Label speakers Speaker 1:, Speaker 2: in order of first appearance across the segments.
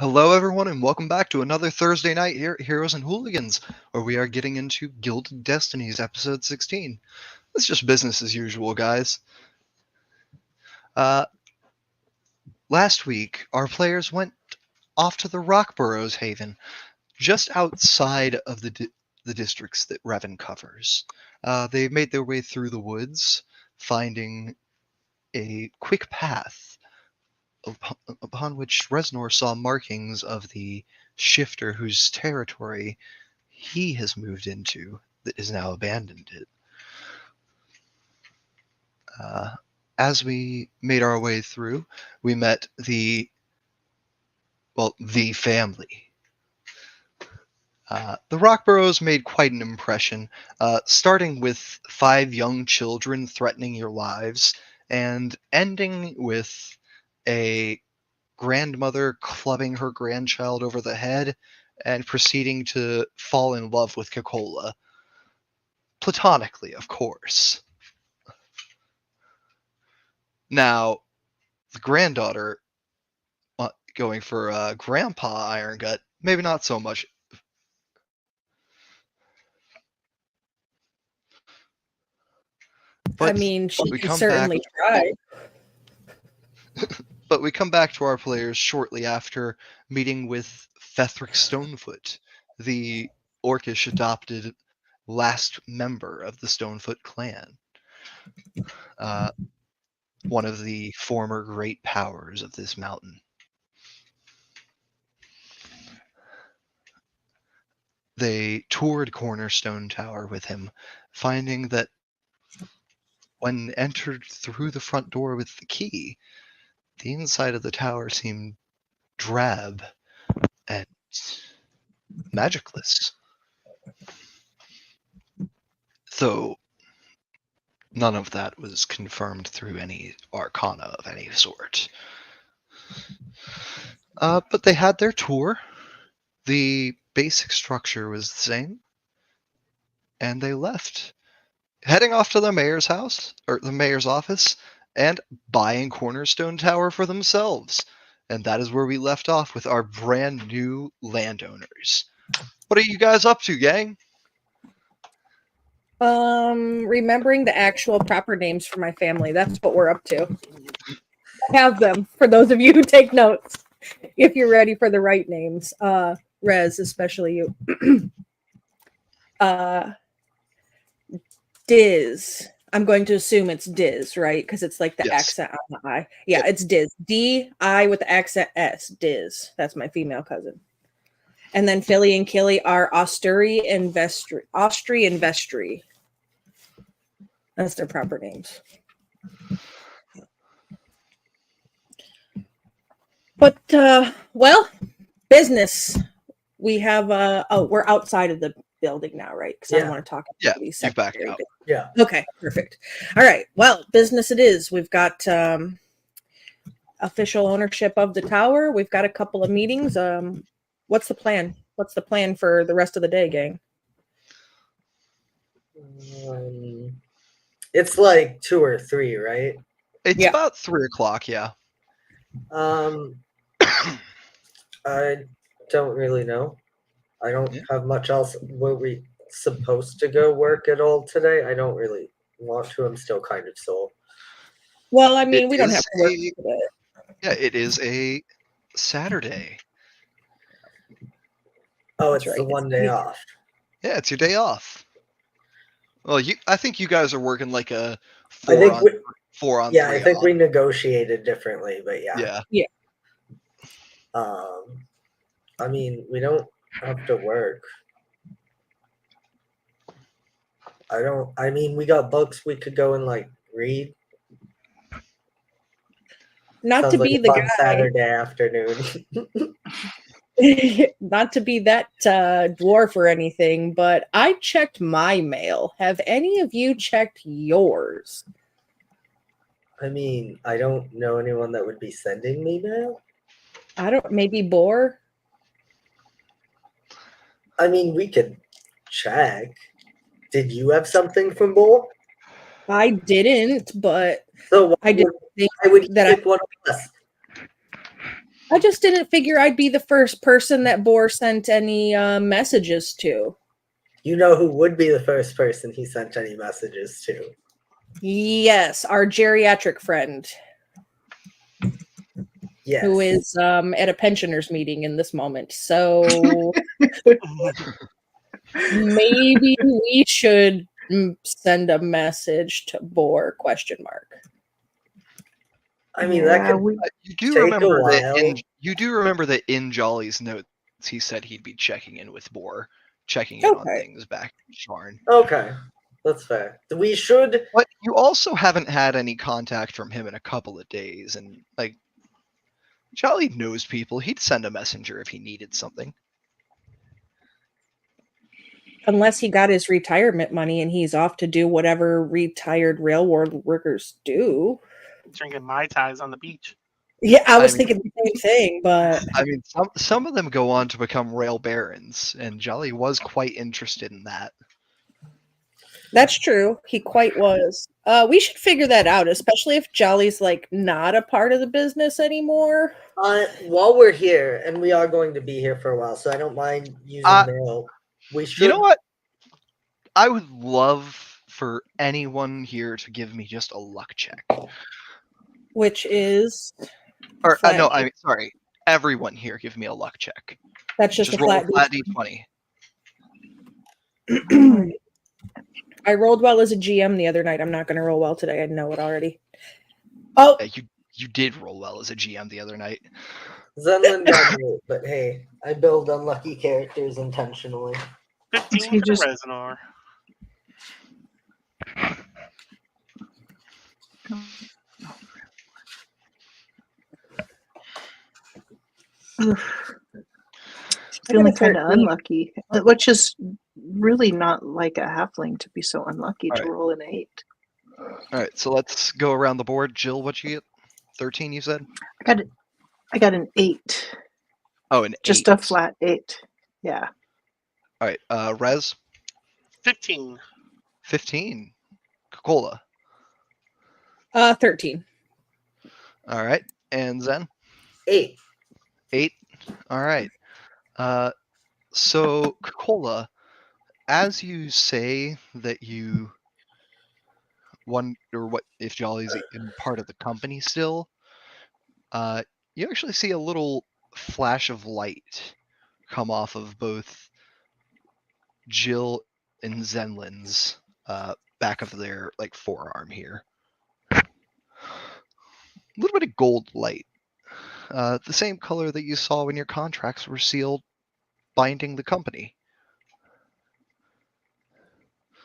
Speaker 1: Hello, everyone, and welcome back to another Thursday night here at Heroes and Hooligans, where we are getting into Gilded Destinies, episode 16. It's just business as usual, guys. Last week, our players went off to the Rockburrows Haven, just outside of the districts that Revan covers. They made their way through the woods, finding a quick path upon which Reznor saw markings of the shifter whose territory he has moved into that has now abandoned it. As we made our way through, we met the family. The Rockburrows made quite an impression, starting with 5 young children threatening your lives, and ending with a grandmother clubbing her grandchild over the head and proceeding to fall in love with Coca-Cola. Platonically, of course. Now, the granddaughter going for Grandpa Iron Gut, maybe not so much.
Speaker 2: But she can certainly try.
Speaker 1: But we come back to our players shortly after meeting with Fethric Stonefoot, the orcish adopted last member of the Stonefoot clan. One of the former great powers of this mountain. They toured Cornerstone Tower with him, finding that when entered through the front door with the key, the inside of the tower seemed drab and magicless. Though none of that was confirmed through any arcana of any sort. But they had their tour. The basic structure was the same. And they left, heading off to the mayor's house, or the mayor's office, and buying Cornerstone Tower for themselves. And that is where we left off with our brand new landowners. What are you guys up to, gang?
Speaker 2: Remembering the actual proper names for my family. That's what we're up to. I have them for those of you who take notes. If you're ready for the right names. Rez, especially you. Diz. I'm going to assume it's Diz, right? Because it's like the accent on the I. Yeah, yep. It's Diz. D-I with the accent S. Diz. That's my female cousin. And then Philly and Killy are Austri and Vestry. That's their proper names. But, business. We have, we're outside of the building now, right? Because I don't want to talk about these secondary
Speaker 1: back out.
Speaker 3: Yeah.
Speaker 2: Okay, perfect. All right. Well, business it is. We've got official ownership of the tower. We've got a couple of meetings. What's the plan? What's the plan for the rest of the day, gang?
Speaker 3: It's like 2 or 3, right?
Speaker 1: It's about 3 o'clock, yeah.
Speaker 3: I don't really know. I don't have much else. Were we supposed to go work at all today? I don't really want to. I'm still kind of sore.
Speaker 2: Well, I mean, we don't have to work today.
Speaker 1: Yeah, it is a Saturday.
Speaker 3: Oh, it's the one day off.
Speaker 1: Yeah, it's your day off. Well, I think you guys are working like a 4 on 3.
Speaker 3: Yeah, I think we negotiated differently, but yeah.
Speaker 2: Yeah.
Speaker 3: I mean, we don't have to work. I mean, we got books we could go and like read.
Speaker 2: Not to be the guy.
Speaker 3: Saturday afternoon.
Speaker 2: Not to be that dwarf or anything, but I checked my mail. Have any of you checked yours?
Speaker 3: I mean, I don't know anyone that would be sending me mail.
Speaker 2: Maybe Boar?
Speaker 3: I mean, we could check. Did you have something from Boar?
Speaker 2: I didn't, but
Speaker 3: so
Speaker 2: I didn't think
Speaker 3: I would
Speaker 2: that
Speaker 3: pick one of us.
Speaker 2: I just didn't figure I'd be the first person that Boar sent any messages to.
Speaker 3: You know who would be the first person he sent any messages to?
Speaker 2: Yes, our geriatric friend.
Speaker 3: Yes.
Speaker 2: Who is at a pensioners meeting in this moment. So maybe we should send a message to Boar ?
Speaker 3: I mean, that could
Speaker 1: you do
Speaker 3: take
Speaker 1: remember
Speaker 3: a
Speaker 1: that
Speaker 3: while.
Speaker 1: you do remember that in Jolly's notes he said he'd be checking in with Boar, checking in on things back in Sharn.
Speaker 3: Okay, that's fair. We should.
Speaker 1: But you also haven't had any contact from him in a couple of days, and like Jolly knows people. He'd send a messenger if he needed something.
Speaker 2: Unless he got his retirement money and he's off to do whatever retired railroad workers do.
Speaker 4: Drinking Mai Tais on the beach.
Speaker 2: Yeah, I was thinking the same thing, but
Speaker 1: I mean, some of them go on to become rail barons, and Jolly was quite interested in that.
Speaker 2: That's true. He quite was. We should figure that out, especially if Jolly's like not a part of the business anymore.
Speaker 3: While we're here, and we are going to be here for a while, so I don't mind using mail. We should.
Speaker 1: You know what? I would love for anyone here to give me just a luck check.
Speaker 2: Which is?
Speaker 1: Or no, I mean, sorry. Everyone here, give me a luck check.
Speaker 2: That's just a
Speaker 1: roll
Speaker 2: flat
Speaker 1: D20.
Speaker 2: I rolled well as a GM the other night. I'm not going to roll well today. I know it already. Oh,
Speaker 1: yeah, you did roll well as a GM the other night.
Speaker 3: Zenlin got me, but hey, I build unlucky characters intentionally.
Speaker 4: 15 for Reznor.
Speaker 5: Feeling kind of unlucky, which is really not like a halfling to be so unlucky to roll an 8.
Speaker 1: All right, so let's go around the board. Jill, what'd you get? 13, you said?
Speaker 5: I got an 8.
Speaker 1: Oh, an 8.
Speaker 5: Just a flat 8. Yeah.
Speaker 1: All right, Rez?
Speaker 4: 15.
Speaker 1: 15. Coca-Cola?
Speaker 2: 13.
Speaker 1: All right, and Zen?
Speaker 3: 8.
Speaker 1: 8. All right. So Coca-Cola, as you say that you wonder what if Jolly's in part of the company still, you actually see a little flash of light come off of both Jill and Zenlin's back of their like forearm here. A little bit of gold light. The same color that you saw when your contracts were sealed, binding the company.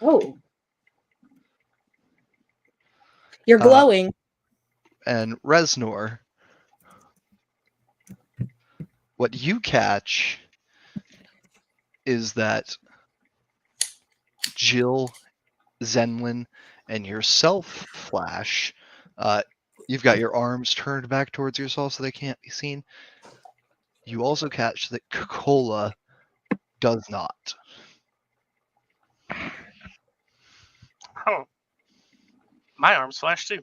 Speaker 2: Oh. You're glowing.
Speaker 1: And Reznor, what you catch is that Jill, Zenlin, and yourself, Flash, you've got your arms turned back towards yourself so they can't be seen. You also catch that Coca-Cola does not.
Speaker 4: Oh. My arms flash too.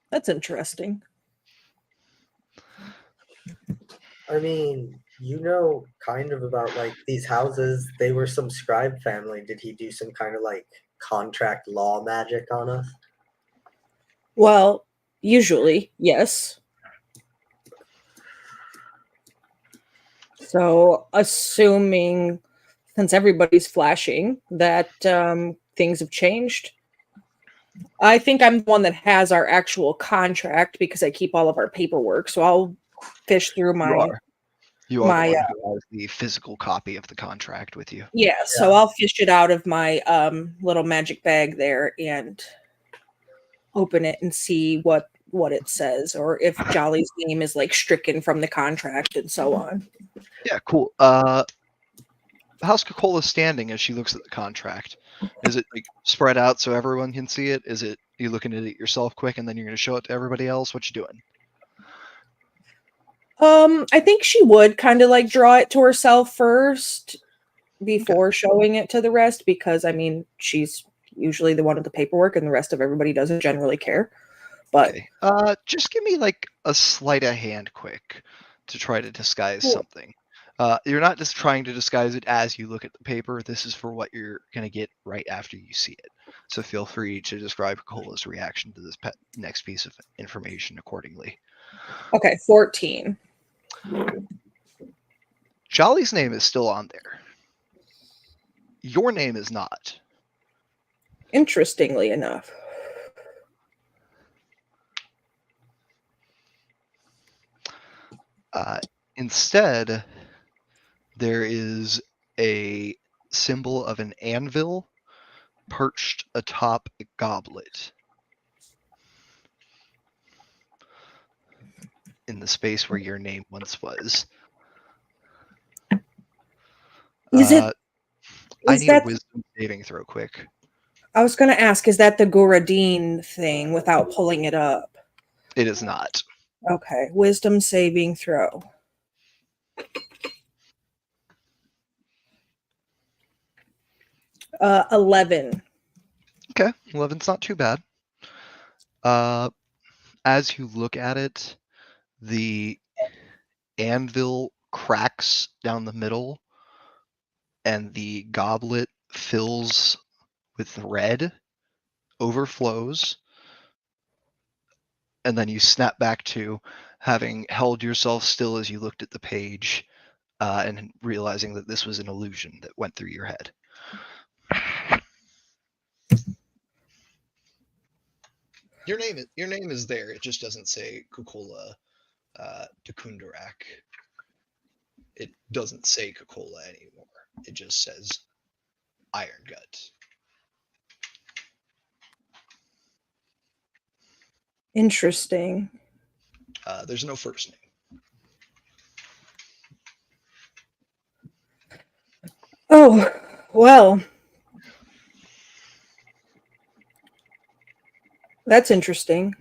Speaker 2: That's interesting.
Speaker 3: I mean, you know kind of about like these houses. They were some scribe family. Did he do some kind of like contract law magic on us?
Speaker 2: Well, usually, yes. So, assuming, since everybody's flashing, that things have changed. I think I'm the one that has our actual contract because I keep all of our paperwork. So I'll fish through my.
Speaker 1: You are the one who has the physical copy of the contract with you.
Speaker 2: Yeah, so I'll fish it out of my little magic bag there and open it and see what it says, or if Jolly's name is like stricken from the contract and so on.
Speaker 1: Yeah, cool. How's Coca-Cola standing as she looks at the contract? Is it like spread out so everyone can see it? Is it you looking at it yourself quick and then you're going to show it to everybody else? What you doing?
Speaker 2: I think she would kind of like draw it to herself first before showing it to the rest, because I mean she's usually the one with the paperwork and the rest of everybody doesn't generally care. But
Speaker 1: Okay. Just give me like a sleight of hand quick to try to disguise
Speaker 2: Cool.
Speaker 1: something. You're not just trying to disguise it as you look at the paper. This is for what you're gonna get right after you see it. So feel free to describe Cola's reaction to this next piece of information accordingly.
Speaker 2: okay, 14.
Speaker 1: Jolly's name is still on there. Your name is not.
Speaker 2: Interestingly enough.
Speaker 1: Instead, there is a symbol of an anvil perched atop a goblet in the space where your name once was.
Speaker 2: Is it?
Speaker 1: I
Speaker 2: Is
Speaker 1: need a
Speaker 2: that?
Speaker 1: wisdom saving throw quick.
Speaker 2: I was going to ask, is that the Goradine thing without pulling it up?
Speaker 1: It is not.
Speaker 2: Okay, wisdom saving throw. Uh, 11.
Speaker 1: Okay, 11's not too bad. As you look at it, the anvil cracks down the middle, and the goblet fills with red, overflows, and then you snap back to having held yourself still as you looked at the page, and realizing that this was an illusion that went through your head. Your name is there. It just doesn't say Kukola Dekundarak. It doesn't say Kukola anymore. It just says Iron Gut.
Speaker 2: Interesting.
Speaker 1: There's no first name.
Speaker 2: Oh, well. That's interesting.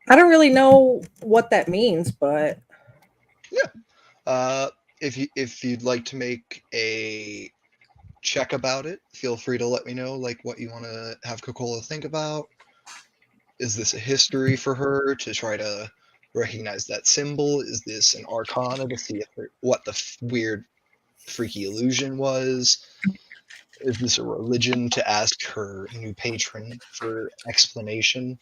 Speaker 2: I don't really know what that means, but
Speaker 1: yeah. If you'd like to make a check about it, feel free to let me know like what you want to have Kukola think about. Is this a history for her to try to recognize that symbol? Is this an arcana to see what the weird freaky illusion was? Is this a religion to ask her new patron for explanation?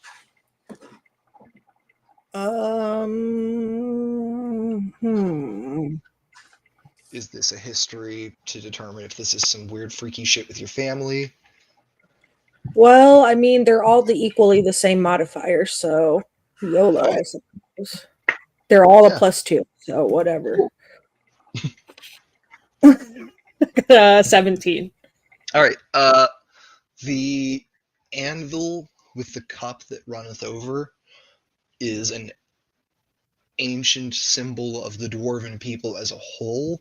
Speaker 1: Is this a history to determine if this is some weird freaky shit with your family?
Speaker 2: Well, I mean, they're all equally the same modifier, so YOLO, I suppose. They're all a +2, so whatever. 17.
Speaker 1: All right. The anvil with the cup that runneth over is an ancient symbol of the dwarven people as a whole.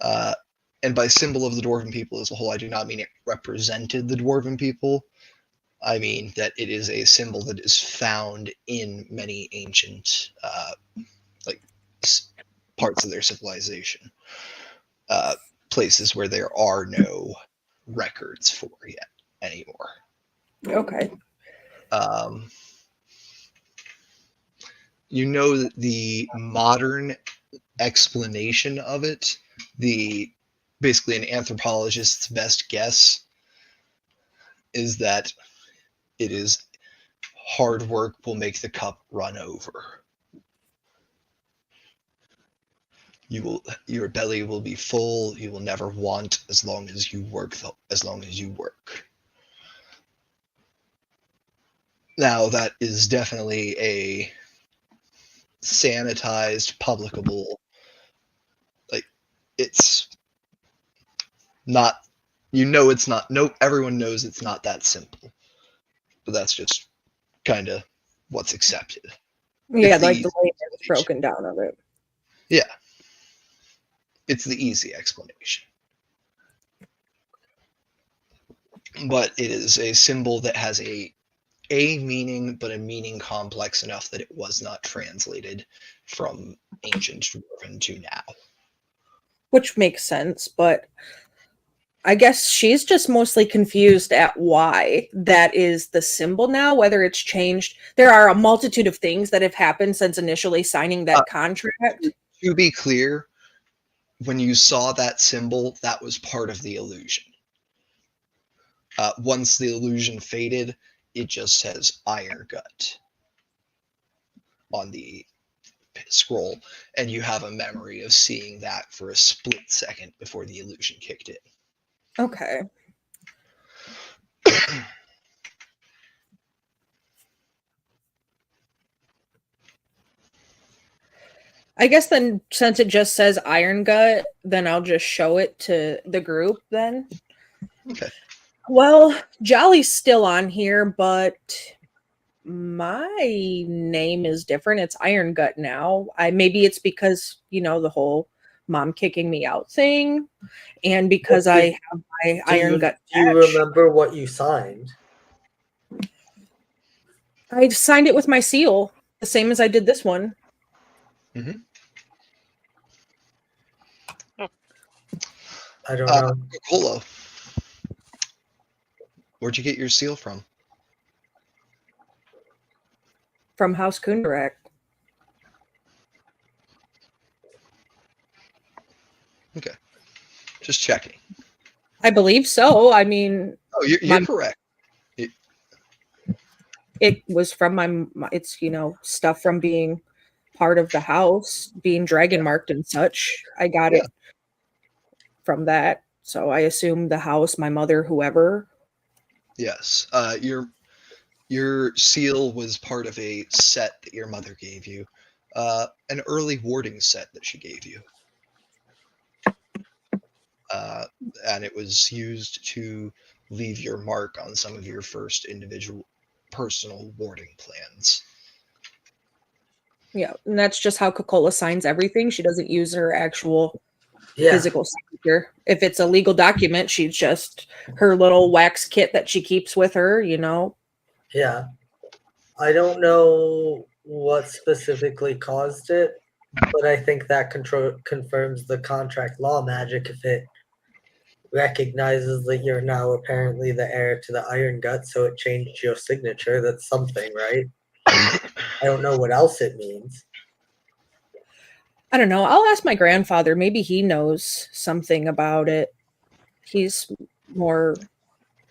Speaker 1: And by symbol of the dwarven people as a whole, I do not mean it represented the dwarven people. I mean that it is a symbol that is found in many ancient parts of their civilization. Places where there are no records for yet anymore.
Speaker 2: Okay.
Speaker 1: You know that the modern explanation of it, basically an anthropologist's best guess, is that it is hard work will make the cup run over. Your belly will be full. You will never want as long as you work. Now that is definitely a sanitized, publicable. Like it's not. It's not. No, everyone knows it's not that simple. But that's just kind of what's accepted.
Speaker 2: Yeah, like the way it's broken down of it.
Speaker 1: Yeah. It's the easy explanation. But it is a symbol that has a meaning, but a meaning complex enough that it was not translated from ancient Dwarven to now.
Speaker 2: Which makes sense, but I guess she's just mostly confused at why that is the symbol now, whether it's changed. There are a multitude of things that have happened since initially signing that contract.
Speaker 1: To be clear, when you saw that symbol, that was part of the illusion. Once the illusion faded, it just says Iron Gut on the scroll, and you have a memory of seeing that for a split second before the illusion kicked in.
Speaker 2: Okay. I guess then, since it just says Iron Gut, then I'll just show it to the group then.
Speaker 1: Okay.
Speaker 2: Well, Jolly's still on here, but my name is different. It's Iron Gut now. Maybe it's because, the whole mom kicking me out thing, and because I have my Iron Gut
Speaker 3: Do you remember what you signed?
Speaker 2: I signed it with my seal, the same as I did this one.
Speaker 1: Mm-hmm.
Speaker 3: I don't know.
Speaker 1: Cola. Where'd you get your seal from?
Speaker 2: From House Kundarak.
Speaker 1: Okay. Just checking.
Speaker 2: I believe so. I mean...
Speaker 1: Oh, you're correct.
Speaker 2: It was from it's, stuff from being part of the house, being dragon marked and such. I got it from that. So I assume the house, my mother, whoever.
Speaker 1: Yes. Your seal was part of a set that your mother gave you. An early warding set that she gave you. And it was used to leave your mark on some of your first individual personal warding plans.
Speaker 2: Yeah, and that's just how Coca-Cola signs everything. She doesn't use her actual physical signature. If it's a legal document, she's just her little wax kit that she keeps with her,
Speaker 3: Yeah. I don't know what specifically caused it, but I think that confirms the contract law magic if it recognizes that you're now apparently the heir to the Iron Gut, so it changed your signature. That's something, right? I don't know what else it means.
Speaker 2: I don't know. I'll ask my grandfather. Maybe he knows something about it. He's more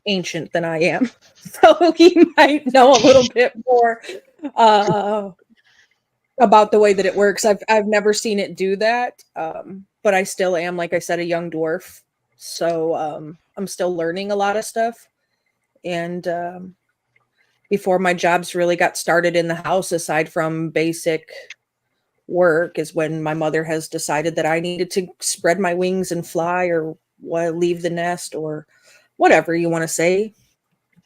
Speaker 2: ancient than I am, so he might know a little bit more about the way that it works. I've never seen it do that, but I still am, like I said, a young dwarf, so I'm still learning a lot of stuff. And before my jobs really got started in the house, aside from basic work, is when my mother has decided that I needed to spread my wings and fly, or leave the nest, or whatever you want to say.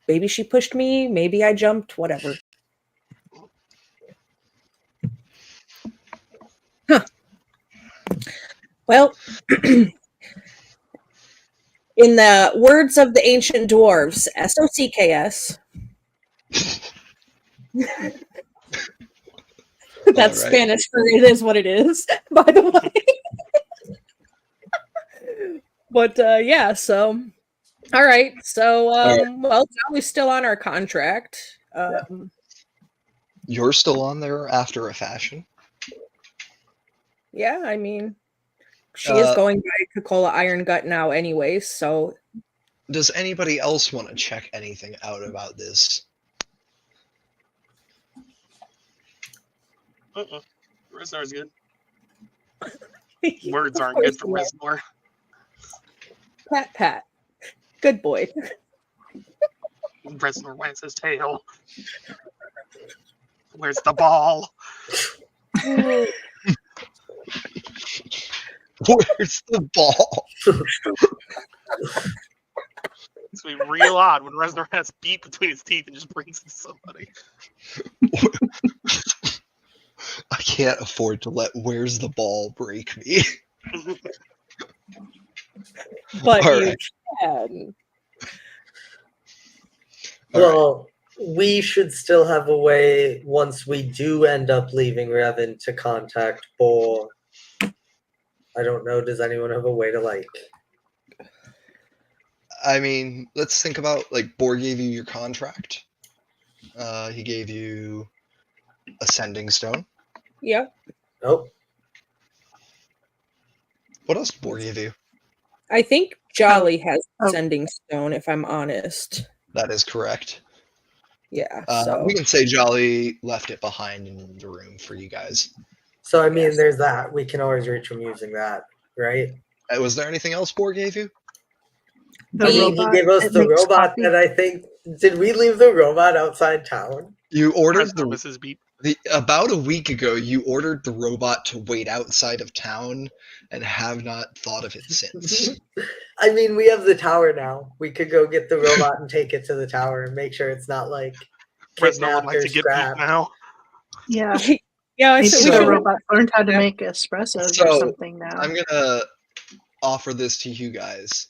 Speaker 2: Maybe she pushed me, maybe I jumped, whatever. Huh. Well, in the words of the ancient dwarves, SOCKS. That's right. Spanish for it is what it is, by the way. But yeah, so all right. So well, Jolly's still on our contract.
Speaker 1: You're still on there after a fashion.
Speaker 2: Yeah, I mean, she is going by Coca-Cola Iron Gut now anyway, so
Speaker 1: does anybody else want to check anything out about this?
Speaker 4: Reznor's good. Words aren't good for Reznor.
Speaker 2: Pat. Good boy.
Speaker 4: Reznor wags his tail. Where's the ball?
Speaker 1: Where's the ball?
Speaker 4: It's gonna be real odd when Reznor has beat between his teeth and just brings it to somebody.
Speaker 1: I can't afford to let "Where's the ball" break me.
Speaker 2: But you can.
Speaker 3: Well, we should still have a way, once we do end up leaving Revan, to contact Bor. I don't know, does anyone have a way to,
Speaker 1: I mean, let's think about like Boar gave you your contract. He gave you a sending stone.
Speaker 2: Yeah.
Speaker 3: Oh,
Speaker 1: What else did Boar give you?
Speaker 2: I think Jolly has
Speaker 5: Oh.
Speaker 2: sending stone, if I'm honest.
Speaker 1: That is correct.
Speaker 2: Yeah. So
Speaker 1: We can say Jolly left it behind in the room for you guys.
Speaker 3: so I mean,
Speaker 2: Yes.
Speaker 3: there's that. We can always reach him using that, right?
Speaker 1: Was there anything else Boar gave you?
Speaker 5: The
Speaker 3: I mean,
Speaker 5: robot.
Speaker 3: he gave us
Speaker 5: it
Speaker 3: the
Speaker 5: makes
Speaker 3: robot
Speaker 5: coffee.
Speaker 3: that I think. Did we leave the robot outside town?
Speaker 1: You ordered
Speaker 4: Fresno misses beep.
Speaker 1: about a week ago. You ordered the robot to wait outside of town, and have not thought of it since.
Speaker 3: I mean, we have the tower now. We could go get the robot and take it to the tower and make sure it's not like
Speaker 4: Fresno would
Speaker 3: kidnapped
Speaker 4: like
Speaker 3: or
Speaker 4: to get beep
Speaker 3: scrapped.
Speaker 4: now.
Speaker 5: Yeah.
Speaker 2: yeah, I
Speaker 5: Maybe
Speaker 2: said we
Speaker 5: the
Speaker 2: should.
Speaker 5: robot learned how to make espressos or
Speaker 1: So,
Speaker 5: something now.
Speaker 1: I'm gonna offer this to you guys.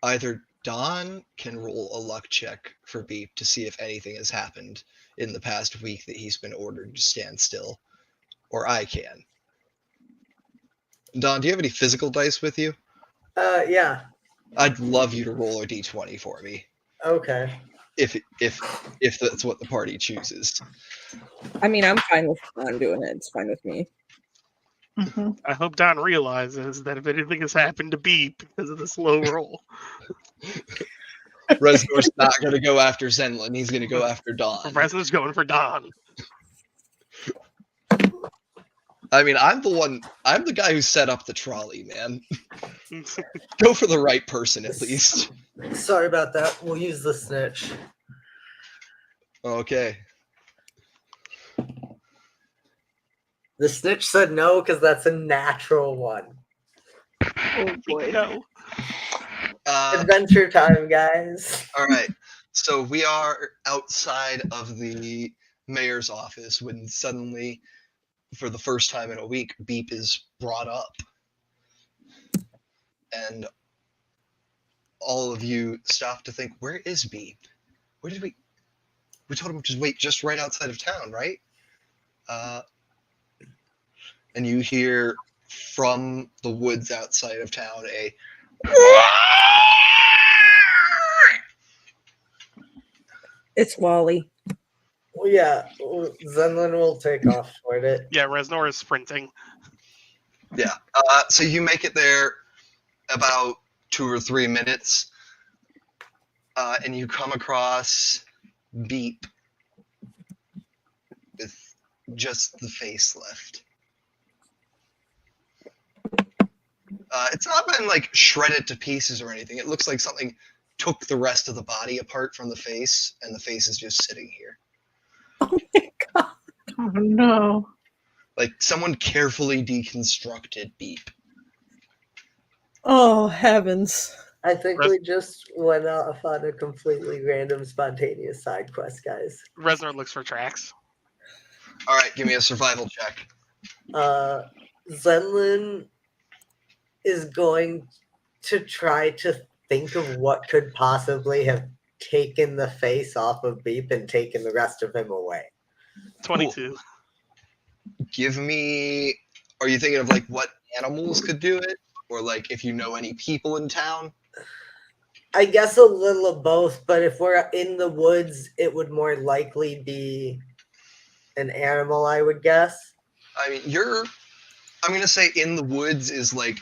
Speaker 1: Either Don can roll a luck check for Beep to see if anything has happened in the past week that he's been ordered to stand still, or I can. Don, do you have any physical dice with you?
Speaker 3: Yeah.
Speaker 1: I'd love you to roll a d20 for me,
Speaker 3: Okay.
Speaker 1: if that's what the party chooses.
Speaker 2: I mean, I'm fine with Don doing it. It's fine with me.
Speaker 5: hmm
Speaker 4: I hope Don realizes that if anything has happened to beep because of the slow roll,
Speaker 1: Resnor's not going to go after Zenlin. He's going to go after Don.
Speaker 4: Fresno's going for Don.
Speaker 1: I mean, I'm the guy who set up the trolley, man. Go for the right person, at least.
Speaker 3: Sorry about that. We'll use the snitch.
Speaker 1: Okay.
Speaker 3: The snitch said no because that's a natural one.
Speaker 5: Oh boy.
Speaker 4: No.
Speaker 3: Adventure time, guys.
Speaker 1: All right. So we are outside of the mayor's office when suddenly, for the first time in a week, Beep is brought up. And all of you stop to think, where is Beep? Where did we told him to wait just right outside of town, right? And you hear from the woods outside of town a
Speaker 2: It's Wally.
Speaker 3: Well, yeah, Zenlin will take off toward it.
Speaker 4: Yeah, Resnor is sprinting.
Speaker 1: Yeah. So you make it there about 2 or 3 minutes, and you come across Beep with just the face left. It's not been like shredded to pieces or anything. It looks like something took the rest of the body apart from the face, and the face is just sitting here.
Speaker 2: Oh my god.
Speaker 5: Oh no.
Speaker 1: Like someone carefully deconstructed Beep.
Speaker 2: Oh heavens.
Speaker 3: I think we just went off on a completely random, spontaneous side quest, guys.
Speaker 4: Resnor looks for tracks.
Speaker 1: All right, give me a survival check.
Speaker 3: Zenlin is going to try to think of what could possibly have taken the face off of Beep and taken the rest of him away.
Speaker 4: 22.
Speaker 1: Give me. Are you thinking of like what animals could do it, or like if you know any people in town?
Speaker 3: I guess a little of both, but if we're in the woods, it would more likely be an animal, I would guess.
Speaker 1: I mean, I'm gonna say in the woods is like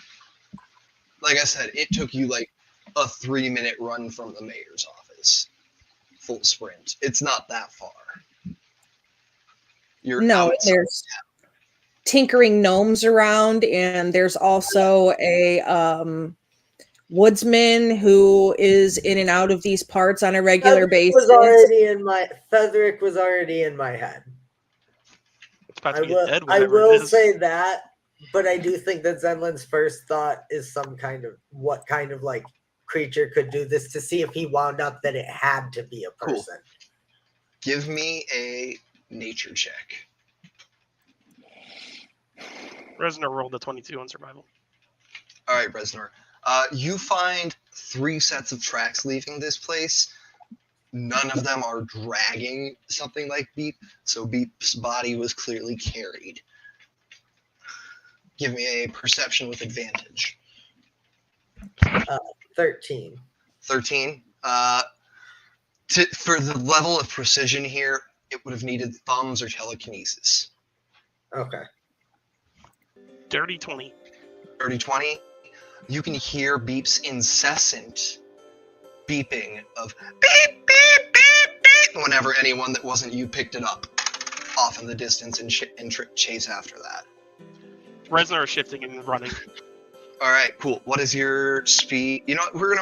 Speaker 1: I said, it took you like a 3-minute run from the mayor's office, full sprint. It's not that far. You're
Speaker 2: No,
Speaker 1: outside.
Speaker 2: there's tinkering gnomes around, and there's also a woodsman who is in and out of these parts on a regular basis.
Speaker 3: Fetherick was already in my head.
Speaker 4: It's about
Speaker 3: I
Speaker 4: to get
Speaker 3: will,
Speaker 4: dead
Speaker 3: I
Speaker 4: whenever
Speaker 3: will
Speaker 4: it is.
Speaker 3: say that, but I do think that Zenlin's first thought is what kind of like creature could do this, to see if he wound up that it had to be a
Speaker 1: Cool.
Speaker 3: person.
Speaker 1: Give me a nature check.
Speaker 4: Resnor rolled a 22 on survival.
Speaker 1: All right, Resnor. You find 3 sets of tracks leaving this place. None of them are dragging something like Beep, so Beep's body was clearly carried. Give me a perception with advantage.
Speaker 3: 13.
Speaker 1: 13. For the level of precision here, it would have needed thumbs or telekinesis.
Speaker 3: Okay.
Speaker 4: Dirty 20.
Speaker 1: Dirty 20. You can hear Beep's incessant beeping of beep, beep, beep, beep whenever anyone that wasn't you picked it up off in the distance and chase after that.
Speaker 4: Reznor is shifting and running.
Speaker 1: All right, cool. What is your speed? You know what? We're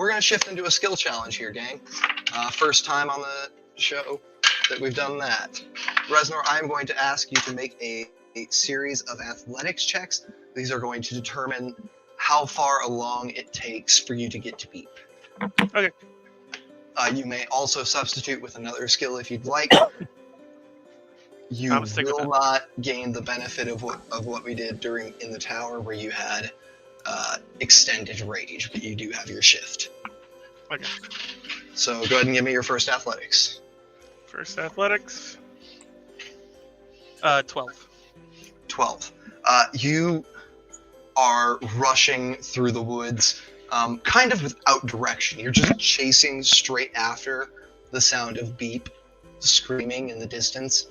Speaker 1: gonna shift into a skill challenge here, gang. First time on the show that we've done that. Reznor, I'm going to ask you to make a series of athletics checks. These are going to determine how far along it takes for you to get to Beep.
Speaker 4: Okay.
Speaker 1: You may also substitute with another skill if you'd like. You will not gain the benefit of what we did in the tower, where you had extended rage, but you do have your shift.
Speaker 4: Okay.
Speaker 1: So go ahead and give me your first athletics.
Speaker 4: First athletics. 12.
Speaker 1: 12. You are rushing through the woods, kind of without direction. You're just chasing straight after the sound of Beep screaming in the distance.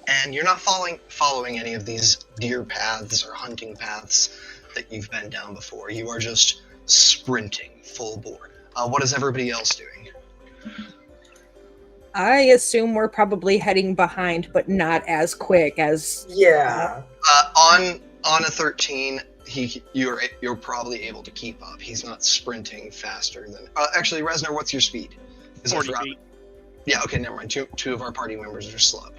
Speaker 1: And you're not following any of these deer paths or hunting paths that you've been down before. You are just sprinting full bore. What is everybody else doing?
Speaker 2: I assume we're probably heading behind, but not as quick as.
Speaker 3: Yeah.
Speaker 1: On a 13, you're probably able to keep up. He's not sprinting faster than. Actually, Reznor, what's your speed?
Speaker 4: 40 feet.
Speaker 1: Yeah. Okay. Never mind. Two of our party members are slow.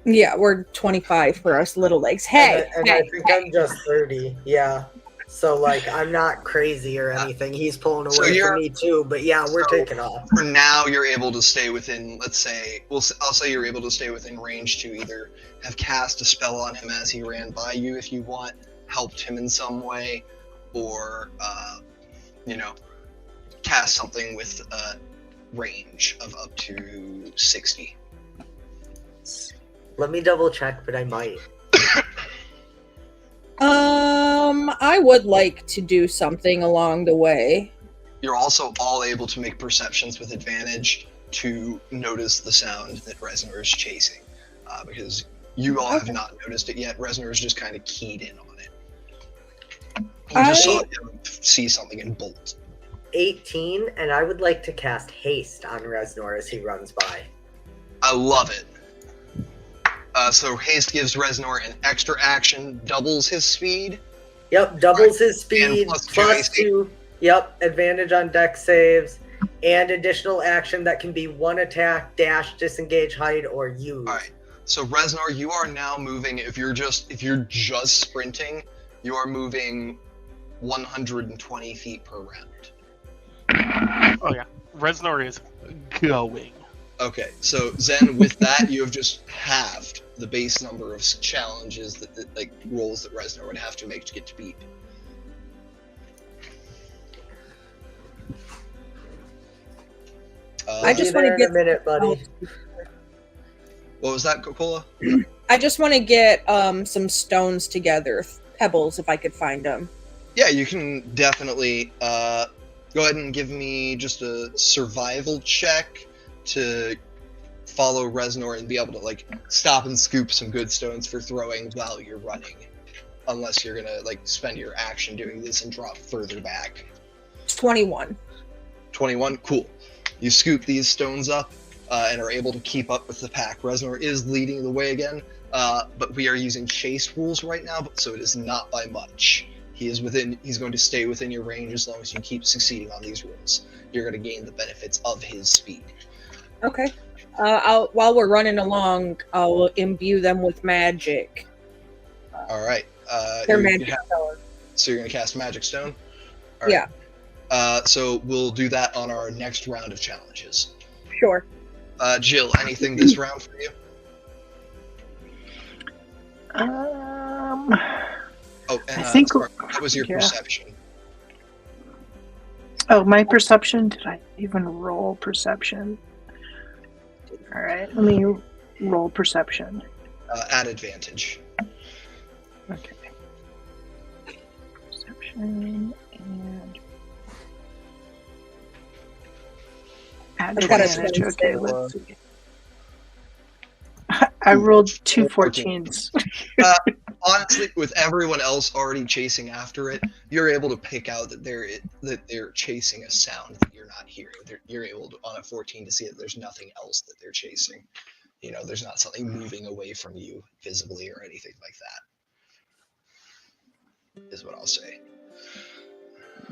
Speaker 2: Yeah, we're 25 for us little legs. Hey,
Speaker 3: and I think I'm just 30. Yeah. So like I'm not crazy or anything. He's pulling away from me too. But yeah, we're taking off.
Speaker 1: For now, you're able to stay within. Let's say I'll say you're able to stay within range to either have cast a spell on him as he ran by you, if you want, helped him in some way, or cast something with a range of up to 60.
Speaker 3: Let me double check, but I might.
Speaker 2: I would like to do something along the way.
Speaker 1: You're also all able to make perceptions with advantage to notice the sound that Reznor is chasing, because you all have not noticed it yet. Reznor is just kind of keyed in on it. You just saw him see something and bolt.
Speaker 3: 18, and I would like to cast haste on Reznor as he runs by.
Speaker 1: I love it. So haste gives Reznor an extra action, doubles his speed.
Speaker 3: Yep, doubles his speed,
Speaker 1: plus
Speaker 3: 2. Yep, advantage on dex saves, and additional action that can be one attack, dash, disengage, hide, or use.
Speaker 1: All right. So Reznor, you are now moving. If you're just sprinting, you are moving 120 feet per round.
Speaker 4: Oh yeah, Reznor is going.
Speaker 1: Okay, so Zen, with that, you have just halved the base number of challenges that rolls that Reznor would have to make to get to Beep.
Speaker 2: I just want to get
Speaker 3: a minute, buddy.
Speaker 1: What was that, Coca-Cola?
Speaker 2: I just want to get some stones together, pebbles, if I could find them.
Speaker 1: Yeah, you can definitely go ahead and give me just a survival check to follow Reznor and be able to stop and scoop some good stones for throwing while you're running, unless you're gonna spend your action doing this and drop further back.
Speaker 2: 21.
Speaker 1: 21, cool. You scoop these stones up and are able to keep up with the pack. Reznor is leading the way again, but we are using chase rules right now, so it is not by much. He's going to stay within your range as long as you keep succeeding on these rules. You're going to gain the benefits of his speed.
Speaker 2: Okay. While we're running along, I'll imbue them with magic.
Speaker 1: All right.
Speaker 2: They're magic stones.
Speaker 1: So you're going to cast Magic Stone? All right.
Speaker 2: Yeah.
Speaker 1: So we'll do that on our next round of challenges.
Speaker 2: Sure.
Speaker 1: Jill, anything this round for you? Oh, and
Speaker 5: I think
Speaker 1: what was your perception?
Speaker 5: Oh, my perception? Did I even roll perception? All right, let me roll perception.
Speaker 1: At advantage.
Speaker 5: Okay. and
Speaker 2: I've got a
Speaker 5: advantage. Okay,
Speaker 2: 26.
Speaker 5: let's see. I rolled 2 14s.
Speaker 1: Honestly, with everyone else already chasing after it, you're able to pick out that they're chasing a sound that you're not hearing. You're able to, on a 14 to see that there's nothing else that they're chasing. You know, there's not something moving away from you visibly or anything like that. Is what I'll say.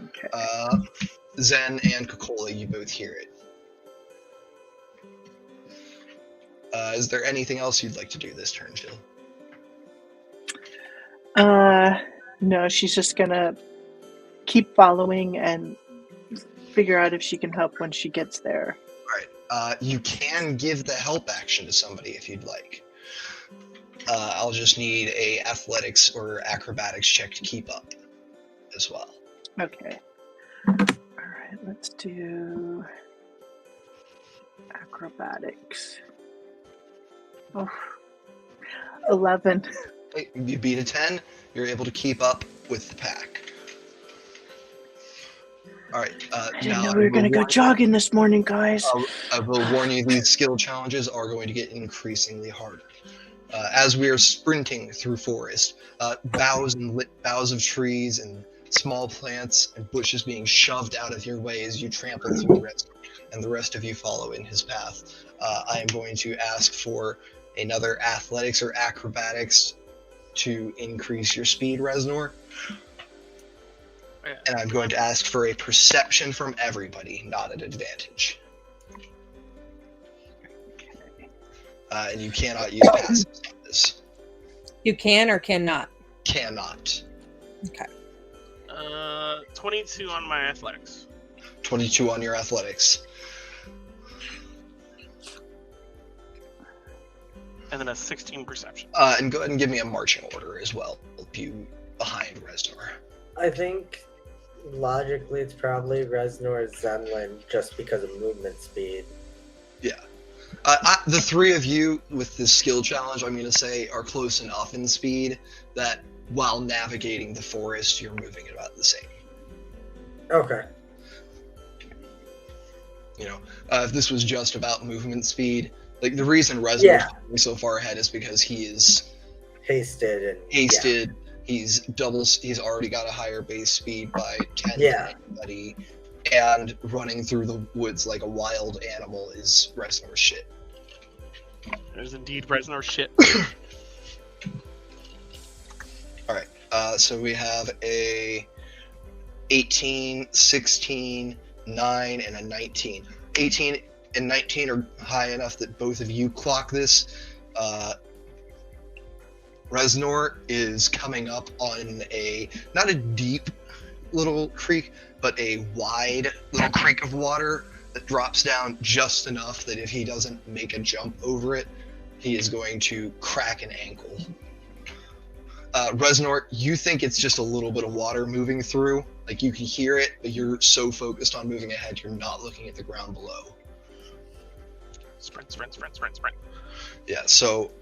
Speaker 5: Okay.
Speaker 1: Zen and Kokola, you both hear it. Is there anything else you'd like to do this turn, Jill?
Speaker 5: No, she's just gonna keep following and figure out if she can help when she gets there.
Speaker 1: Alright, you can give the help action to somebody if you'd like. I'll just need a athletics or acrobatics check to keep up as well.
Speaker 5: Okay. Alright, let's do acrobatics. Oh, 11.
Speaker 1: You beat a 10, you're able to keep up with the pack. Alright,
Speaker 5: I didn't know we were gonna go jogging this morning, guys.
Speaker 1: I will warn you, these skill challenges are going to get increasingly harder. As we are sprinting through forest, boughs of trees and small plants and bushes being shoved out of your way as you trample through the rest, and the rest of you follow in his path. I am going to ask for another athletics or acrobatics to increase your speed, Reznor.
Speaker 4: Yeah.
Speaker 1: And I'm going to ask for a perception from everybody, not an advantage. And you cannot use passives on this.
Speaker 2: You can or cannot?
Speaker 1: Cannot.
Speaker 2: Okay.
Speaker 4: 22 on my athletics.
Speaker 1: 22 on your athletics.
Speaker 4: And then a 16 perception.
Speaker 1: And go ahead and give me a marching order as well. Help you behind Reznor.
Speaker 3: I think logically it's probably Reznor Zenlin just because of movement speed.
Speaker 1: Yeah. The three of you with this skill challenge, I'm going to say, are close enough in speed that while navigating the forest, you're moving at about the same.
Speaker 3: Okay.
Speaker 1: You know, if this was just about movement speed, like the reason Reznor's so far ahead is because he is
Speaker 3: hasted.
Speaker 1: Yeah. He's already got a higher base speed by 10
Speaker 3: Yeah.
Speaker 1: than anybody, and running through the woods like a wild animal is Reznor's shit.
Speaker 4: There's indeed Reznor shit.
Speaker 1: Alright, so we have a 18, 16, 9, and a 19. 18 and 19 are high enough that both of you clock this. Reznor is coming up on not a deep little creek, but a wide little creek of water that drops down just enough that if he doesn't make a jump over it, he is going to crack an ankle. Reznor, you think it's just a little bit of water moving through. Like, you can hear it, but you're so focused on moving ahead, you're not looking at the ground below.
Speaker 4: Sprint.
Speaker 1: Yeah, so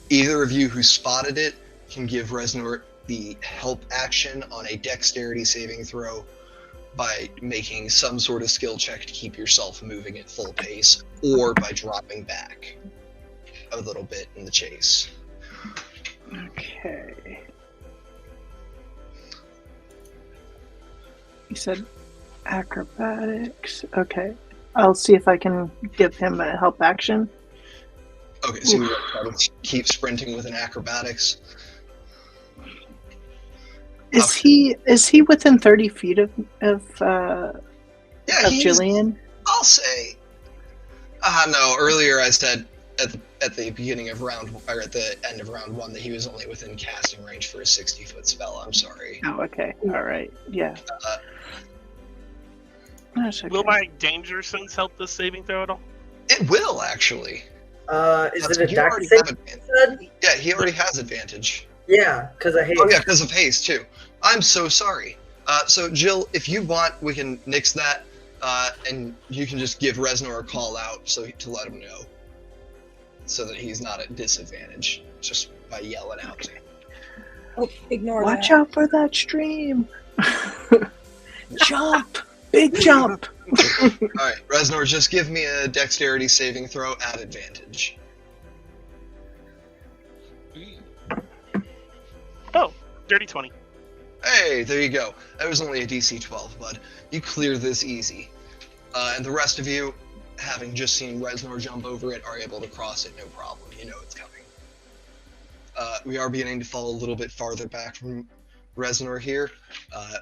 Speaker 1: either of you who spotted it can give Reznor the help action on a dexterity saving throw by making some sort of skill check to keep yourself moving at full pace, or by dropping back a little bit in the chase.
Speaker 5: Okay. You said acrobatics. Okay. I'll see if I can give him a help action.
Speaker 1: Okay, so you're going to keep sprinting with an acrobatics.
Speaker 5: Is he within 30 feet of Jillian?
Speaker 1: I'll say. No. Earlier I said at the beginning of round, or at the end of round 1, that he was only within casting range for a 60-foot spell. I'm sorry.
Speaker 5: Oh, okay. All right. Yeah. That's okay.
Speaker 4: Will my danger sense help this saving throw at all?
Speaker 1: It will, actually.
Speaker 3: Is it a
Speaker 1: You
Speaker 3: dex
Speaker 1: already
Speaker 3: save?
Speaker 1: have advantage. Yeah, he already has advantage.
Speaker 3: Yeah, because I hate.
Speaker 1: Oh yeah, because of haste too. I'm so sorry. So Jill, if you want, we can nix that, and you can just give Reznor a call out to let him know, so that he's not at disadvantage just by yelling out.
Speaker 2: Oh, ignore
Speaker 5: Watch
Speaker 2: that.
Speaker 5: out for that stream. Jump. Big jump.
Speaker 1: Alright, Reznor, just give me a dexterity saving throw at advantage.
Speaker 4: Oh, dirty 20.
Speaker 1: Hey, there you go. That was only a DC 12, bud. You clear this easy. And the rest of you, having just seen Reznor jump over it, are able to cross it no problem. You know it's coming. We are beginning to fall a little bit farther back from Reznor here.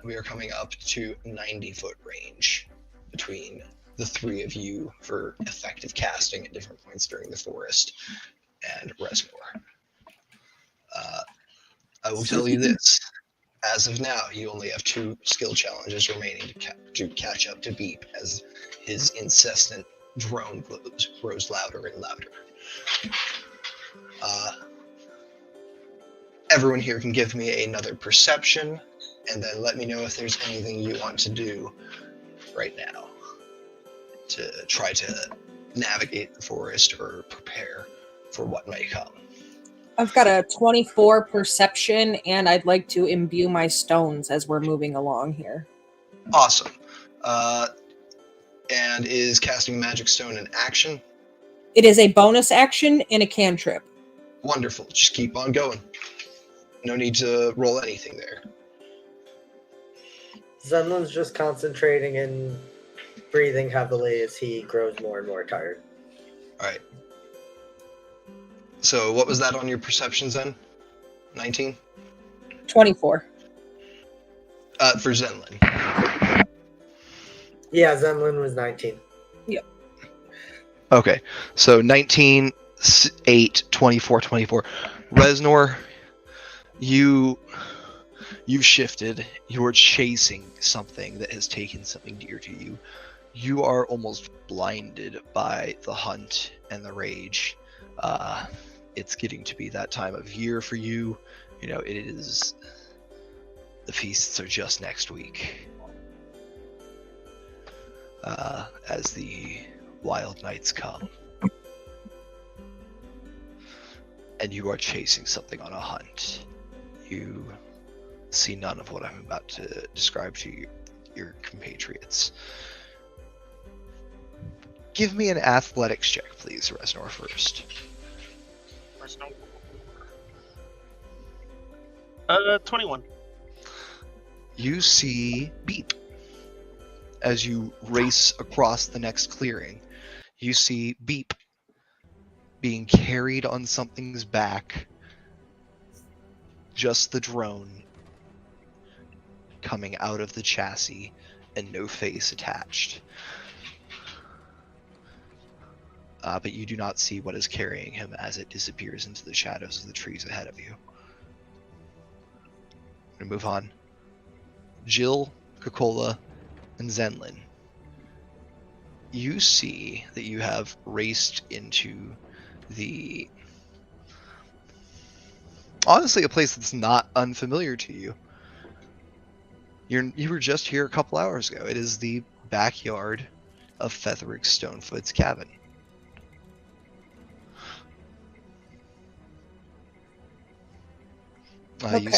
Speaker 1: We are coming up to 90-foot range between the three of you for effective casting at different points during the forest and Reznor. I will tell you this. As of now, you only have 2 skill challenges remaining to catch up to Beep as his incessant drone grows louder and louder. Everyone here can give me another perception, and then let me know if there's anything you want to do right now to try to navigate the forest or prepare for what may come.
Speaker 2: I've got a 24 perception, and I'd like to imbue my stones as we're moving along here.
Speaker 1: Awesome. And is casting Magic Stone an action?
Speaker 2: It is a bonus action and a cantrip.
Speaker 1: Wonderful. Just keep on going. No need to roll anything there.
Speaker 3: Zenlin's just concentrating and breathing heavily as he grows more and more tired.
Speaker 1: Alright. So what was that on your perceptions then? 19?
Speaker 2: 24.
Speaker 1: For Zenlin.
Speaker 3: Yeah, Zenlin was 19.
Speaker 2: Yep.
Speaker 1: Okay. So 19, 8, 24, 24. Reznor, you've shifted. You're chasing something that has taken something dear to you. You are almost blinded by the hunt and the rage. It's getting to be that time of year for you. You know, it is... The feasts are just next week. As the wild nights come. And you are chasing something on a hunt. You see none of what I'm about to describe to you, your compatriots. Give me an athletics check, please, Reznor, first.
Speaker 4: 21.
Speaker 1: You see Beep. As you race across the next clearing, you see Beep being carried on something's back. Just the drone coming out of the chassis and no face attached. But you do not see what is carrying him as it disappears into the shadows of the trees ahead of you. I'm gonna move on. Jill, Kokola, and Zenlin. You see that you have raced into the... honestly, a place that's not unfamiliar to you. You were just here a couple hours ago. It is the backyard of Fetherick Stonefoot's cabin. You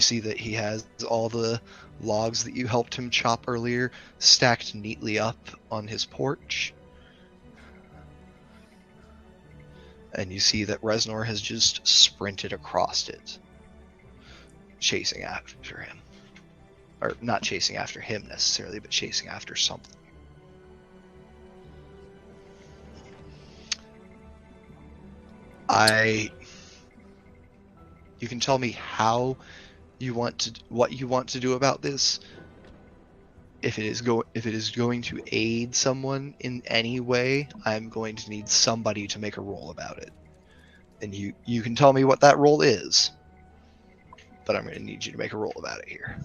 Speaker 1: see that he has all the logs that you helped him chop earlier stacked neatly up on his porch. And you see that Reznor has just sprinted across it, chasing after him. Or not chasing after him necessarily, but chasing after something. You can tell me how you want to, what you want to do about this. If it is going to aid someone in any way, I'm going to need somebody to make a roll about it. And you can tell me what that roll is, but I'm going to need you to make a roll about it here.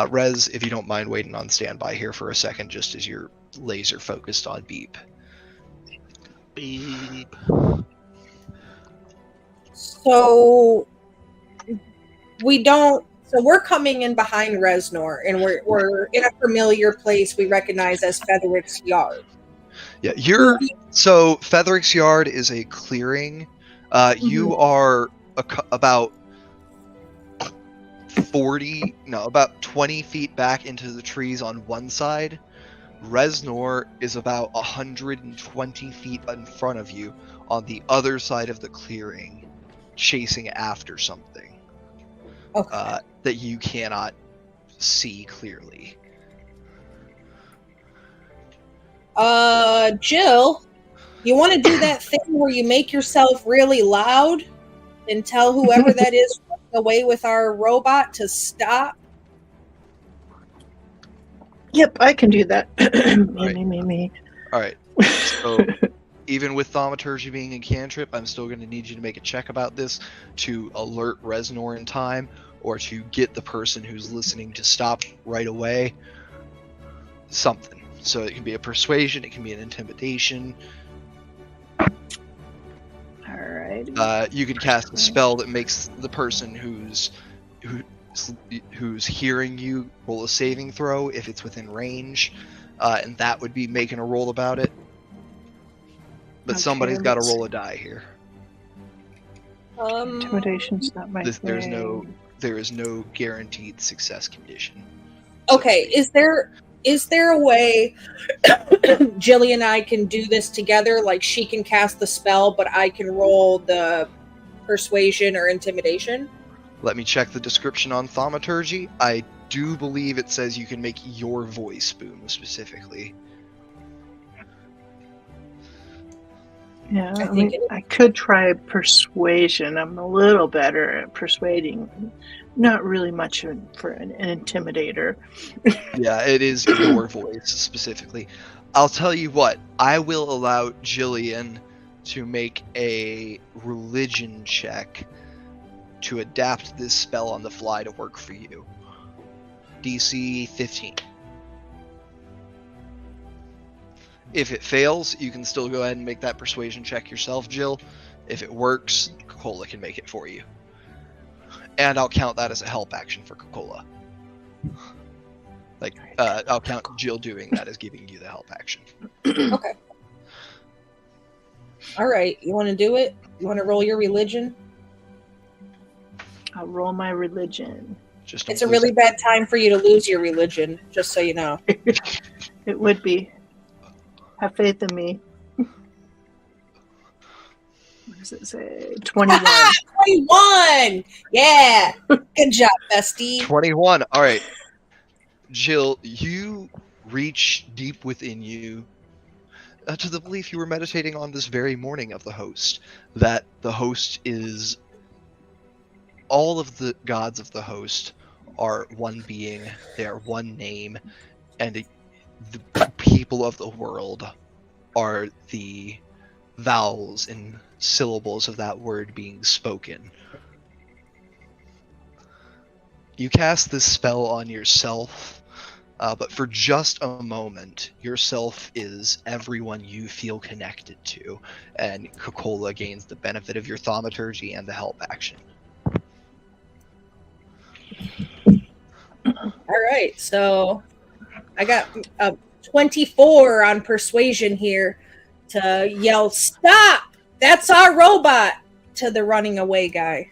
Speaker 1: Rez, if you don't mind waiting on standby here for a second, just as you're laser focused on Beep.
Speaker 4: Beep.
Speaker 2: So we're coming in behind Reznor, and we're in a familiar place we recognize as Fetherick's yard.
Speaker 1: Yeah, you're so Fetherick's Yard is a clearing. You are about 20 feet back into the trees on one side. Resnor is about 120 feet in front of you on the other side of the clearing, chasing after something that you cannot see clearly.
Speaker 2: Jill, you want to do that thing where you make yourself really loud and tell whoever that is running away with our robot to stop?
Speaker 5: Yep, I can do that.
Speaker 1: Right.
Speaker 5: Me.
Speaker 1: Alright, so even with Thaumaturgy being a cantrip, I'm still going to need you to make a check about this to alert Resnor in time, or to get the person who's listening to stop right away. Something. So it can be a persuasion, it can be an intimidation.
Speaker 5: Alright.
Speaker 1: You could cast a spell that makes the person who's hearing you roll a saving throw if it's within range, and that would be making a roll about it. But
Speaker 5: Okay,
Speaker 1: somebody's got to
Speaker 5: let's
Speaker 1: roll a die here.
Speaker 5: Intimidation's not my
Speaker 1: There
Speaker 5: thing.
Speaker 1: is no guaranteed success condition.
Speaker 2: Okay, is there a way Jilly and I can do this together? Like she can cast the spell, but I can roll the persuasion or intimidation?
Speaker 1: Let me check the description on Thaumaturgy. I do believe it says you can make your voice boom specifically.
Speaker 5: Yeah,
Speaker 2: I
Speaker 5: I
Speaker 2: think
Speaker 5: mean, I could try persuasion. I'm a little better at persuading. Not really much for an intimidator.
Speaker 1: Yeah, it is your voice specifically. I'll tell you what, I will allow Jillian to make a religion check to adapt this spell on the fly to work for you. DC 15. If it fails, you can still go ahead and make that persuasion check yourself, Jill. If it works, Coca-Cola can make it for you. And I'll count that as a help action for Coca-Cola. Like, I'll count Jill doing that as giving you the help action.
Speaker 2: Okay. All right, you want to do it? You want to roll your religion?
Speaker 5: I'll roll my religion.
Speaker 1: Just don't
Speaker 2: It's a
Speaker 1: lose
Speaker 2: really
Speaker 1: it.
Speaker 2: bad time for you to lose your religion, just so you know.
Speaker 5: It would be. Have faith in me. What does it say? 21.
Speaker 2: 21! Yeah! Good job, bestie.
Speaker 1: 21. All right. Jill, you reach deep within you to the belief you were meditating on this very morning of the host, that the host is... all of the gods of the host are one being, they are one name, and the people of the world are the vowels and syllables of that word being spoken. You cast this spell on yourself, but for just a moment, yourself is everyone you feel connected to, and Coca-Cola gains the benefit of your thaumaturgy and the help action.
Speaker 2: All right, so I got a 24 on persuasion here to yell, "Stop! That's our robot!" to the running away guy.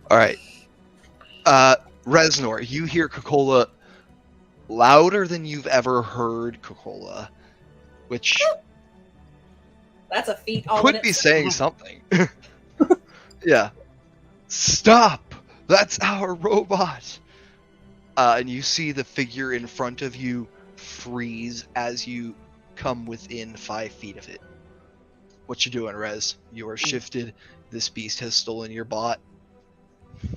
Speaker 1: All right. Resnor, you hear Coca-Cola louder than you've ever heard Coca-Cola, which
Speaker 2: That's a feat all in
Speaker 1: could be
Speaker 2: itself.
Speaker 1: saying something. Yeah. Stop! That's our robot! And you see the figure in front of you freeze as you come within 5 feet of it. What you doing, Rez? You are shifted. This beast has stolen your bot.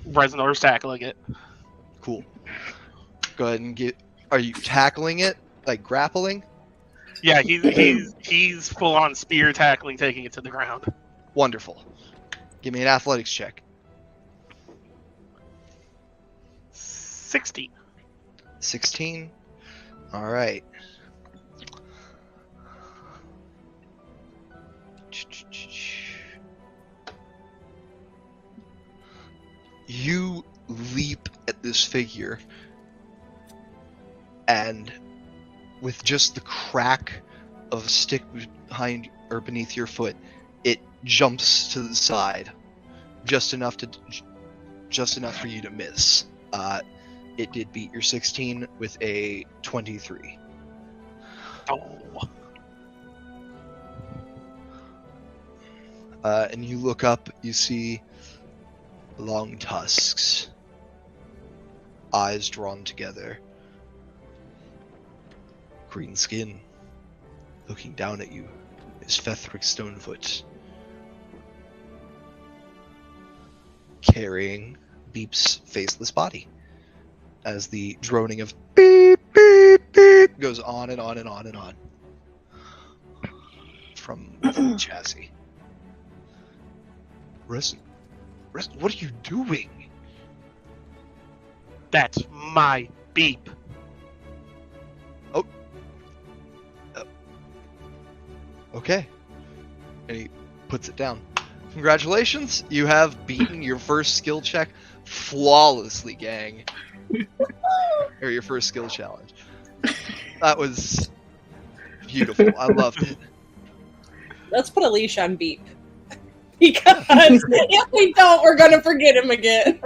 Speaker 4: Resnor's tackling it.
Speaker 1: Cool. Go ahead and get... Are you tackling it? Like grappling?
Speaker 4: Yeah, he's full on spear tackling, taking it to the ground.
Speaker 1: Wonderful. Give me an athletics check.
Speaker 4: 16.
Speaker 1: 16. All right. You leap at this figure, and with just the crack of a stick behind or beneath your foot, it jumps to the side, just enough for you to miss. It did beat your 16 with a 23.
Speaker 4: Oh.
Speaker 1: And you look up, you see long tusks, eyes drawn together, green skin. Looking down at you is Fethric Stonefoot, carrying Beep's faceless body, as the droning of beep, beep, beep goes on and on and on and on from within the chassis. Rest, what are you doing?
Speaker 4: That's my Beep.
Speaker 1: Okay. And he puts it down. Congratulations, you have beaten your first skill check flawlessly, gang. Or your first skill challenge. That was beautiful. I loved it.
Speaker 2: Let's put a leash on Beep. Because if we don't, we're gonna forget him again.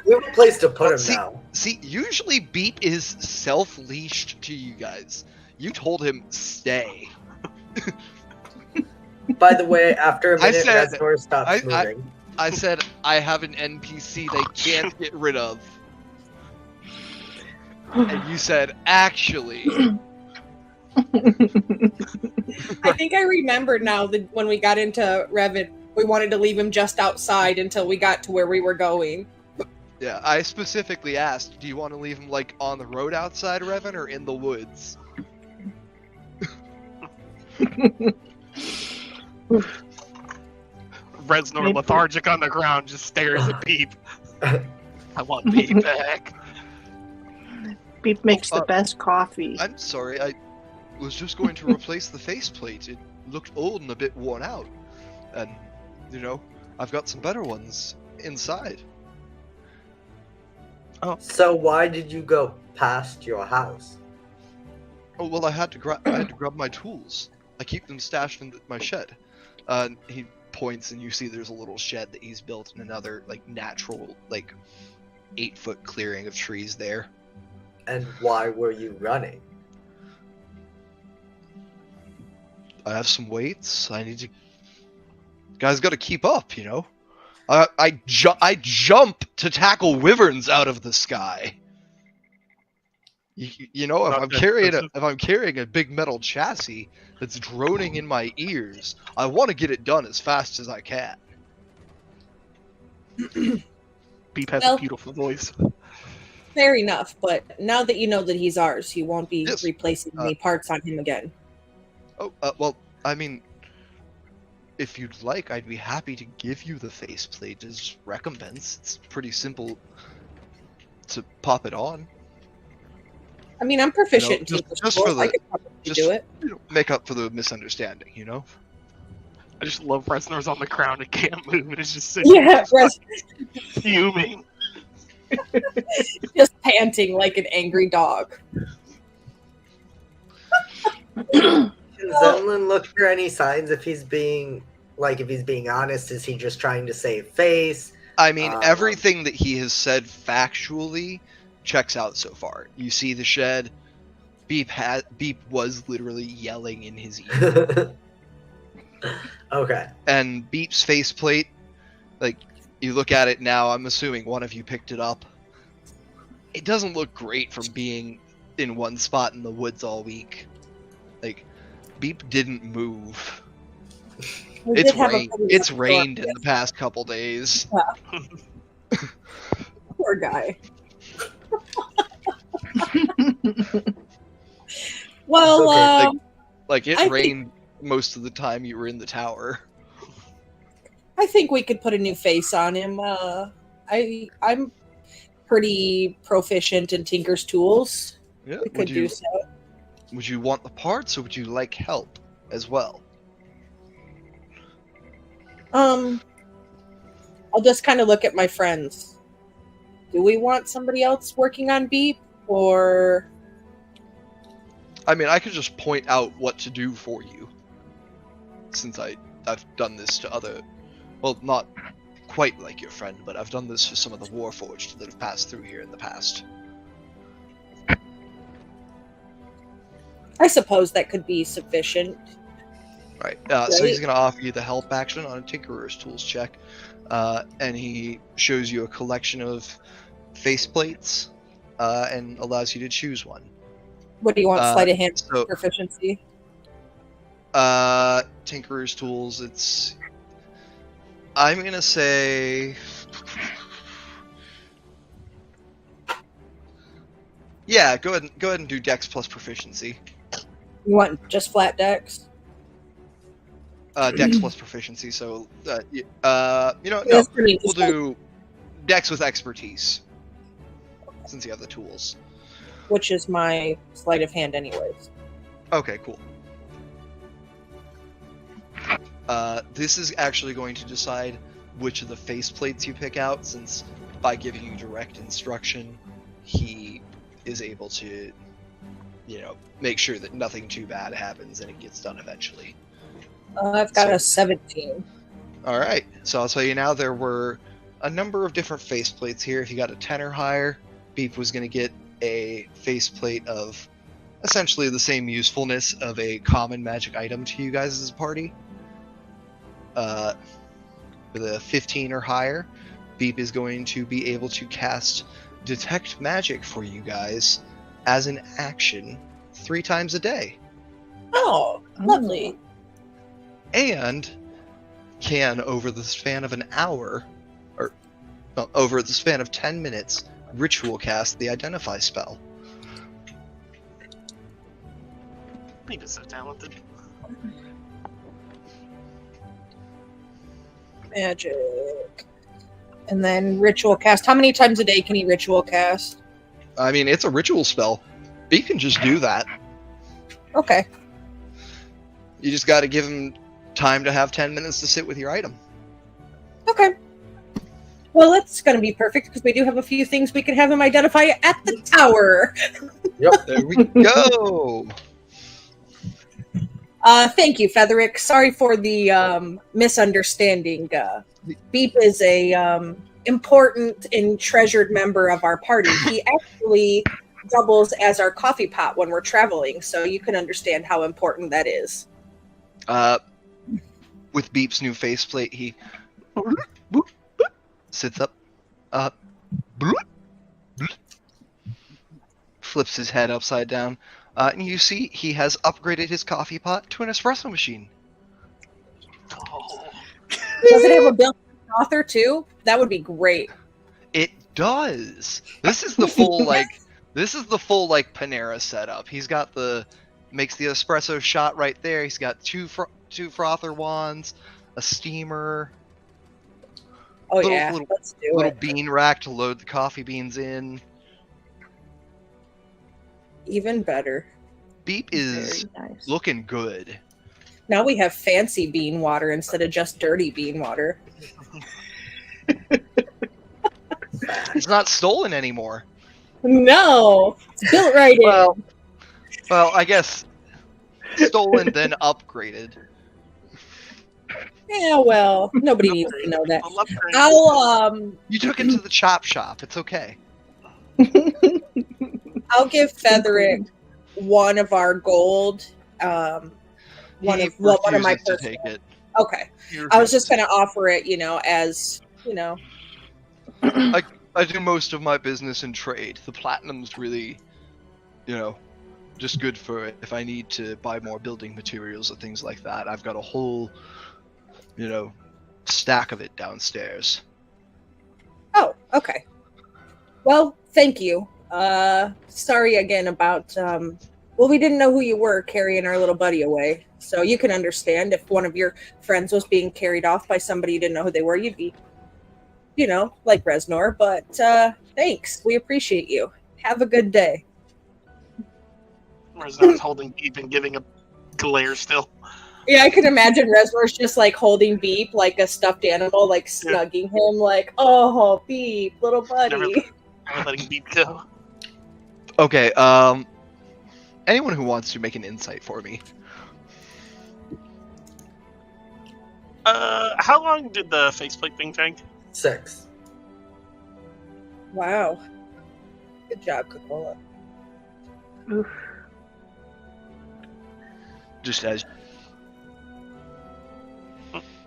Speaker 3: We have a place to put him
Speaker 1: See-
Speaker 3: now.
Speaker 1: See, usually Beep is self-leashed to you guys. You told him stay.
Speaker 3: By the way, after a
Speaker 1: I
Speaker 3: minute,
Speaker 1: said-
Speaker 3: Reznor stops moving.
Speaker 1: I said I have an NPC they can't get rid of. And you said, actually.
Speaker 2: I think I remember now that when we got into Revan, we wanted to leave him just outside until we got to where we were going.
Speaker 1: Yeah, I specifically asked, do you want to leave him, like, on the road outside Revan or in the woods?
Speaker 4: Reznor, lethargic on the ground, just stares at Beep. I want Beep back.
Speaker 5: Beep makes the best coffee.
Speaker 1: I'm sorry, I was just going to replace the faceplate. It looked old and a bit worn out. And, you know, I've got some better ones inside.
Speaker 3: So why did you go past your house?
Speaker 1: Oh, well, I had to grab my tools. I keep them stashed in my shed. He points and you see there's a little shed that he's built in another, like, natural, like, 8-foot clearing of trees there.
Speaker 3: And why were you running?
Speaker 1: I have some weights. I need to. Guys, got to keep up, you know. I jump to tackle wyverns out of the sky. You know, if I'm carrying a big metal chassis that's droning in my ears, I want to get it done as fast as I can.
Speaker 4: Beep has
Speaker 2: Well-
Speaker 4: a beautiful voice.
Speaker 2: Fair enough, but now that you know that he's ours, you won't be
Speaker 1: Yes.
Speaker 2: replacing any parts on him again.
Speaker 1: Oh, well, I mean, if you'd like, I'd be happy to give you the faceplate as recompense. It's pretty simple to pop it on.
Speaker 2: I mean, I'm proficient
Speaker 1: You know,
Speaker 2: in Tinker's
Speaker 1: just
Speaker 2: Tools.
Speaker 1: for the-
Speaker 2: I could probably
Speaker 1: just-
Speaker 2: do it.
Speaker 1: You know, make up for the misunderstanding, you know?
Speaker 4: I just love Reznor's on the ground and can't move, and it's just sitting
Speaker 2: Yeah,
Speaker 4: there fuming.
Speaker 2: just panting like an angry dog.
Speaker 3: Can Zenlin look for any signs if he's being honest? Is he just trying to save face?
Speaker 1: I mean, everything that he has said factually checks out so far. You see the shed. Beep was literally yelling in his ear.
Speaker 3: Okay.
Speaker 1: And Beep's faceplate, like, you look at it now, I'm assuming one of you picked it up. It doesn't look great from being in one spot in the woods all week. Like, Beep didn't move.
Speaker 2: We
Speaker 1: It's
Speaker 2: did have a
Speaker 1: rained.
Speaker 2: pretty
Speaker 1: It's
Speaker 2: rough
Speaker 1: rained
Speaker 2: storm,
Speaker 1: in the past couple days.
Speaker 2: yes. Poor guy. Well,
Speaker 3: Okay,
Speaker 1: Like, it
Speaker 2: I think-
Speaker 1: rained most of the time you were in the tower.
Speaker 2: I think we could put a new face on him. I'm pretty proficient in Tinker's Tools.
Speaker 1: Yeah.
Speaker 2: We could do so.
Speaker 1: Would you want the parts, or would you like help as well?
Speaker 2: I'll just kind of look at my friends. Do we want somebody else working on Beep, or
Speaker 1: I mean, I could just point out what to do for you, since I've done this to other, well, not quite like your friend, but I've done this for some of the Warforged that have passed through here in the past.
Speaker 2: I suppose that could be sufficient.
Speaker 1: Right. So he's going to offer you the help action on a Tinkerer's Tools check, and he shows you a collection of faceplates, and allows you to choose one.
Speaker 2: What do you want? Sleight of hand
Speaker 1: so-
Speaker 2: proficiency?
Speaker 1: Tinkerer's Tools, it's... I'm going to say... Yeah, go ahead and do Dex plus proficiency.
Speaker 2: You want just flat dex?
Speaker 1: Dex plus proficiency, so... you know, no,
Speaker 2: That's pretty
Speaker 1: we'll do Dex with expertise, since you have the tools.
Speaker 2: Which is my sleight of hand anyways.
Speaker 1: Okay, cool. This is actually going to decide which of the faceplates you pick out, since by giving you direct instruction, he is able to, you know, make sure that nothing too bad happens and it gets done eventually.
Speaker 2: I've got a 17.
Speaker 1: Alright, so I'll tell you now, there were a number of different faceplates here. If you got a 10 or higher, Beep was going to get a faceplate of essentially the same usefulness of a common magic item to you guys as a party. With a 15 or higher, Beep is going to be able to cast Detect Magic for you guys as an action 3 times a day.
Speaker 2: Oh, lovely.
Speaker 1: And can, over the span of an hour, or over the span of 10 minutes, ritual cast the Identify spell.
Speaker 4: Beep is so talented.
Speaker 2: Magic. And then ritual cast. How many times a day can he ritual cast?
Speaker 1: I mean, it's a ritual spell. Beep can just do that.
Speaker 2: Okay.
Speaker 1: You just got to give him time to have 10 minutes to sit with your item.
Speaker 2: Okay. Well, that's going to be perfect because we do have a few things we can have him identify at the tower.
Speaker 1: There we go.
Speaker 2: Thank you, Featherick. Sorry for the misunderstanding. Beep is a important and treasured member of our party. He actually doubles as our coffee pot when we're traveling, so you can understand how important that is.
Speaker 1: With Beep's new faceplate, he sits up, flips his head upside down, and you see he has upgraded his coffee pot to an espresso machine.
Speaker 4: Oh.
Speaker 2: Does it have a built-in author too? That would be great.
Speaker 1: It does. This is the full like Panera setup. He's got makes the espresso shot right there. He's got two frother wands, a steamer.
Speaker 2: Oh yeah, let's do
Speaker 1: little
Speaker 2: it.
Speaker 1: bean rack to load the coffee beans in.
Speaker 2: Even better.
Speaker 1: Beep is
Speaker 5: Very nice.
Speaker 1: looking good.
Speaker 2: Now we have fancy bean water instead of just dirty bean water.
Speaker 1: It's not stolen anymore.
Speaker 2: No, it's built right in.
Speaker 1: Well, I guess stolen then upgraded.
Speaker 2: Yeah, well, nobody needs to know that.
Speaker 4: I'll upgrade.
Speaker 2: I'll
Speaker 1: You took it to the chop shop. It's okay.
Speaker 2: I'll give Featherick one of our gold. One of my
Speaker 1: refuses to
Speaker 2: personal.
Speaker 1: take it.
Speaker 2: Okay, I was just gonna offer it, as
Speaker 1: I do most of my business in trade. The platinum's really, just good for if I need to buy more building materials or things like that. I've got a whole, stack of it downstairs.
Speaker 2: Oh, okay. Well, thank you. Sorry again about. We didn't know who you were carrying our little buddy away. So you can understand if one of your friends was being carried off by somebody you didn't know who they were, you'd be, like Reznor. But thanks. We appreciate you. Have a good day.
Speaker 4: Reznor's holding Beep and giving a glare still.
Speaker 2: Yeah, I can imagine Reznor's just like holding Beep like a stuffed animal, like snugging him, like, oh, Beep, little buddy.
Speaker 4: Never letting Beep go.
Speaker 1: Okay, anyone who wants to make an insight for me.
Speaker 4: How long did the faceplate thing take?
Speaker 3: 6.
Speaker 2: Wow. Good job, Coca-Cola.
Speaker 5: Oof.
Speaker 1: Just as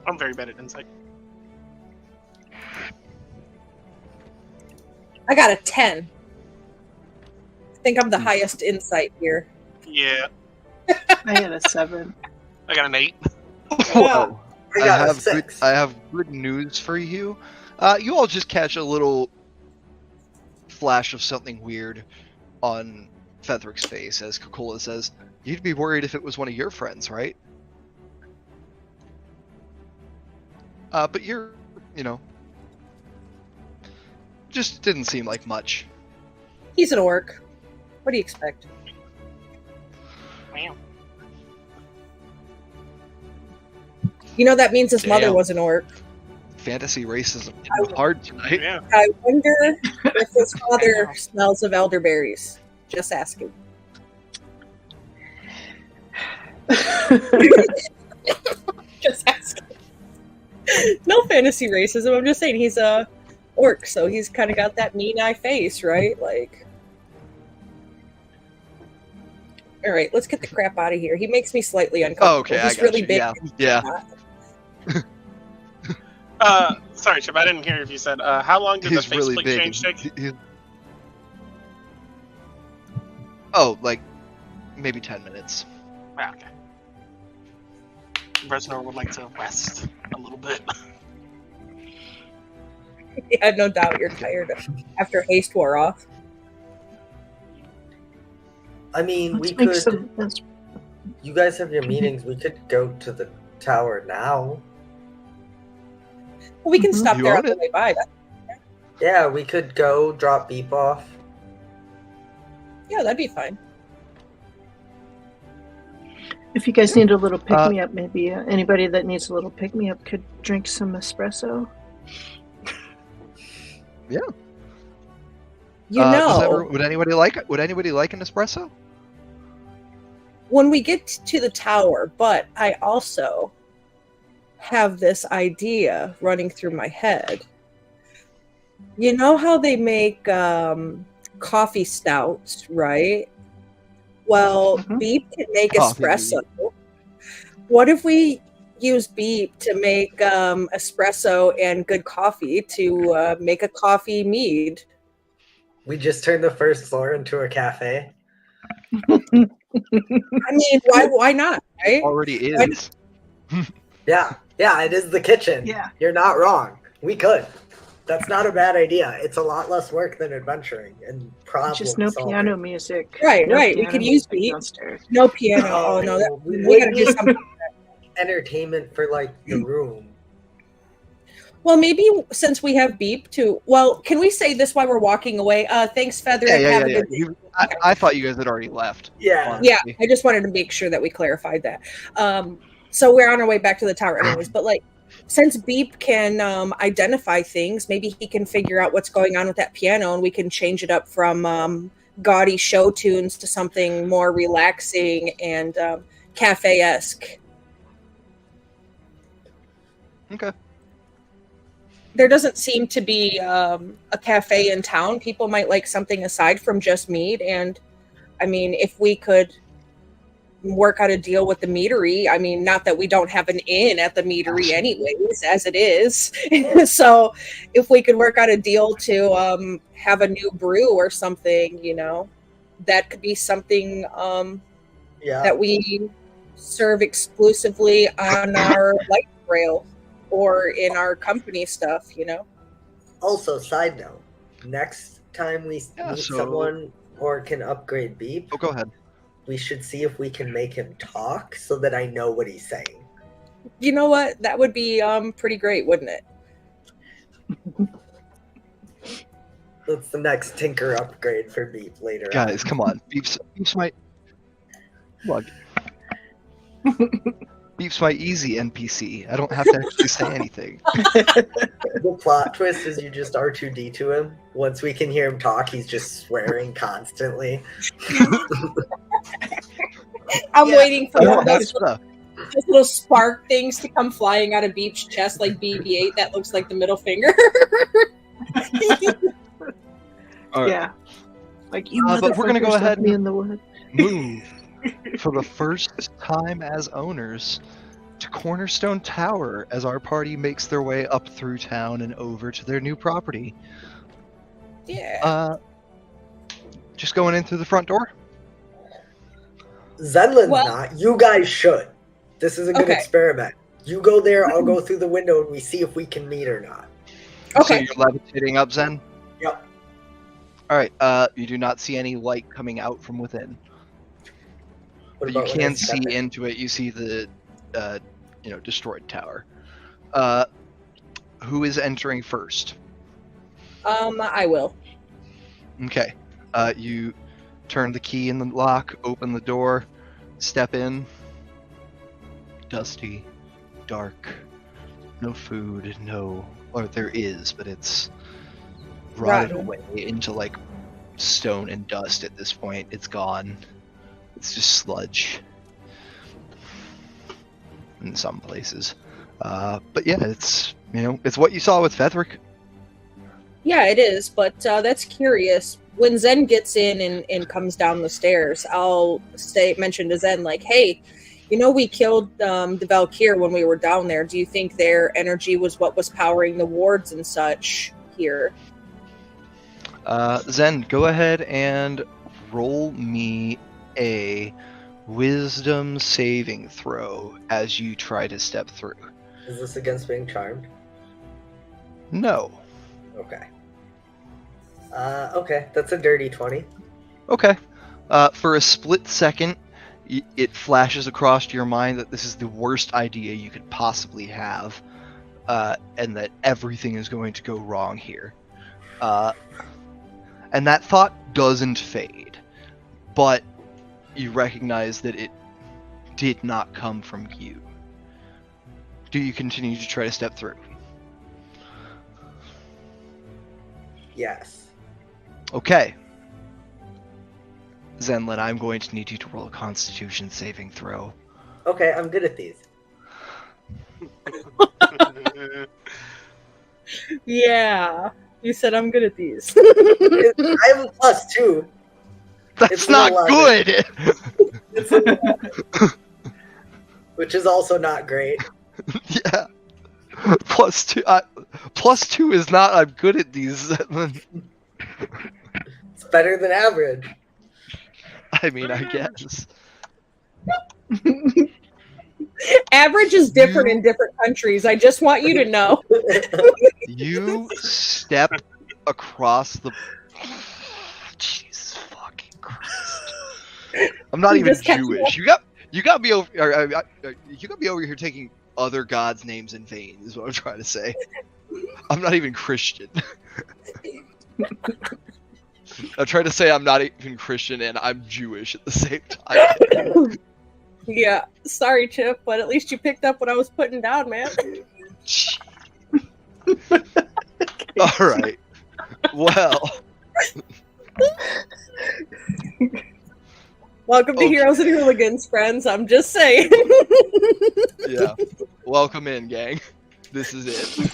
Speaker 4: I'm very bad at insight.
Speaker 2: I got a 10. I think I'm the highest insight here.
Speaker 4: Yeah,
Speaker 5: I had a 7.
Speaker 4: I got an 8.
Speaker 1: Whoa.
Speaker 3: I got a 6.
Speaker 1: I have good news for you. You all just catch a little flash of something weird on Fethrick's face as Coca-Cola says, "You'd be worried if it was one of your friends, right?" But you're, just didn't seem like much.
Speaker 2: He's an orc. What do you expect?
Speaker 4: Man.
Speaker 2: You know that means his mother
Speaker 1: Damn.
Speaker 2: was an orc.
Speaker 1: Fantasy racism is hard tonight.
Speaker 4: Yeah.
Speaker 2: I wonder if his father smells of elderberries. Just asking. Just asking. No fantasy racism. I'm just saying he's a orc, so he's kind of got that mean eye face, right? Like, all right, let's get the crap out of here. He makes me slightly uncomfortable.
Speaker 1: Oh, okay,
Speaker 2: He's
Speaker 1: I got
Speaker 2: really
Speaker 1: you.
Speaker 2: big.
Speaker 1: Yeah.
Speaker 4: Sorry, Chip, I didn't hear if you said, how long did the
Speaker 1: He's really
Speaker 4: faceplate
Speaker 1: big.
Speaker 4: change take?
Speaker 1: Oh, like maybe 10 minutes.
Speaker 4: Ah, okay. Resnor would like to rest a little bit.
Speaker 2: Yeah, no doubt you're tired after haste wore off.
Speaker 3: I mean,
Speaker 5: Let's
Speaker 3: we
Speaker 5: make
Speaker 3: could.
Speaker 5: some.
Speaker 3: You guys have your meetings. We could go to the tower now.
Speaker 2: Well, we can
Speaker 5: Mhm.
Speaker 2: stop
Speaker 1: You
Speaker 2: there
Speaker 1: own
Speaker 2: on the
Speaker 1: it?
Speaker 2: way by.
Speaker 3: Yeah, we could go drop Beep off.
Speaker 2: Yeah, that'd be fine.
Speaker 5: If you guys need a little pick me up, maybe anybody that needs a little pick me up could drink some espresso.
Speaker 1: Would anybody like an espresso?
Speaker 2: When we get to the tower, but I also have this idea running through my head. You know how they make coffee stouts, right? Well,
Speaker 5: Mhm.
Speaker 2: Beep can make
Speaker 1: Coffee
Speaker 2: espresso. What if we use Beep to make espresso and good coffee to make a coffee mead?
Speaker 3: We just turned the first floor into a cafe.
Speaker 2: I mean, why not, right?
Speaker 1: Already is.
Speaker 3: Yeah, it is the kitchen.
Speaker 5: Yeah.
Speaker 3: You're not wrong. We could. That's not a bad idea. It's a lot less work than adventuring and problem
Speaker 5: Just no
Speaker 3: solving.
Speaker 5: piano music.
Speaker 2: Right,
Speaker 5: No
Speaker 2: right. We
Speaker 5: piano
Speaker 2: could use
Speaker 5: music
Speaker 2: Beep.
Speaker 5: downstairs.
Speaker 2: No piano. Oh no, we gotta do something.
Speaker 3: Entertainment for like the room.
Speaker 2: Well, maybe since we have Beep too. Well, can we say this while we're walking away? Thanks, Feather. Have a good day.
Speaker 1: I thought you guys had already left.
Speaker 3: Yeah.
Speaker 2: Yeah, I just wanted to make sure that we clarified that. So we're on our way back to the tower anyways, but like since Beep can identify things, maybe he can figure out what's going on with that piano and we can change it up from gaudy show tunes to something more relaxing and cafe-esque.
Speaker 1: Okay.
Speaker 2: There doesn't seem to be a cafe in town. People might like something aside from just mead. And I mean, if we could work out a deal with the meadery, I mean, not that we don't have an inn at the meadery anyways, as it is. So if we could work out a deal to have a new brew or something, that could be something that we serve exclusively on our light rail or in our company stuff,
Speaker 3: Also, side note, next time we meet someone or can upgrade Beep,
Speaker 1: Oh, go ahead.
Speaker 3: we should see if we can make him talk so that I know what he's saying.
Speaker 2: You know what? That would be pretty great, wouldn't it?
Speaker 3: That's the next Tinker upgrade for Beep later on.
Speaker 1: Guys, come on. Beep's my... Look. Beep's my easy NPC. I don't have to actually say anything.
Speaker 3: The plot twist is you just R2D to him. Once we can hear him talk, he's just swearing constantly.
Speaker 2: I'm
Speaker 3: Yeah.
Speaker 2: waiting for one of
Speaker 1: That's
Speaker 2: those little spark things to come flying out of Beep's chest like BB-8 that looks like the middle finger.
Speaker 1: All right.
Speaker 5: Yeah. Like you
Speaker 1: But we're gonna go
Speaker 5: motherfuckers
Speaker 1: ahead
Speaker 5: left me
Speaker 1: and-
Speaker 5: in the wood.
Speaker 1: Move for the first time as owners to Cornerstone Tower as our party makes their way up through town and over to their new property.
Speaker 2: Yeah.
Speaker 1: Just going in through the front door.
Speaker 3: Zenlin's
Speaker 2: Well-
Speaker 3: not. You guys should. This is a good
Speaker 2: Okay.
Speaker 3: experiment. You go there, I'll go through the window, and we see if we can meet or not.
Speaker 2: Okay.
Speaker 1: So you're levitating up, Zen?
Speaker 3: Yep.
Speaker 1: Alright, you do not see any light coming out from within.
Speaker 3: What
Speaker 1: But you
Speaker 3: about when I
Speaker 1: can
Speaker 3: step
Speaker 1: see
Speaker 3: in?
Speaker 1: into it. You see the, destroyed tower. Who is entering first?
Speaker 2: I will.
Speaker 1: Okay. You turn the key in the lock, open the door, step in. Dusty, dark, no food, or there is, but it's rotted
Speaker 2: Rotten.
Speaker 1: away into like stone and dust at this point. It's gone. It's just sludge in some places. But yeah, it's it's what you saw with Fethric.
Speaker 2: Yeah, it is, but that's curious. When Zen gets in and comes down the stairs, I'll mention to Zen, like, hey, we killed the Valkyr when we were down there. Do you think their energy was what was powering the wards and such here?
Speaker 1: Zen, go ahead and roll me a wisdom saving throw as you try to step through.
Speaker 3: Is this against being charmed?
Speaker 1: No.
Speaker 3: Okay. Okay, that's a dirty 20.
Speaker 1: Okay. For a split second, it flashes across your mind that this is the worst idea you could possibly have, and that everything is going to go wrong here. And that thought doesn't fade, but you recognize that it did not come from you. Do you continue to try to step through?
Speaker 3: Yes.
Speaker 1: Okay. Zenlin, I'm going to need you to roll a Constitution saving throw.
Speaker 3: Okay, I'm good at these.
Speaker 2: Yeah, you said I'm good at these.
Speaker 3: I have a +2.
Speaker 1: That's
Speaker 3: It's an
Speaker 1: not
Speaker 3: 11.
Speaker 1: good!
Speaker 3: It's an 11, which is also not great.
Speaker 1: Yeah. +2. +2 is not. I'm good at these. Zenlin.
Speaker 3: It's better than average.
Speaker 1: I mean, I guess.
Speaker 2: Average is different in different countries. I just want you to know.
Speaker 1: You step across the. Jesus fucking Christ! I'm not
Speaker 2: You
Speaker 1: even
Speaker 2: just kept-
Speaker 1: Jewish. You got me over. You got me over here taking other gods' names in vain. Is what I'm trying to say. I'm not even Christian. I'm trying to say I'm not even Christian and I'm Jewish at the same time.
Speaker 2: Yeah, sorry, Chip, but at least you picked up what I was putting down, man.
Speaker 1: All right. Well.
Speaker 2: Welcome to
Speaker 1: Okay.
Speaker 2: Heroes and Hooligans, friends. I'm just saying.
Speaker 1: Yeah. Welcome in, gang. This is it.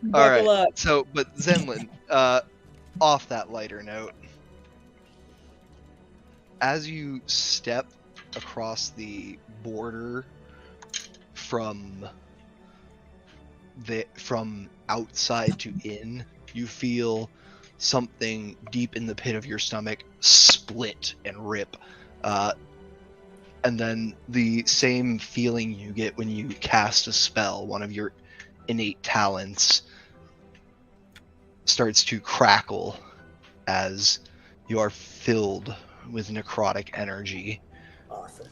Speaker 2: Buckle up.
Speaker 1: So, but Zenlin, off that lighter note, as you step across the border from outside to in, you feel something deep in the pit of your stomach split and rip. And then the same feeling you get when you cast a spell, one of your innate talents, starts to crackle as you are filled with necrotic energy.
Speaker 3: Awesome.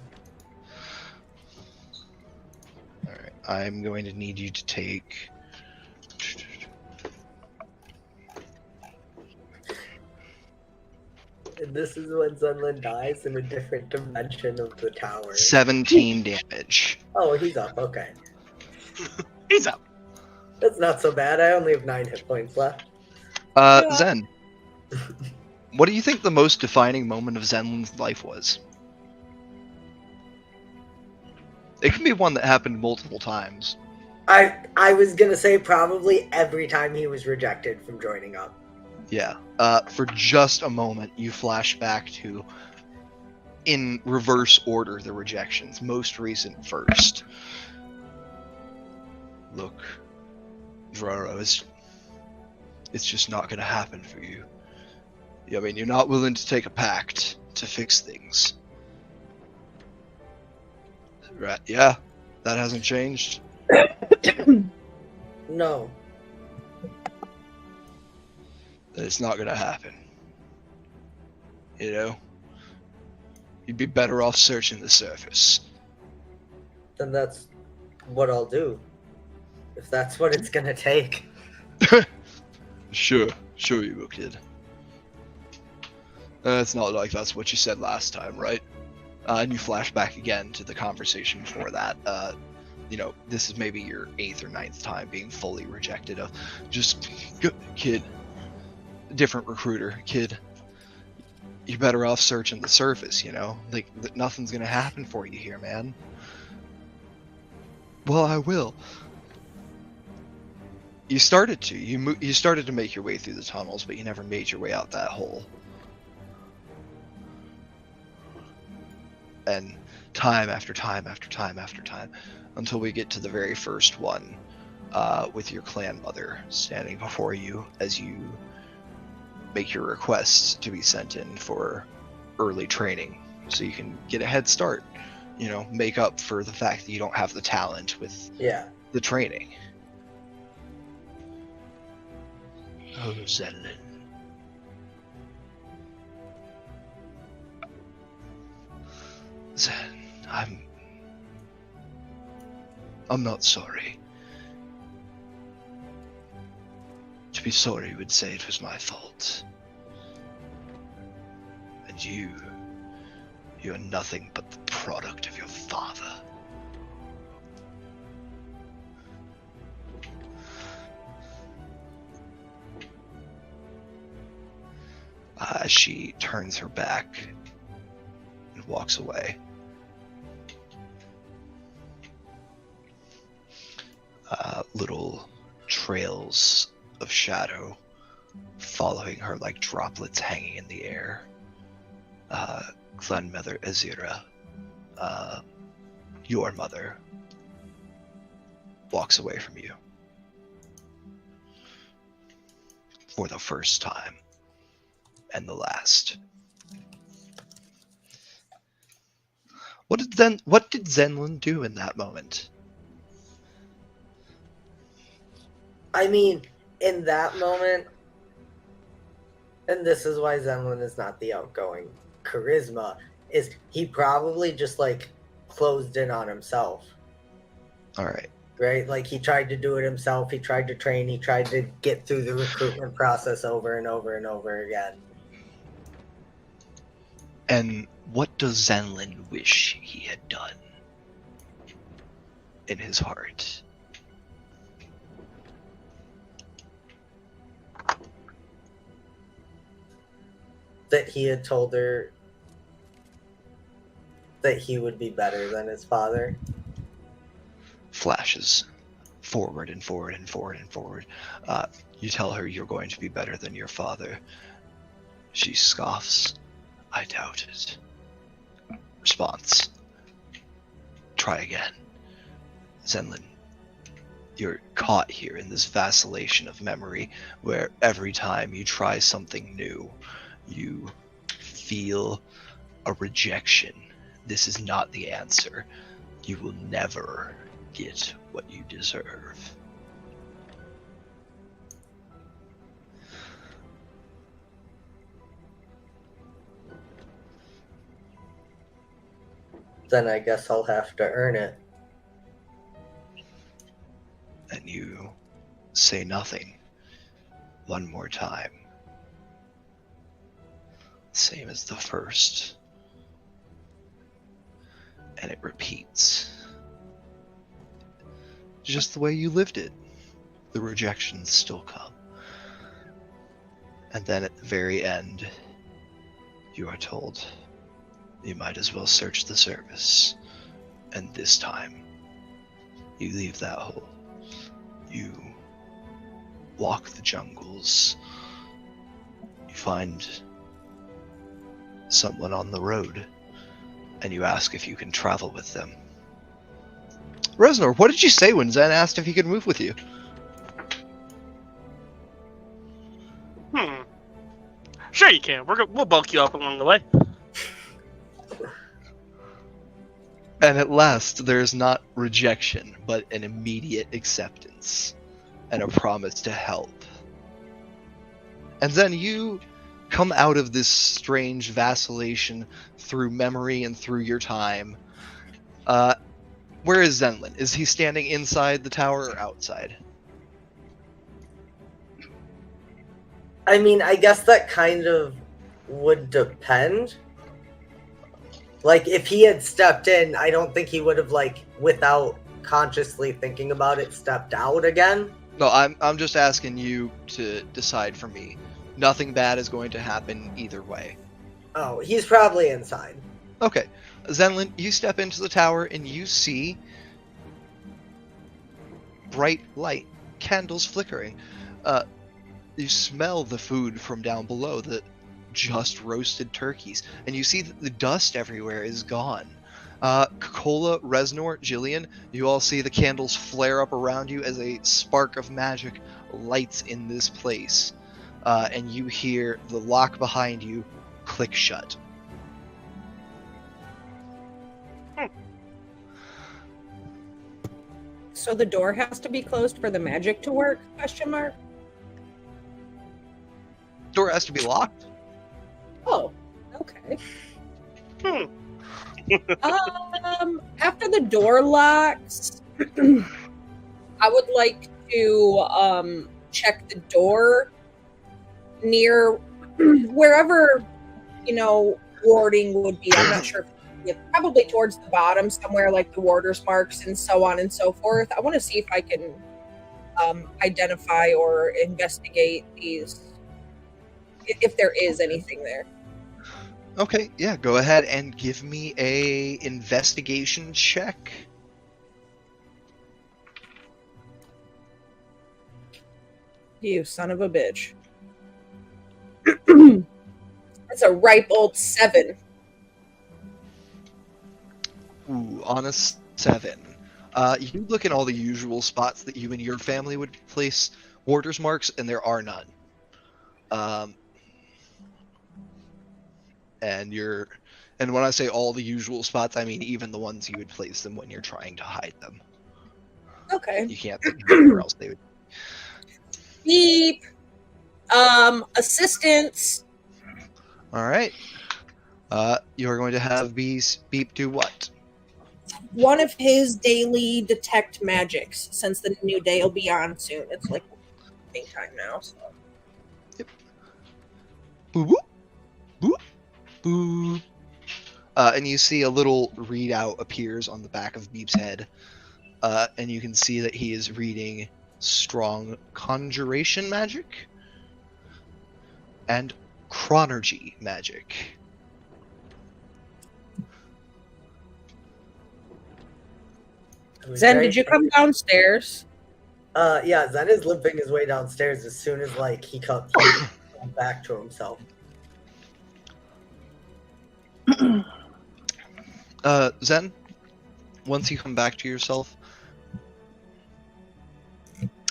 Speaker 1: Alright, I'm going to need you to take...
Speaker 3: And this is when Zenlin dies in a different dimension of the tower.
Speaker 1: 17 damage.
Speaker 3: Oh, he's up. Okay.
Speaker 4: He's up.
Speaker 3: That's not so bad. I only have 9 hit points left.
Speaker 1: Zen, what do you think the most defining moment of Zenlin's life was? It can be one that happened multiple times.
Speaker 3: I was gonna say probably every time he was rejected from joining up.
Speaker 1: Yeah. For just a moment, you flash back to, in reverse order, the rejections. Most recent first. Look, Draro, it's just not going to happen for you. I mean, you're not willing to take a pact to fix things. Right? Yeah, that hasn't changed.
Speaker 3: No.
Speaker 1: It's not going to happen. You know? You'd be better off searching the surface.
Speaker 3: Then that's what I'll do. If that's what it's gonna take.
Speaker 1: Sure you will, kid. It's not like that's what you said last time, right? And you flash back again to the conversation before that. This is maybe your 8th or 9th time being fully rejected. Kid, different recruiter, kid. You're better off searching the surface, Like, nothing's gonna happen for you here, man. Well, I will. You started to. You started to make your way through the tunnels, but you never made your way out that hole. And time after time after time after time, until we get to the very first one, with your clan mother standing before you as you make your request to be sent in for early training, so you can get a head start. Make up for the fact that you don't have the talent with the training. Oh, Zenlin. Zen, I'm not sorry. To be sorry would say it was my fault. And you're nothing but the product of your father. She turns her back and walks away. Little trails of shadow following her like droplets hanging in the air. Grandmother Azira, your mother, walks away from you. For the first time. And the last. What did Zenlin do in that moment?
Speaker 3: I mean, in that moment, and this is why Zenlin is not the outgoing charisma, is he probably just like closed in on himself.
Speaker 1: All right.
Speaker 3: Right? Like he tried to do it himself. He tried to train. He tried to get through the recruitment process over and over and over again.
Speaker 1: And what does Zenlin wish he had done in his heart?
Speaker 3: That he had told her that he would be better than his father.
Speaker 1: Flashes forward and forward and forward and forward. You tell her you're going to be better than your father. She scoffs. I doubt it. Response. Try again. Zenlin, you're caught here in this vacillation of memory where every time you try something new, you feel a rejection. This is not the answer. You will never get what you deserve.
Speaker 3: Then I guess I'll have to earn it.
Speaker 1: And you say nothing one more time. Same as the first. And it repeats. Just the way you lived it. The rejections still come. And then at the very end, you are told you might as well search the surface And this time, you leave that hole. You walk the jungles. You find someone on the road, and you ask if you can travel with them. Reznor, what did you say when Zen asked if he could move with you?
Speaker 4: Sure you can. We'll bulk you up along the way.
Speaker 1: And at last, there is not rejection, but an immediate acceptance and a promise to help. And then you come out of this strange vacillation through memory and through your time. Where is Zenlin? Is he standing inside the tower or outside?
Speaker 3: I mean, I guess that kind of would depend. Like, if he had stepped in, I don't think he would have, like, without consciously thinking about it, stepped out again.
Speaker 1: No, I'm just asking you to decide for me. Nothing bad is going to happen either way.
Speaker 3: Oh, he's probably inside.
Speaker 1: Okay. Zenlin, you step into the tower and you see bright light, candles flickering. You smell the food from down below, the just roasted turkeys, and you see that the dust everywhere is gone. Cola, Reznor, Jillian, you all see the candles flare up around you as a spark of magic lights in this place. And you hear the lock behind you click shut.
Speaker 2: So the door has to be closed for the magic to work? Question mark.
Speaker 1: Door has to be locked?
Speaker 2: Oh, okay. After the door locks, I would like to check the door near wherever, warding would be. I'm not sure if probably towards the bottom, somewhere like the warder's marks and so on and so forth. I want to see if I can identify or investigate these, if there is anything there.
Speaker 1: Okay, yeah, go ahead and give me a investigation check.
Speaker 2: You son of a bitch. That's a ripe old 7.
Speaker 1: Ooh, on a 7. You look in all the usual spots that you and your family would place warder's marks, and there are none. And when I say all the usual spots, I mean even the ones you would place them when you're trying to hide them.
Speaker 2: Okay.
Speaker 1: You can't think of where else they would.
Speaker 2: Beep. Assistance.
Speaker 1: All right. You're going to have Beep do what?
Speaker 2: One of his daily detect magics, since the new day will be on soon. It's like time now. So.
Speaker 1: Yep. Boop boop boop boop. And you see a little readout appears on the back of Beep's head, and you can see that he is reading strong conjuration magic and chronergy magic.
Speaker 2: Zen, did you come downstairs?
Speaker 3: Yeah, Zen is limping his way downstairs as soon as he comes back to himself.
Speaker 1: Zen, once you come back to yourself,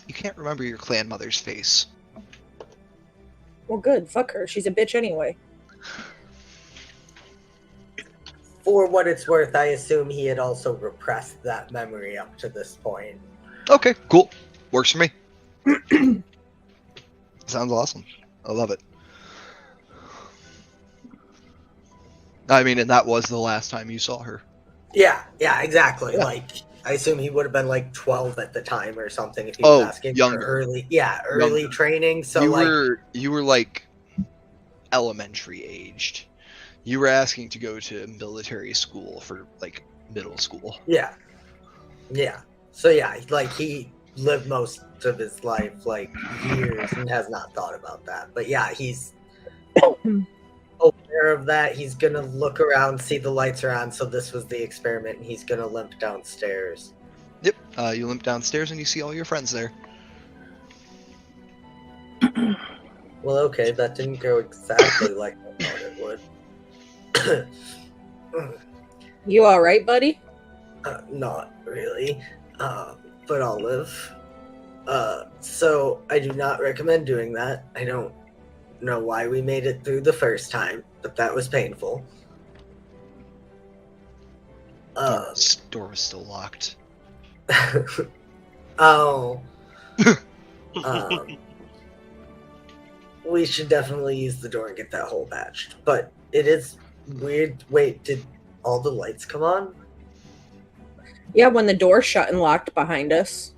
Speaker 1: you can't remember your clan mother's face.
Speaker 2: Well, good. Fuck her. She's a bitch anyway.
Speaker 3: For what it's worth, I assume he had also repressed that memory up to this point.
Speaker 1: Okay, cool. Works for me. Sounds awesome. I love it. I mean, and that was the last time you saw her.
Speaker 3: Yeah, exactly.
Speaker 1: Yeah.
Speaker 3: I assume he would have been 12 at the time or something if he was asking
Speaker 1: younger.
Speaker 3: for early training. So
Speaker 1: you were elementary aged. You were asking to go to military school for middle school.
Speaker 3: Yeah. So he lived most of his life years and has not thought about that. But yeah, he's open aware of that. He's gonna look around, see the lights are on, so this was the experiment, and he's gonna limp downstairs.
Speaker 1: Yep. You limp downstairs and you see all your friends there.
Speaker 3: Well, okay, that didn't go exactly like I thought it would.
Speaker 2: You all right, buddy?
Speaker 3: Not really, but I'll live. So I do not recommend doing that. I don't know why we made it through the first time, but that was painful.
Speaker 1: This door is still locked.
Speaker 3: Oh. We should definitely use the door and get that hole patched. But it is weird. Wait, did all the lights come on?
Speaker 2: Yeah, when the door shut and locked behind us.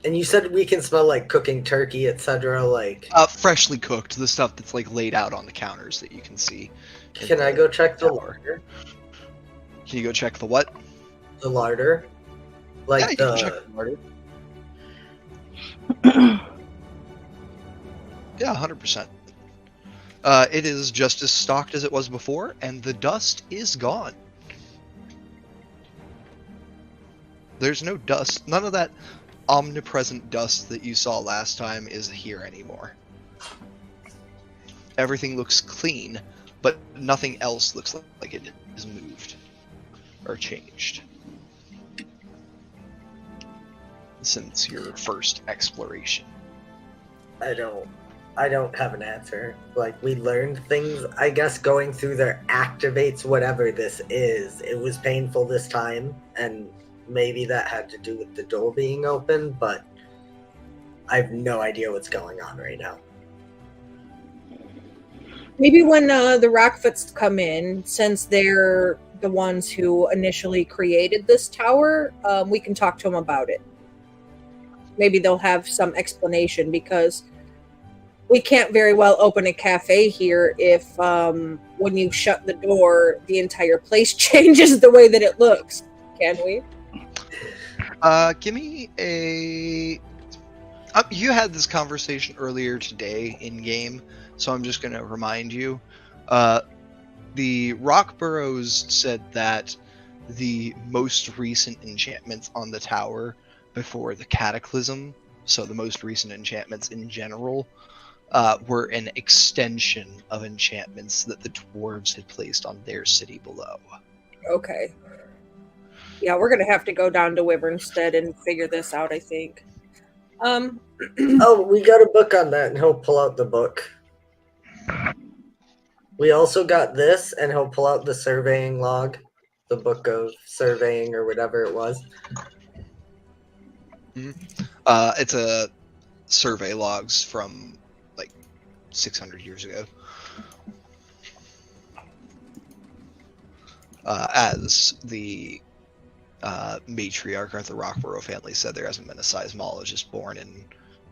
Speaker 3: And you said we can smell like cooking turkey, etc. Like,
Speaker 1: Freshly cooked, the stuff that's like laid out on the counters that you can see.
Speaker 3: can I go check the larder?
Speaker 1: Can you go check the what?
Speaker 3: The larder,
Speaker 1: Yeah,
Speaker 3: like
Speaker 1: you can check the larder. Yeah, 100%. It is just as stocked as it was before, and the dust is gone. There's no dust. None of that omnipresent dust that you saw last time is here anymore. Everything looks clean, but nothing else looks like it is moved or changed since your first exploration.
Speaker 3: I don't have an answer. Like, we learned things. I guess going through there activates whatever this is. It was painful this time, and maybe that had to do with the door being open, but I have no idea what's going on right now.
Speaker 2: Maybe when the Rockfoots come in, since they're the ones who initially created this tower, we can talk to them about it. Maybe they'll have some explanation, because we can't very well open a cafe here if when you shut the door, the entire place changes the way that it looks. Can we?
Speaker 1: Give me a... you had this conversation earlier today in-game, so I'm just going to remind you. The Rock Burrows said that the most recent enchantments on the tower before the Cataclysm, so the most recent enchantments in general, were an extension of enchantments that the dwarves had placed on their city below.
Speaker 2: Okay. Yeah, we're gonna have to go down to Wyvernstead and figure this out, I think.
Speaker 3: Oh, we got a book on that, and he'll pull out the book. We also got this, and he'll pull out the surveying log, the book of surveying or whatever it was.
Speaker 1: It's a survey logs from like 600 years ago. As the matriarch of the Rockborough family said, there hasn't been a seismologist born in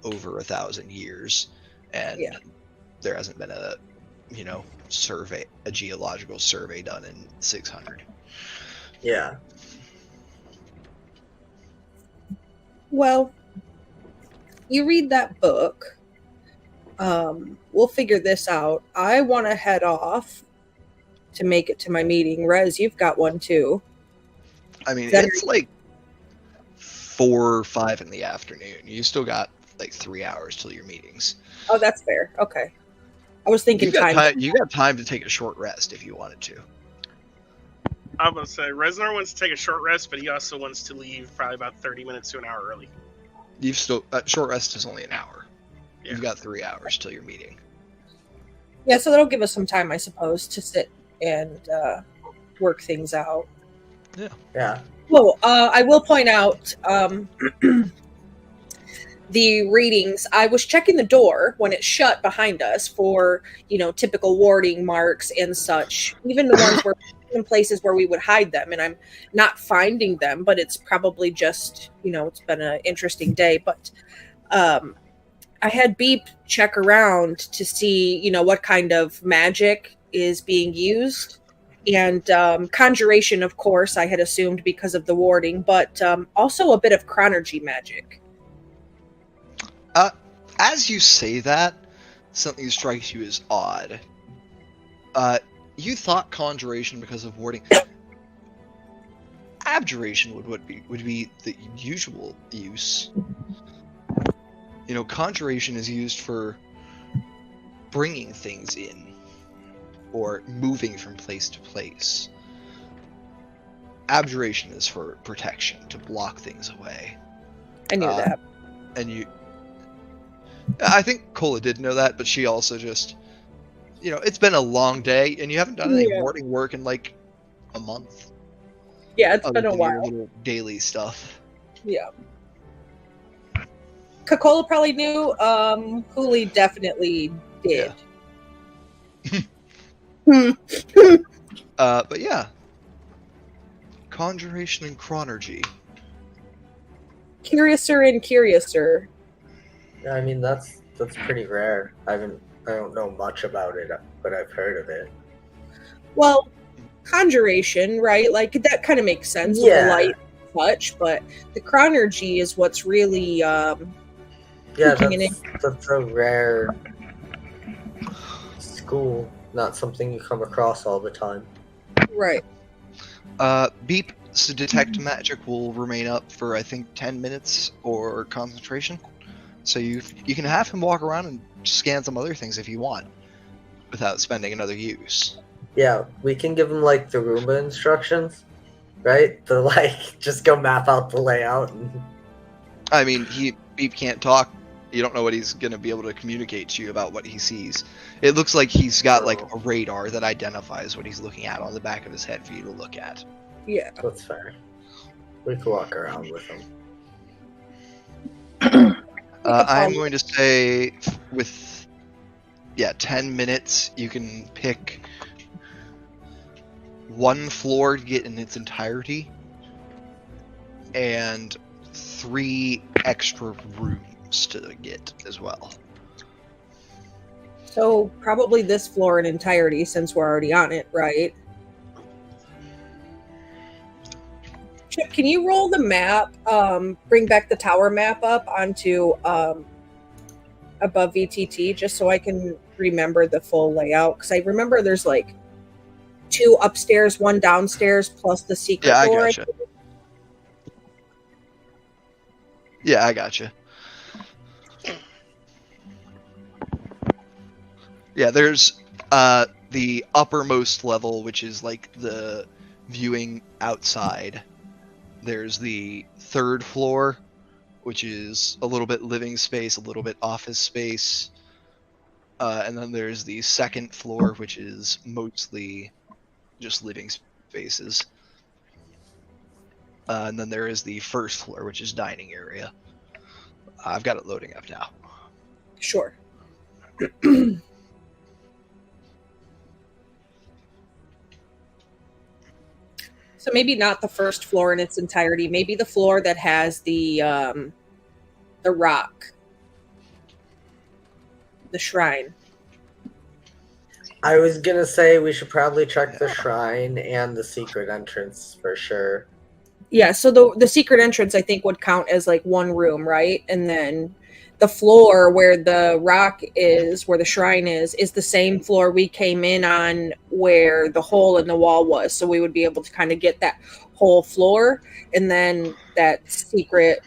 Speaker 1: over 1,000 years, and there hasn't been a survey, a geological survey done in 600.
Speaker 3: Yeah.
Speaker 2: Well, you read that book. We'll figure this out. I want to head off to make it to my meeting. Rez, you've got one too.
Speaker 1: I mean, it's like 4 or 5 in the afternoon. You still got like 3 hours till your meetings.
Speaker 2: Oh, that's fair. Okay. I was thinking
Speaker 1: you got time to take a short rest if you wanted to.
Speaker 4: I was going to say, Resnar wants to take a short rest, but he also wants to leave probably about 30 minutes to an hour early.
Speaker 1: You've still short rest is only an hour.
Speaker 4: Yeah.
Speaker 1: You've got 3 hours till your meeting.
Speaker 2: Yeah, so that'll give us some time, I suppose, to sit and work things out.
Speaker 1: Yeah.
Speaker 3: Yeah.
Speaker 2: Well, I will point out the readings. I was checking the door when it shut behind us for, typical warding marks and such. Even the ones where in places where we would hide them, and I'm not finding them, but it's probably just, it's been an interesting day. But I had Beep check around to see, what kind of magic is being used. And conjuration, of course, I had assumed because of the warding, but also a bit of chronergy magic.
Speaker 1: As you say that, something strikes you as odd. You thought conjuration because of warding. Abjuration would be the usual use. You know, conjuration is used for bringing things in or moving from place to place. Abjuration is for protection, to block things away.
Speaker 2: I knew that.
Speaker 1: And I think Cola did know that, but she also just, it's been a long day, and you haven't done any warding work in like a month.
Speaker 2: Yeah, it's been a while.
Speaker 1: Your little daily stuff.
Speaker 2: Yeah. Coca-Cola probably knew. Hooli definitely did.
Speaker 1: Yeah. But yeah. Conjuration and chronergy.
Speaker 2: Curiouser and curiouser.
Speaker 3: I mean, that's pretty rare. I don't know much about it, but I've heard of it.
Speaker 2: Well, conjuration, right? Like that kind of makes sense with the light touch, but the chronergy is what's really
Speaker 3: that's a rare school, not something you come across all the time.
Speaker 2: Right.
Speaker 1: Beep to detect magic will remain up for I think 10 minutes or concentration. So you can have him walk around and scan some other things if you want, without spending another use.
Speaker 3: Yeah, we can give him like the Roomba instructions, right? To like just go map out the layout.
Speaker 1: I mean, Beep can't talk. You don't know what he's gonna be able to communicate to you about what he sees. It looks like he's got like a radar that identifies what he's looking at on the back of his head for you to look at.
Speaker 2: Yeah,
Speaker 3: that's fair. We can walk around with him.
Speaker 1: I'm going to say with 10 minutes you can pick one floor to get in its entirety and 3 extra rooms to get as well.
Speaker 2: So probably this floor in entirety since we're already on it, right? Chip, can you roll the map, bring back the tower map up onto above VTT just so I can remember the full layout? Because I remember there's like 2 upstairs, 1 downstairs, plus the secret door.
Speaker 1: I gotcha. Yeah, I gotcha. Yeah, there's the uppermost level, which is like the viewing outside. There's the 3rd floor, which is a little bit living space, a little bit office space. And then there's the 2nd floor, which is mostly just living spaces. And then there is the 1st floor, which is dining area. I've got it loading up now.
Speaker 2: Sure. So maybe not the 1st floor in its entirety. Maybe the floor that has the rock, the shrine.
Speaker 3: I was gonna say we should probably check the shrine and the secret entrance for sure.
Speaker 2: Yeah, so the secret entrance I think would count as like 1 room, right? And then the floor where the rock is, where the shrine is the same floor we came in on where the hole in the wall was. So we would be able to kind of get that whole floor and then that secret.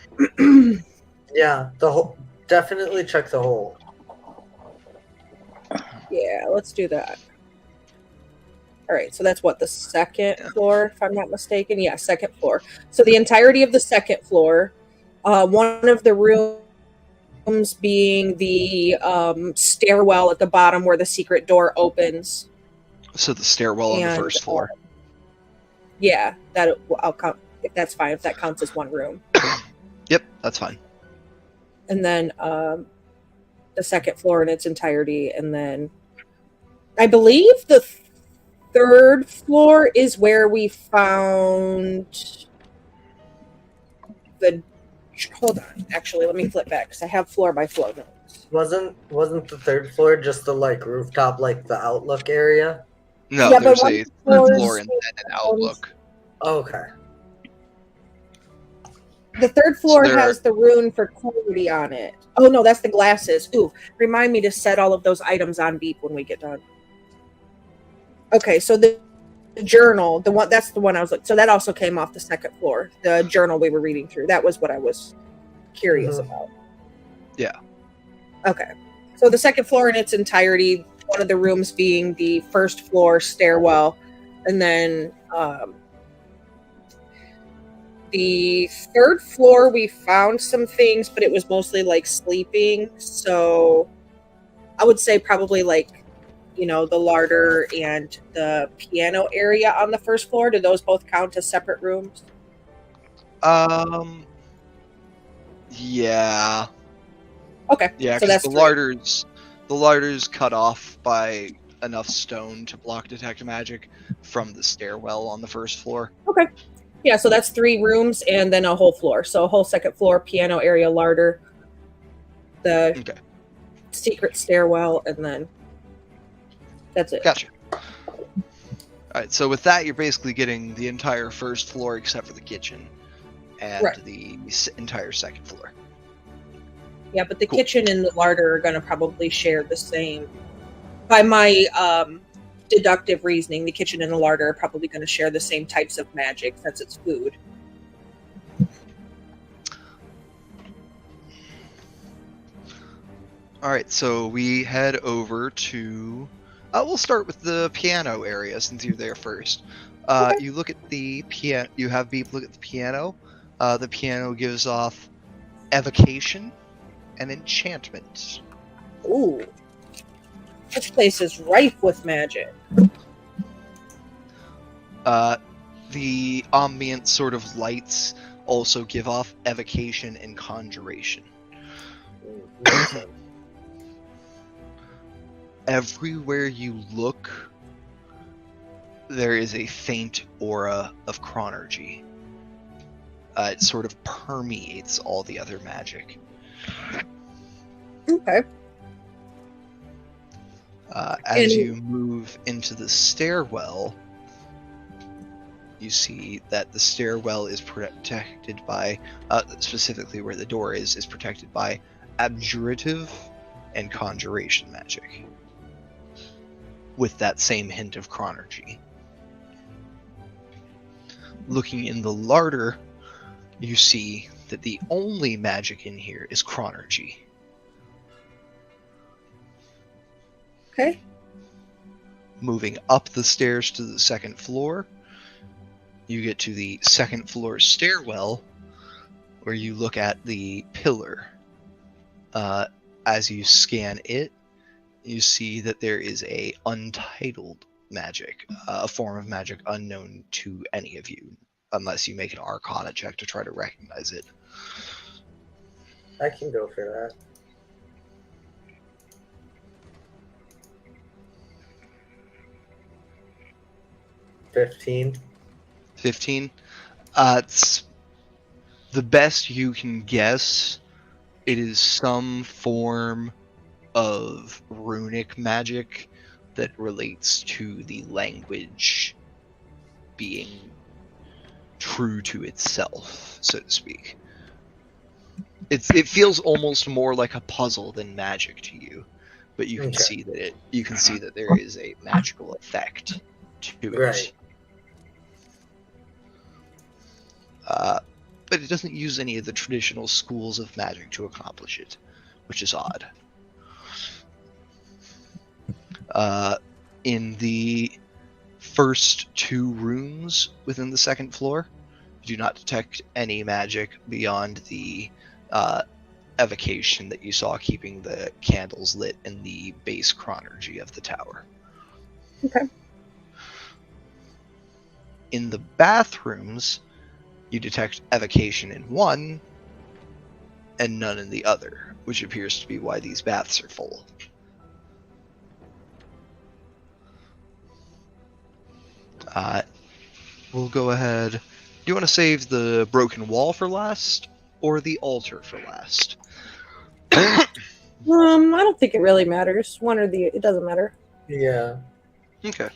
Speaker 3: Yeah, the whole. Definitely check the hole.
Speaker 2: Yeah, let's do that. All right, so that's what, the 2nd floor, if I'm not mistaken? Yeah, 2nd floor. So the entirety of the 2nd floor, one of the rooms being the stairwell at the bottom where the secret door opens.
Speaker 1: So the stairwell on the 1st floor.
Speaker 2: Yeah, I'll count if that's fine. If that counts as 1 room.
Speaker 1: Yep, that's fine.
Speaker 2: And then the 2nd floor in its entirety, and then I believe the 3rd floor is where we found the. Hold on, actually, let me flip back because I have floor by floor notes.
Speaker 3: Wasn't the 3rd floor just the like rooftop, like the outlook area?
Speaker 1: No,
Speaker 2: yeah,
Speaker 1: there's a 3rd floor and then an outlook.
Speaker 3: Okay.
Speaker 2: The 3rd floor has the rune for clarity on it. Oh no, that's the glasses. Ooh, remind me to set all of those items on Beep when we get done. Okay, so the journal, that's the one I was like. So that also came off the second floor. The journal we were reading through. That was what I was curious about.
Speaker 1: Yeah.
Speaker 2: Okay. So the second floor in its entirety, one of the rooms being the first floor stairwell, and then the third floor we found some things, but it was mostly like sleeping. So I would say probably like, you know, the larder and the piano area on the first floor. Do those both count as separate rooms?
Speaker 1: Yeah.
Speaker 2: Okay.
Speaker 1: Yeah,
Speaker 2: So
Speaker 1: because
Speaker 2: that's
Speaker 1: the larder's cut off by enough stone to block detect magic from the stairwell on the first floor.
Speaker 2: okay. Yeah, so that's 3 rooms and then a whole floor. So a whole second floor, piano area, larder, the
Speaker 1: Okay.
Speaker 2: secret stairwell, and then that's it.
Speaker 1: Gotcha. Alright, so with that, you're basically getting the entire first floor except for the kitchen and
Speaker 2: Right.
Speaker 1: the entire second floor.
Speaker 2: Yeah, but the
Speaker 1: Cool.
Speaker 2: kitchen and the larder are going to probably share the same. By my deductive reasoning, the kitchen and the larder are probably going to share the same types of magic since it's food.
Speaker 1: Alright, so we head over to... we'll start with the piano area since you're there first.
Speaker 2: Okay.
Speaker 1: You look at the piano. You have Beep look at the piano. The piano gives off evocation and enchantment.
Speaker 2: Ooh. This place is rife with magic.
Speaker 1: The ambient sort of lights also give off evocation and conjuration. Everywhere you look, there is a faint aura of chronergy. It sort of permeates all the other magic.
Speaker 2: Okay.
Speaker 1: As you move into the stairwell, you see that the stairwell is protected by, specifically where the door is protected by abjurative and conjuration magic, with that same hint of chronergy. Looking in the larder, you see that the only magic in here is chronergy.
Speaker 2: Okay.
Speaker 1: Moving up the stairs to the second floor, you get to the second floor stairwell, where you look at the pillar. As you scan it, you see that there is a untitled magic, a form of magic unknown to any of you, unless you make an Arcana check to try to recognize it.
Speaker 3: I can go for that. $15.
Speaker 1: 15. It's the best you can guess. It is some form of runic magic that relates to the language being true to itself, so to speak. It feels almost more like a puzzle than magic to you, but you can
Speaker 3: Okay.
Speaker 1: see that there is a magical effect to it.
Speaker 3: Right.
Speaker 1: But it doesn't use any of the traditional schools of magic to accomplish it, which is odd. In the first 2 rooms within the second floor, you do not detect any magic beyond the evocation that you saw keeping the candles lit in the base chronergy of the tower.
Speaker 2: Okay.
Speaker 1: In the bathrooms, you detect evocation in one and none in the other, which appears to be why these baths are full. We'll go ahead. Do you want to save the broken wall for last or the altar for last?
Speaker 2: I don't think it really matters. It doesn't matter.
Speaker 3: Yeah.
Speaker 1: Okay.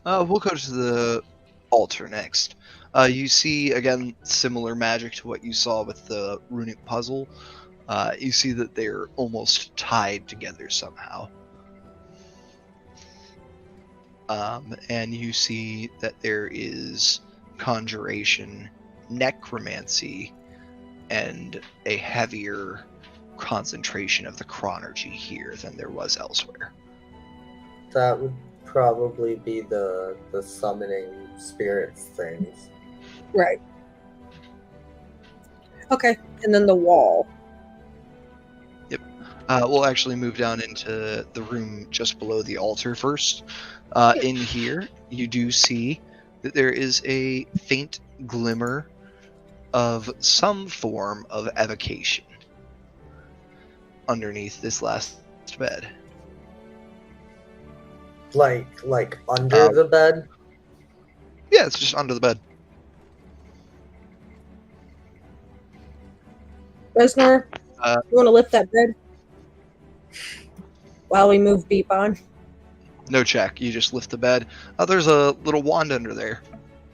Speaker 1: We'll go to the altar next. You see, again, similar magic to what you saw with the runic puzzle. You see that they're almost tied together somehow. And you see that there is conjuration, necromancy, and a heavier concentration of the chronergy here than there was elsewhere.
Speaker 3: That would probably be the summoning spirits things.
Speaker 2: Right. Okay, and then the wall.
Speaker 1: We'll actually move down into the room just below the altar first. In here, you do see that there is a faint glimmer of some form of evocation underneath this last bed.
Speaker 3: Like under the bed?
Speaker 1: Yeah, it's just under the bed.
Speaker 2: Resnar, you want to lift that bed while we move Beep on?
Speaker 1: No check. You just lift the bed. There's a little wand under there.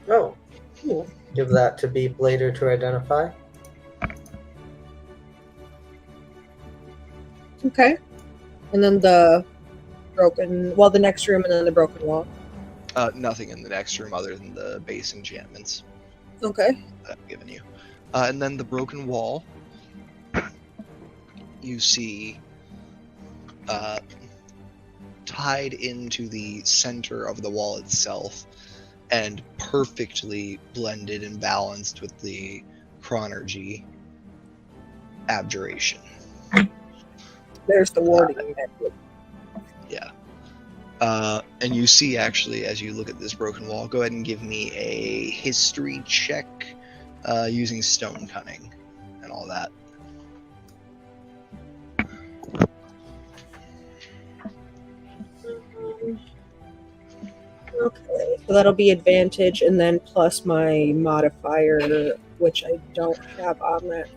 Speaker 3: Oh. Cool. Give that to Beep later to identify.
Speaker 2: Okay. And then the next room and then the broken wall.
Speaker 1: Nothing in the next room other than the base enchantments
Speaker 2: Okay.
Speaker 1: that I've given you. And then the broken wall, you see tied into the center of the wall itself and perfectly blended and balanced with the chronergy abjuration.
Speaker 2: There's the warding.
Speaker 1: Yeah. And you see, actually, as you look at this broken wall, go ahead and give me a history check using stone cunning and all that.
Speaker 2: Okay, so that'll be advantage and then plus my modifier, which I don't have on that.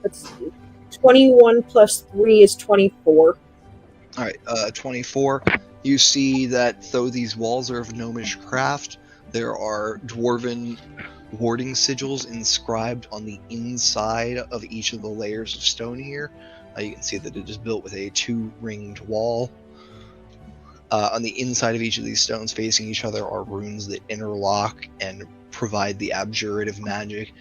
Speaker 2: Let's see. 21 plus 3 is 24.
Speaker 1: All right, 24. You see that though these walls are of gnomish craft, there are dwarven warding sigils inscribed on the inside of each of the layers of stone here. You can see that it is built with a 2-ringed wall. On the inside of each of these stones facing each other are runes that interlock and provide the abjurative magic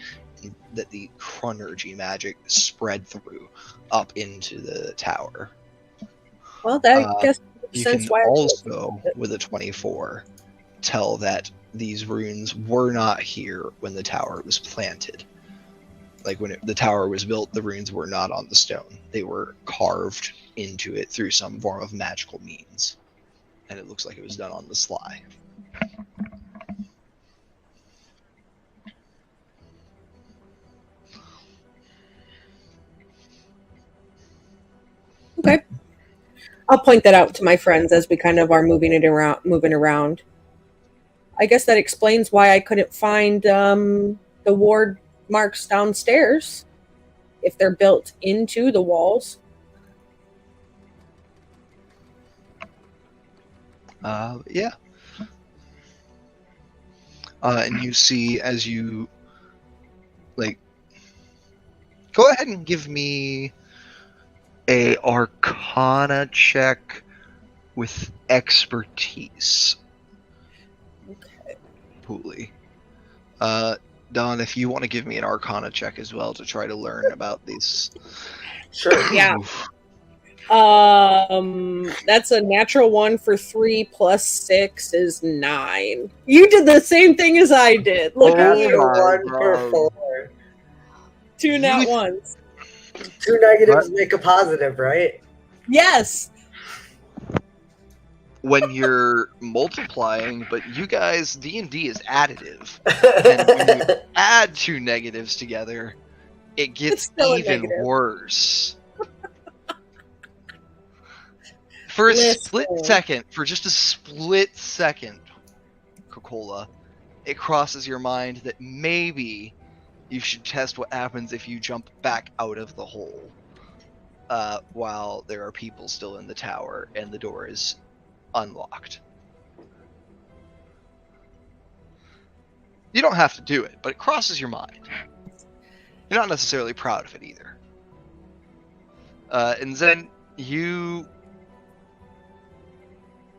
Speaker 1: that the chronergy magic spread through up into the tower.
Speaker 2: Well, that I guess makes
Speaker 1: You
Speaker 2: sense
Speaker 1: can
Speaker 2: why I
Speaker 1: also, with a 24, tell that these runes were not here when the tower was planted. Like when the tower was built, the runes were not on the stone. They were carved into it through some form of magical means. And it looks like it was done on the sly.
Speaker 2: Okay. I'll point that out to my friends as we kind of are moving around. I guess that explains why I couldn't find the ward marks downstairs if they're built into the walls.
Speaker 1: Yeah. And you see as you, like, go ahead and give me a Arcana check with expertise.
Speaker 2: Okay.
Speaker 1: Pooley. Don, if you want to give me an Arcana check as well to try to learn about these.
Speaker 3: Sure.
Speaker 2: Yeah. That's a natural 1 for 3 plus 6 is 9. You did the same thing as I did. Look at you.
Speaker 3: Natural 1 for 4.
Speaker 2: 2 nat 1s.
Speaker 3: 2 negatives make a positive, right?
Speaker 2: Yes.
Speaker 1: When you're multiplying, but you guys, D&D is additive. And when you add 2 negatives together, it gets even worse. For a split second, Coca-Cola, it crosses your mind that maybe you should test what happens if you jump back out of the hole while there are people still in the tower and the door is unlocked. You don't have to do it, but it crosses your mind. You're not necessarily proud of it either. And then you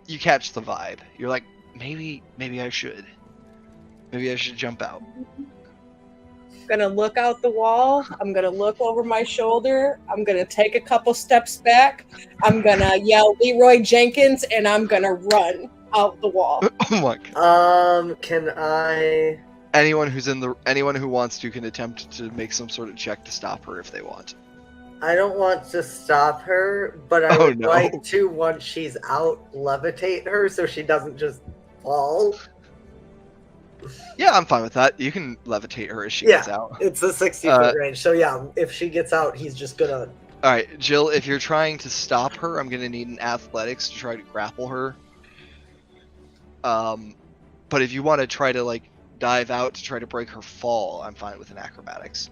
Speaker 1: you catch the vibe. You're like, maybe I should. Maybe I should jump out.
Speaker 2: I'm gonna look out the wall. I'm gonna look over my shoulder. I'm gonna take a couple steps back. I'm gonna yell Leroy Jenkins, and I'm gonna run out the wall.
Speaker 1: Oh my god.
Speaker 3: Can I?
Speaker 1: Anyone who wants to can attempt to make some sort of check to stop her if they want.
Speaker 3: I don't want to stop her, but I would like to, once she's out, levitate her so she doesn't just fall.
Speaker 1: Yeah, I'm fine with that. You can levitate her as she gets out.
Speaker 3: It's a 60-foot range. So yeah, if she gets out, he's just gonna...
Speaker 1: Alright, Jill, if you're trying to stop her, I'm gonna need an athletics to try to grapple her. But if you want to try to, like, dive out to try to break her fall, I'm fine with an acrobatics.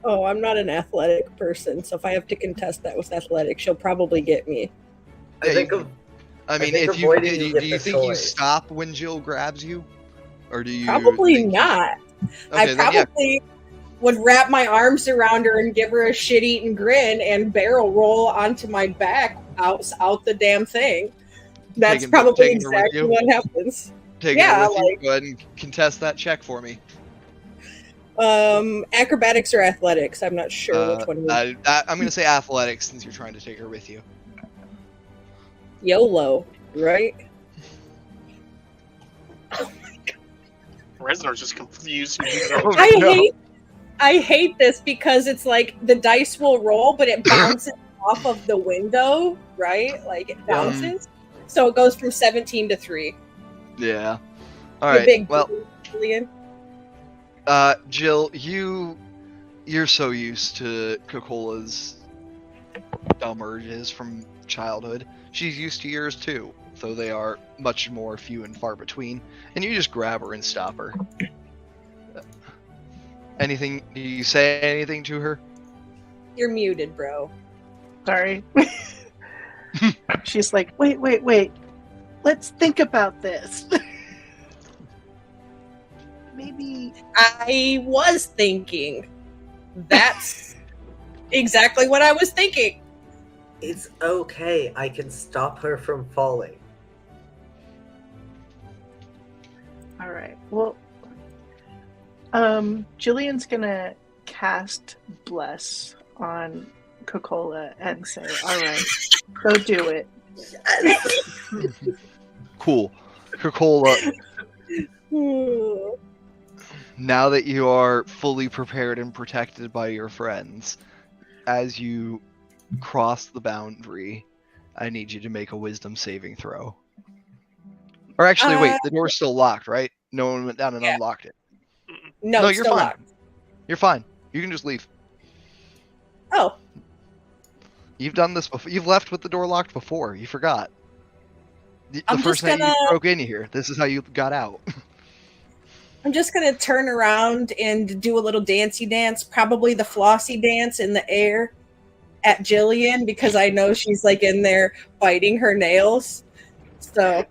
Speaker 2: Oh, I'm not an athletic person, so if I have to contest that with athletics, she'll probably get me.
Speaker 1: Yeah, if you do you think you stop when Jill grabs you, or do you?
Speaker 2: Probably not.
Speaker 1: Okay,
Speaker 2: I probably would wrap my arms around her and give her a shit-eating grin and barrel roll onto my back out the damn thing. That's probably exactly what happens.
Speaker 1: Go ahead and contest that check for me.
Speaker 2: Acrobatics or athletics? I'm not sure which one.
Speaker 1: I'm gonna say athletics since you're trying to take her with you.
Speaker 2: YOLO, right? Oh my god.
Speaker 4: Resnor's just confused.
Speaker 2: I hate this because it's like the dice will roll, but it bounces off of the window, right? Like it bounces. So it goes from 17 to 3.
Speaker 1: Yeah. All right. Well,
Speaker 2: Julian.
Speaker 1: Jill, you're so used to Cocola's dumb urges from childhood. She's used to yours too, though they are much more few and far between. And you just grab her and stop her. Do you say anything to her?
Speaker 2: You're muted, bro.
Speaker 5: Sorry. She's like, wait. Let's think about this. Maybe.
Speaker 2: I was thinking. That's exactly what I was thinking.
Speaker 3: It's okay. I can stop her from falling.
Speaker 5: All right. Well, Jillian's gonna cast Bless on Coca-Cola and say, "All right, go do it."
Speaker 1: Cool, Coca-Cola. Now that you are fully prepared and protected by your friends, as you cross the boundary, I need you to make a wisdom saving throw. Or actually, wait, the door's still locked, right? No one went down and unlocked it.
Speaker 2: No,
Speaker 1: you're fine.
Speaker 2: Locked.
Speaker 1: You're fine. You can just leave.
Speaker 2: Oh.
Speaker 1: You've done this before. You've left with the door locked before. You forgot. The
Speaker 2: I'm
Speaker 1: first night you broke in here, this is how you got out.
Speaker 2: I'm just going to turn around and do a little dancey dance, probably the flossy dance in the air at Jillian, because I know she's like in there biting her nails. So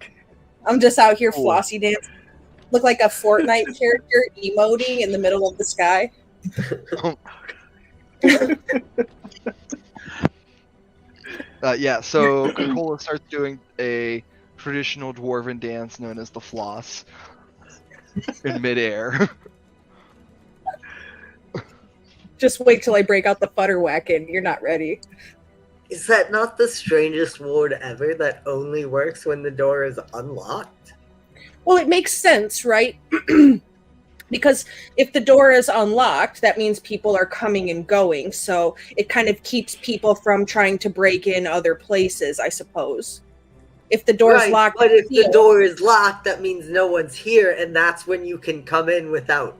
Speaker 2: I'm just out here flossy dancing. Look like a Fortnite character emoting in the middle of the sky.
Speaker 1: So Coca-Cola starts doing a traditional dwarven dance known as the floss in midair.
Speaker 2: Just wait till I break out the Futterwhacken. You're not ready.
Speaker 3: Is that not the strangest ward ever that only works when the door is unlocked?
Speaker 2: Well, it makes sense, right? Because if the door is unlocked, that means people are coming and going. So it kind of keeps people from trying to break in other places, I suppose. If the door is locked...
Speaker 3: But if the door is locked, that means no one's here, and that's when you can come in without...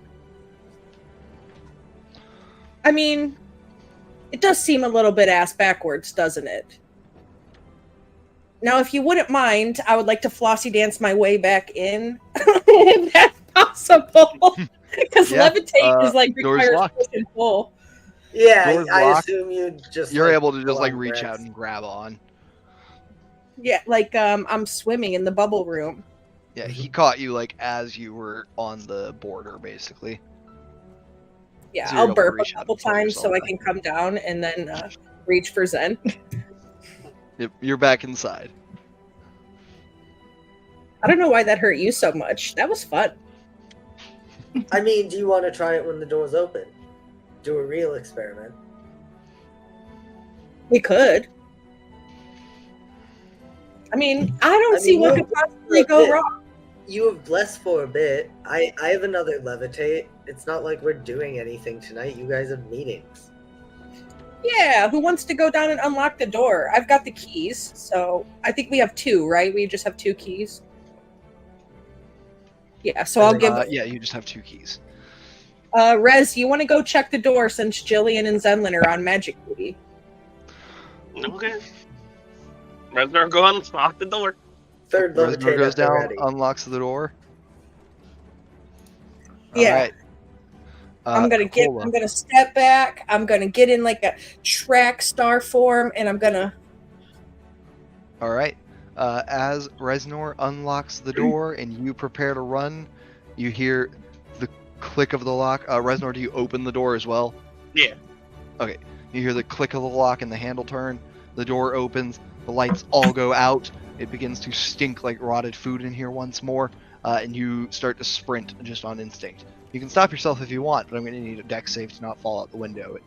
Speaker 2: I mean, it does seem a little bit ass backwards, doesn't it? Now, if you wouldn't mind, I would like to flossy dance my way back in, if that's possible. Because levitate is like requires push and pull.
Speaker 3: Yeah, I assume
Speaker 1: you're able to just like reach out and grab on.
Speaker 2: Yeah, like I'm swimming in the bubble room.
Speaker 1: Yeah, he caught you like as you were on the border, basically.
Speaker 2: Yeah, so I'll burp a couple times so I can come down and then reach for Zen.
Speaker 1: Yep, you're back inside.
Speaker 2: I don't know why that hurt you so much. That was fun.
Speaker 3: I mean, do you want to try it when the door's open? Do a real experiment.
Speaker 2: We could. I mean, I don't see what could possibly go wrong.
Speaker 3: You have blessed for a bit. I have another levitate. It's not like we're doing anything tonight. You guys have meetings.
Speaker 2: Yeah, who wants to go down and unlock the door? I've got the keys, so I think we have 2, right? We just have 2 keys. Yeah, so I'll give.
Speaker 1: Yeah, you just have 2 keys.
Speaker 2: Rez, you want to go check the door since Jillian and Zenlin are on magic duty?
Speaker 4: Okay. Reznor, go on, lock the door.
Speaker 3: Third
Speaker 1: Reznor
Speaker 3: levitate
Speaker 1: goes down,
Speaker 3: already.
Speaker 1: unlocks the door.
Speaker 2: Yeah.
Speaker 1: Alright.
Speaker 2: I'm gonna step back. I'm gonna get in like a track star form, and I'm gonna.
Speaker 1: Alright. As Reznor unlocks the door and you prepare to run, you hear the click of the lock. Reznor, do you open the door as well?
Speaker 4: Yeah.
Speaker 1: Okay. You hear the click of the lock and the handle turn. The door opens. The lights all go out. It begins to stink like rotted food in here once more. And you start to sprint just on instinct. You can stop yourself if you want, but I'm going to need a dex save to not fall out the window.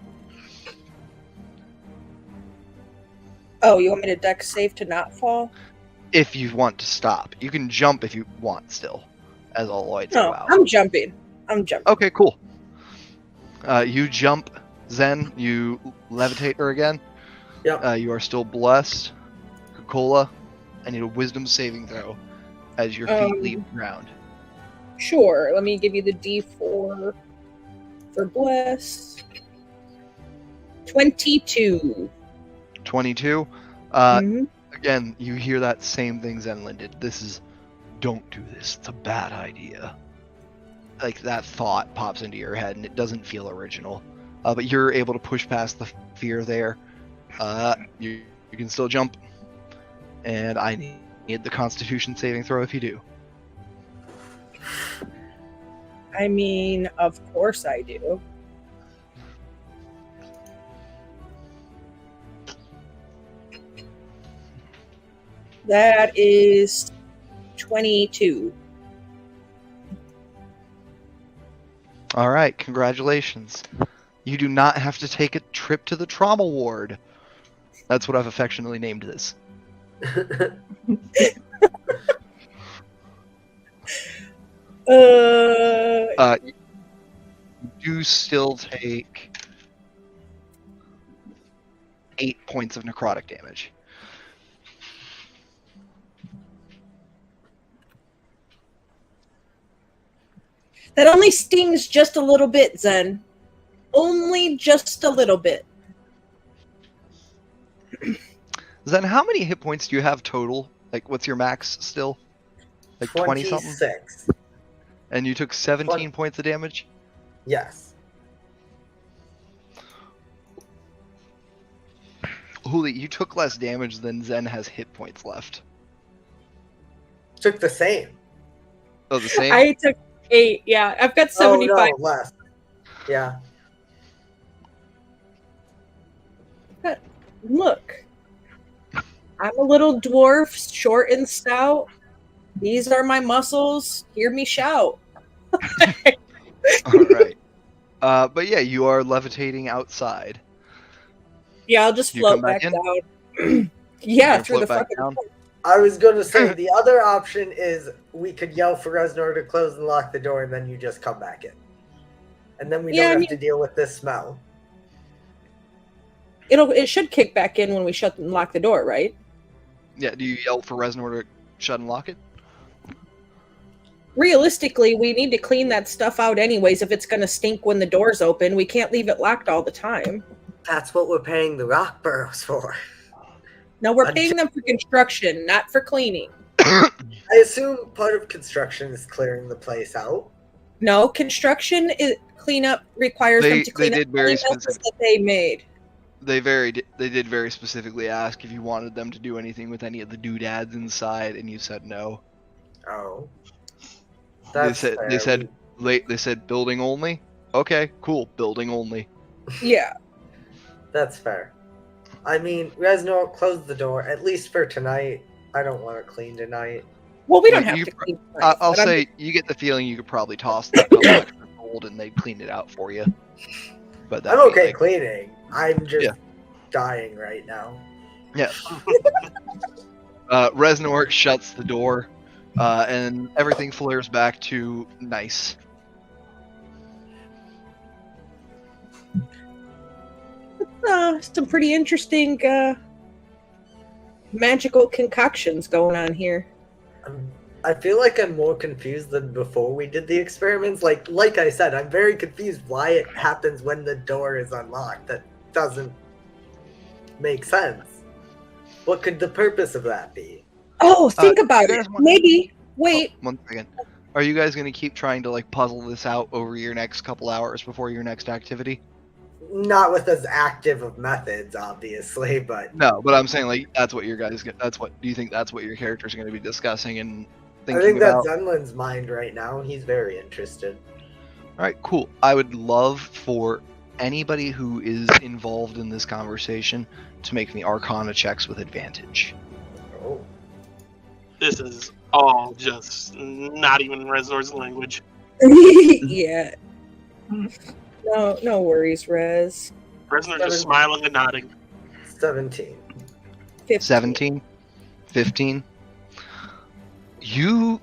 Speaker 2: Oh, you want me to dex save to not fall?
Speaker 1: If you want to stop. You can jump if you want still, as all lights go
Speaker 2: No,
Speaker 1: out.
Speaker 2: I'm jumping.
Speaker 1: Okay, cool. You jump, Zen. You levitate her again.
Speaker 3: Yep.
Speaker 1: You are still blessed. Coca-Cola, I need a wisdom saving throw as your feet leave the ground.
Speaker 2: Sure. Let me give you the D4 for bless. 22.
Speaker 1: 22.
Speaker 2: Mhm.
Speaker 1: Again, you hear that same thing Zenlin did. Don't do this. It's a bad idea. Like that thought pops into your head and it doesn't feel original. But you're able to push past the fear there. You can still jump. And I need the Constitution saving throw if you do.
Speaker 2: I mean, of course I do. That is 22.
Speaker 1: All right, congratulations. You do not have to take a trip to the trauma ward. That's what I've affectionately named this. You do still take 8 points of necrotic damage.
Speaker 2: That only stings just a little bit, Zen. Only just a little bit.
Speaker 1: Zen, how many hit points do you have total? Like, what's your max still? Like 20 something?
Speaker 3: 26.
Speaker 1: And you took 17 points of damage?
Speaker 3: Yes.
Speaker 1: Holy, you took less damage than Zen has hit points left.
Speaker 3: Took the same.
Speaker 1: Oh, the same?
Speaker 2: I took 8. Yeah, I've got 75.
Speaker 3: Oh, no, less. Yeah.
Speaker 2: But look, I'm a little dwarf, short and stout. These are my muscles. Hear me shout.
Speaker 1: All right. But yeah, you are levitating outside.
Speaker 2: Yeah, I'll just
Speaker 1: You
Speaker 2: float
Speaker 1: come back
Speaker 2: back
Speaker 1: in?
Speaker 2: down. Yeah,
Speaker 1: You'll
Speaker 2: through the
Speaker 1: float back
Speaker 2: fucking.
Speaker 1: down?
Speaker 3: I was going to say the other option is we could yell for Reznor to close and lock the door, and then you just come back in. And then we don't have to deal with this smell.
Speaker 2: It should kick back in when we shut and lock the door, right?
Speaker 1: Yeah, do you yell for Reznor to shut and lock it?
Speaker 2: Realistically, we need to clean that stuff out anyways if it's going to stink when the door's open. We can't leave it locked all the time.
Speaker 3: That's what we're paying the rock burrows for.
Speaker 2: No, we're paying them for construction, not for cleaning.
Speaker 3: I assume part of construction is clearing the place out.
Speaker 2: No, construction cleanup requires them to clean up the messes that they made.
Speaker 1: They did very specifically ask if you wanted them to do anything with any of the doodads inside, and you said no.
Speaker 3: Oh.
Speaker 1: They said building only. Okay, cool, building only.
Speaker 2: Yeah.
Speaker 3: That's fair. I mean, Reznor, close the door, at least for tonight. I don't want to clean tonight.
Speaker 2: Well, we don't
Speaker 1: Like,
Speaker 2: have to clean
Speaker 1: I'll say you get the feeling you could probably toss them a couple extra gold and they'd clean it out for you. But
Speaker 3: I'm
Speaker 1: that'd be
Speaker 3: okay
Speaker 1: like,
Speaker 3: cleaning. I'm just
Speaker 1: Yeah.
Speaker 3: dying right now.
Speaker 1: yeah. Reznor shuts the door, and everything flares back to nice.
Speaker 2: some pretty interesting magical concoctions going on here.
Speaker 3: I feel like I'm more confused than before we did the experiments. Like I said, I'm very confused why it happens when the door is unlocked. That doesn't make sense. What could the purpose of that be?
Speaker 2: Oh, think about
Speaker 1: there's
Speaker 2: it.
Speaker 1: one-
Speaker 2: Maybe. Wait.
Speaker 1: Oh, 1 second. Are you guys going to keep trying to like puzzle this out over your next couple hours before your next activity?
Speaker 3: Not with as active of methods, obviously, but
Speaker 1: No, but I'm saying like that's what your guys get. That's what. Do you think that's what your characters are going to be discussing and
Speaker 3: I
Speaker 1: thinking
Speaker 3: think
Speaker 1: about?
Speaker 3: that's Zenlin's mind right now. He's very interested.
Speaker 1: All right, cool. I would love for anybody who is involved in this conversation to make me Arcana checks with advantage.
Speaker 3: Oh.
Speaker 4: This is all just not even Reznor's language.
Speaker 2: Yeah. No worries, Rez.
Speaker 4: Reznor just smiling and nodding.
Speaker 3: 17.
Speaker 2: 15.
Speaker 1: 17, 15. You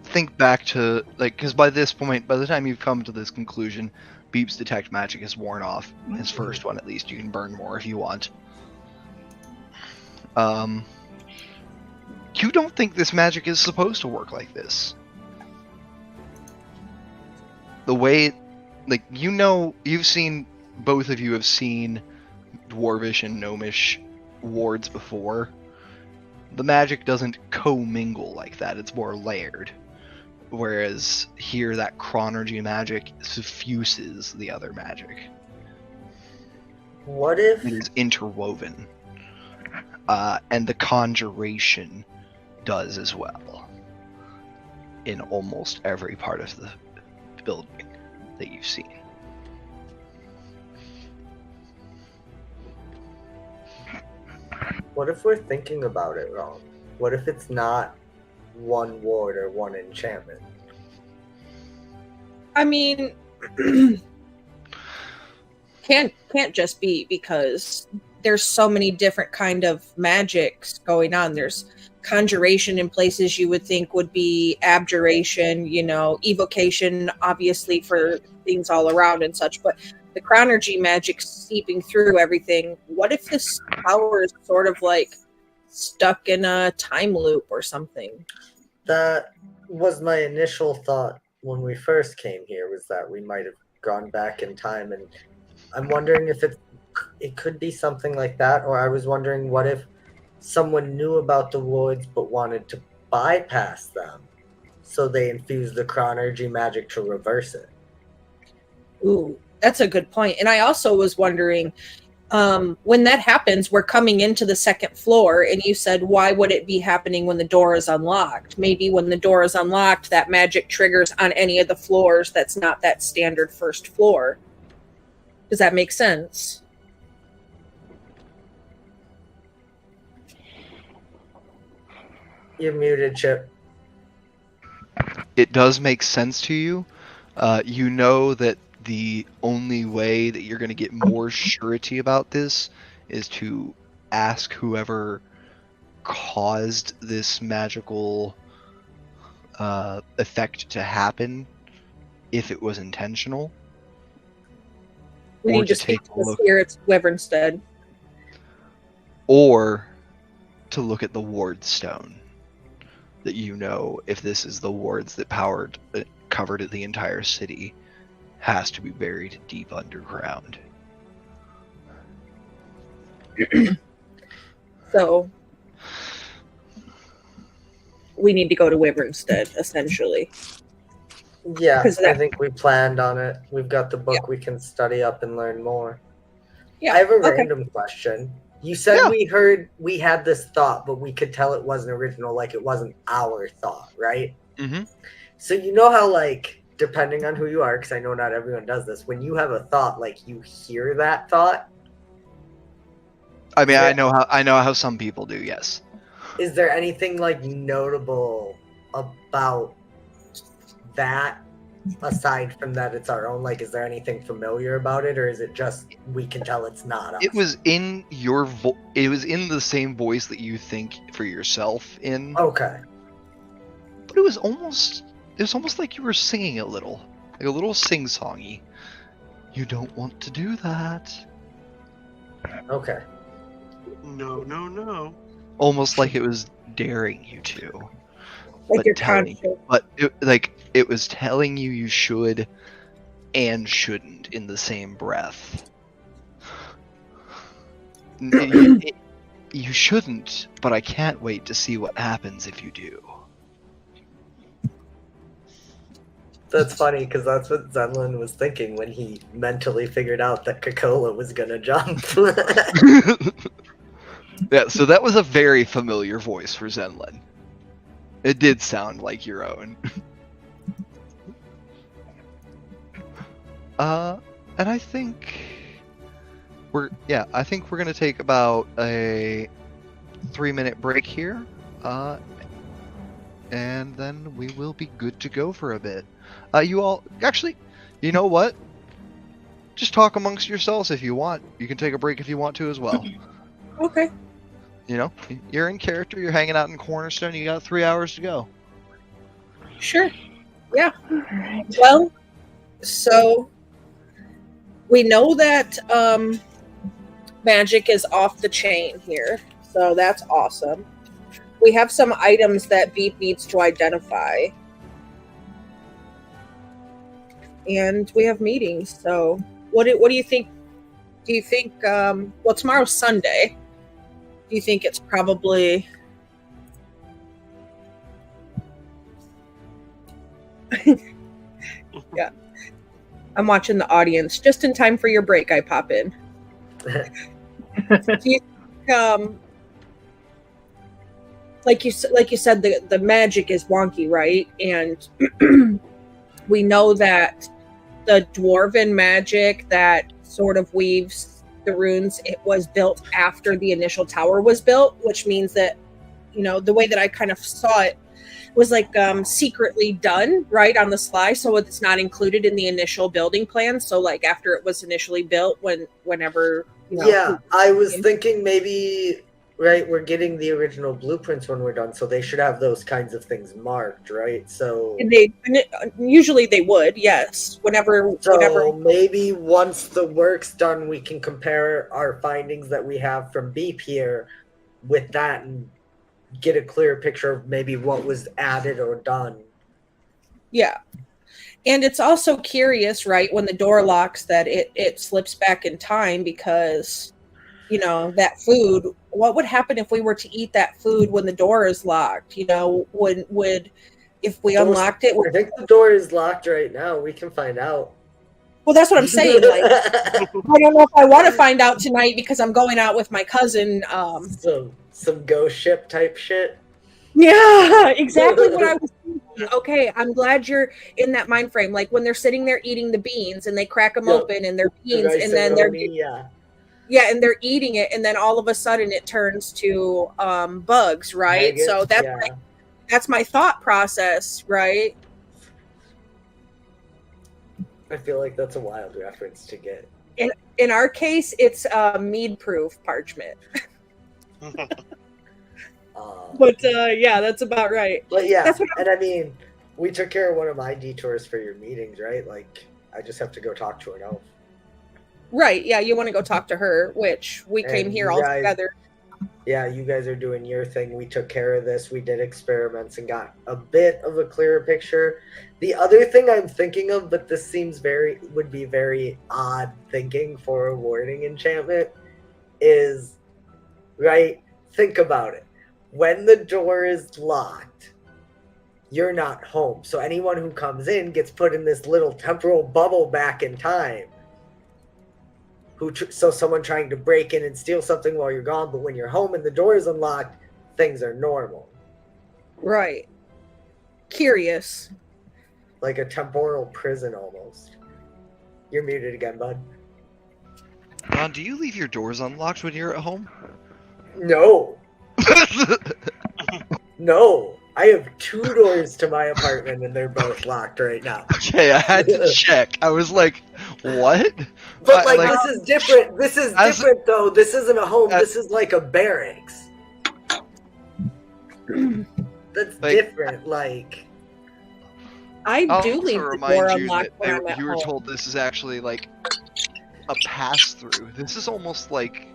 Speaker 1: think back to like because by this point, by the time you've come to this conclusion, Beep's detect magic is worn off. His first one, at least. You can burn more if you want. You don't think this magic is supposed to work like this. The way, like, you know, both of you have seen Dwarvish and Gnomish wards before. The magic doesn't commingle like that, it's more layered. Whereas here, that chronergy magic suffuses the other magic.
Speaker 3: What if
Speaker 1: It is interwoven. And the conjuration does as well. In almost every part of the building that you've seen.
Speaker 3: What if we're thinking about it wrong? What if it's not one ward or one enchantment?
Speaker 2: I mean, can't just be, because there's so many different kind of magics going on. There's conjuration in places you would think would be abjuration, evocation, obviously for things all around and such, but the chronergy magic seeping through everything. What if this power is sort of like stuck in a time loop or something?
Speaker 3: That was my initial thought when we first came here, was that we might have gone back in time, and I'm wondering if it could be something like that, or I was wondering what if someone knew about the wards but wanted to bypass them, so they infused the chronergy magic to reverse it.
Speaker 2: Ooh, that's a good point. And I also was wondering, when that happens, we're coming into the second floor, and you said, why would it be happening when the door is unlocked? Maybe when the door is unlocked, that magic triggers on any of the floors that's not that standard first floor. Does that make sense?
Speaker 3: You're muted, Chip.
Speaker 1: It does make sense to you. You know that the only way that you're going to get more surety about this is to ask whoever caused this magical effect to happen, if it was intentional.
Speaker 2: We
Speaker 1: Or
Speaker 2: need to
Speaker 1: to
Speaker 2: speak
Speaker 1: take
Speaker 2: to
Speaker 1: a
Speaker 2: the
Speaker 1: look.
Speaker 2: spirits of Wyvernstead.
Speaker 1: Or to look at the ward stone. That you know, if this is the wards that covered the entire city, has to be buried deep underground.
Speaker 2: So we need to go to Wyvernstead, essentially.
Speaker 3: Yeah,
Speaker 2: 'Cause
Speaker 3: I
Speaker 2: that-
Speaker 3: think we planned on it. We've got the book we can study up and learn more.
Speaker 2: Yeah.
Speaker 3: I have a
Speaker 2: okay.
Speaker 3: random question. You said
Speaker 1: Yeah.
Speaker 3: we had this thought, but we could tell it wasn't original, like it wasn't our thought, right?
Speaker 1: Mm-hmm.
Speaker 3: So you know how, like, depending on who you are, because I know not everyone does this, when you have a thought, like, you hear that thought?
Speaker 1: I mean,
Speaker 3: Yeah.
Speaker 1: I know how some people do. Yes.
Speaker 3: Is there anything like notable about that aside from that it's our own? Like, is there anything familiar about it, or is it just we can tell it's not us?
Speaker 1: It was in your it was in the same voice that you think for yourself in.
Speaker 3: Okay.
Speaker 1: But it was almost like you were singing a little sing-songy. You don't want to do that.
Speaker 3: Okay.
Speaker 4: No.
Speaker 1: Almost like it was daring you to.
Speaker 2: Like
Speaker 1: but
Speaker 2: your
Speaker 1: telling,
Speaker 2: conscience.
Speaker 1: but it was telling you should and shouldn't in the same breath. You shouldn't, but I can't wait to see what happens if you do.
Speaker 3: That's funny because that's what Zenlin was thinking when he mentally figured out that Coca-Cola was gonna jump.
Speaker 1: Yeah, so that was a very familiar voice for Zenlin. It did sound like your own. And I think we're gonna take about a 3-minute break here. And then we will be good to go for a bit. You all, actually, you know what? Just talk amongst yourselves if you want. You can take a break if you want to as well.
Speaker 2: Okay.
Speaker 1: You know, you're in character, you're hanging out in Cornerstone, you got 3 hours to go.
Speaker 2: Sure. Yeah.
Speaker 5: All right.
Speaker 2: Well, so we know that magic is off the chain here. So that's awesome. We have some items that Beep needs to identify. And we have meetings. So what do you think? Do you think, well, tomorrow's Sunday. Do you think it's probably... Yeah. I'm watching the audience. Just in time for your break, I pop in. Do you think, like you said, the magic is wonky, right? And we know that the dwarven magic that sort of weaves the runes, it was built after the initial tower was built, which means that, you know, the way that I kind of saw it was like secretly done right on the sly, so it's not included in the initial building plan. So like after it was initially built, whenever, you know,
Speaker 3: yeah, I was thinking maybe, right, we're getting the original blueprints when we're done, so they should have those kinds of things marked, right? So
Speaker 2: usually they would, yes. Whenever
Speaker 3: maybe once the work's done, we can compare our findings that we have from Beep here with that and get a clear picture of maybe what was added or done.
Speaker 2: Yeah. And it's also curious, right, when the door locks that it slips back in time because, you know, that food, what would happen if we were to eat that food when the door is locked? You know, would if we unlocked it?
Speaker 3: I think the door is locked right now. We can find out.
Speaker 2: Well, that's what I'm saying. Like, I don't know if I want to find out tonight because I'm going out with my cousin.
Speaker 3: Some ghost ship type shit.
Speaker 2: Yeah, exactly what I was thinking. Okay, I'm glad you're in that mind frame. Like when they're sitting there eating the beans and they crack them open and they're beans, and then they're and they're eating it, and then all of a sudden it turns to bugs, right? Maggots, so that's my thought process, right?
Speaker 3: I feel like that's a wild reference to get.
Speaker 2: In our case, it's mead-proof parchment. But yeah, that's about right.
Speaker 3: But yeah, and I mean, we took care of one of my detours for your meetings, right? Like, I just have to go talk to an elf.
Speaker 2: Right, yeah, you want to go talk to her, which we came here all together.
Speaker 3: Yeah, you guys are doing your thing. We took care of this. We did experiments and got a bit of a clearer picture. The other thing I'm thinking of, but this seems would be very odd thinking for a warding enchantment, is, right, think about it. When the door is locked, you're not home. So anyone who comes in gets put in this little temporal bubble back in time. So someone trying to break in and steal something while you're gone, but when you're home and the door is unlocked, things are normal.
Speaker 2: Right. Curious.
Speaker 3: Like a temporal prison almost. You're muted again, bud.
Speaker 1: John, do you leave your doors unlocked when you're at home?
Speaker 3: No. No. I have 2 doors to my apartment and they're both locked right now.
Speaker 1: Okay, I had to check. I was like, what?
Speaker 3: But
Speaker 1: I-
Speaker 3: this is different. This is different though. This isn't a home. This is like a barracks. That's different. Like
Speaker 2: I
Speaker 1: I'll
Speaker 2: do
Speaker 1: also
Speaker 2: leave the
Speaker 1: remind
Speaker 2: door
Speaker 1: you
Speaker 2: unlocked
Speaker 1: that
Speaker 2: when I'm at
Speaker 1: you were
Speaker 2: home.
Speaker 1: told this is actually like a pass-through. This is almost like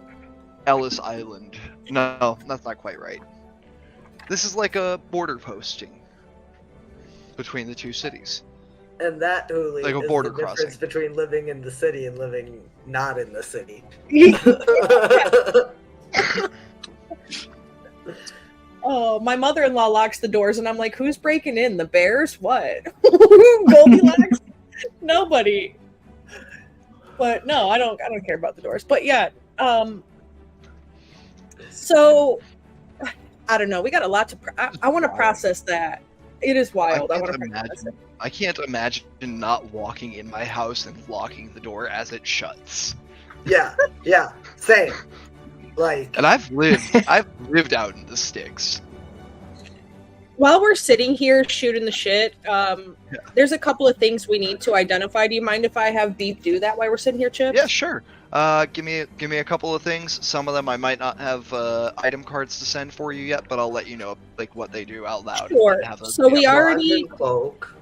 Speaker 1: Ellis Island. No, that's not quite right. This is like a border posting between the two cities.
Speaker 3: and that Uli
Speaker 1: Like a
Speaker 3: is
Speaker 1: border
Speaker 3: the difference
Speaker 1: crossing.
Speaker 3: between living in the city and living not in the city.
Speaker 2: Oh, my mother-in-law locks the doors, and I'm like, "Who's breaking in? The bears? What? Goldilocks? Nobody." But no, I don't care about the doors. But yeah, so I don't know. We got a lot to. I want to process that. It is wild. I want to process it.
Speaker 1: I can't imagine not walking in my house and locking the door as it shuts.
Speaker 3: Yeah, same. Like,
Speaker 1: And I've lived out in the sticks.
Speaker 2: While we're sitting here shooting the shit, there's a couple of things we need to identify. Do you mind if I have Deep do that while we're sitting here, Chip?
Speaker 1: Yeah, sure. Give me a couple of things. Some of them I might not have item cards to send for you yet, but I'll let you know like what they do out loud.
Speaker 2: Sure.
Speaker 1: And have those
Speaker 2: So
Speaker 1: be
Speaker 2: we
Speaker 1: up.
Speaker 2: already.
Speaker 3: cloak.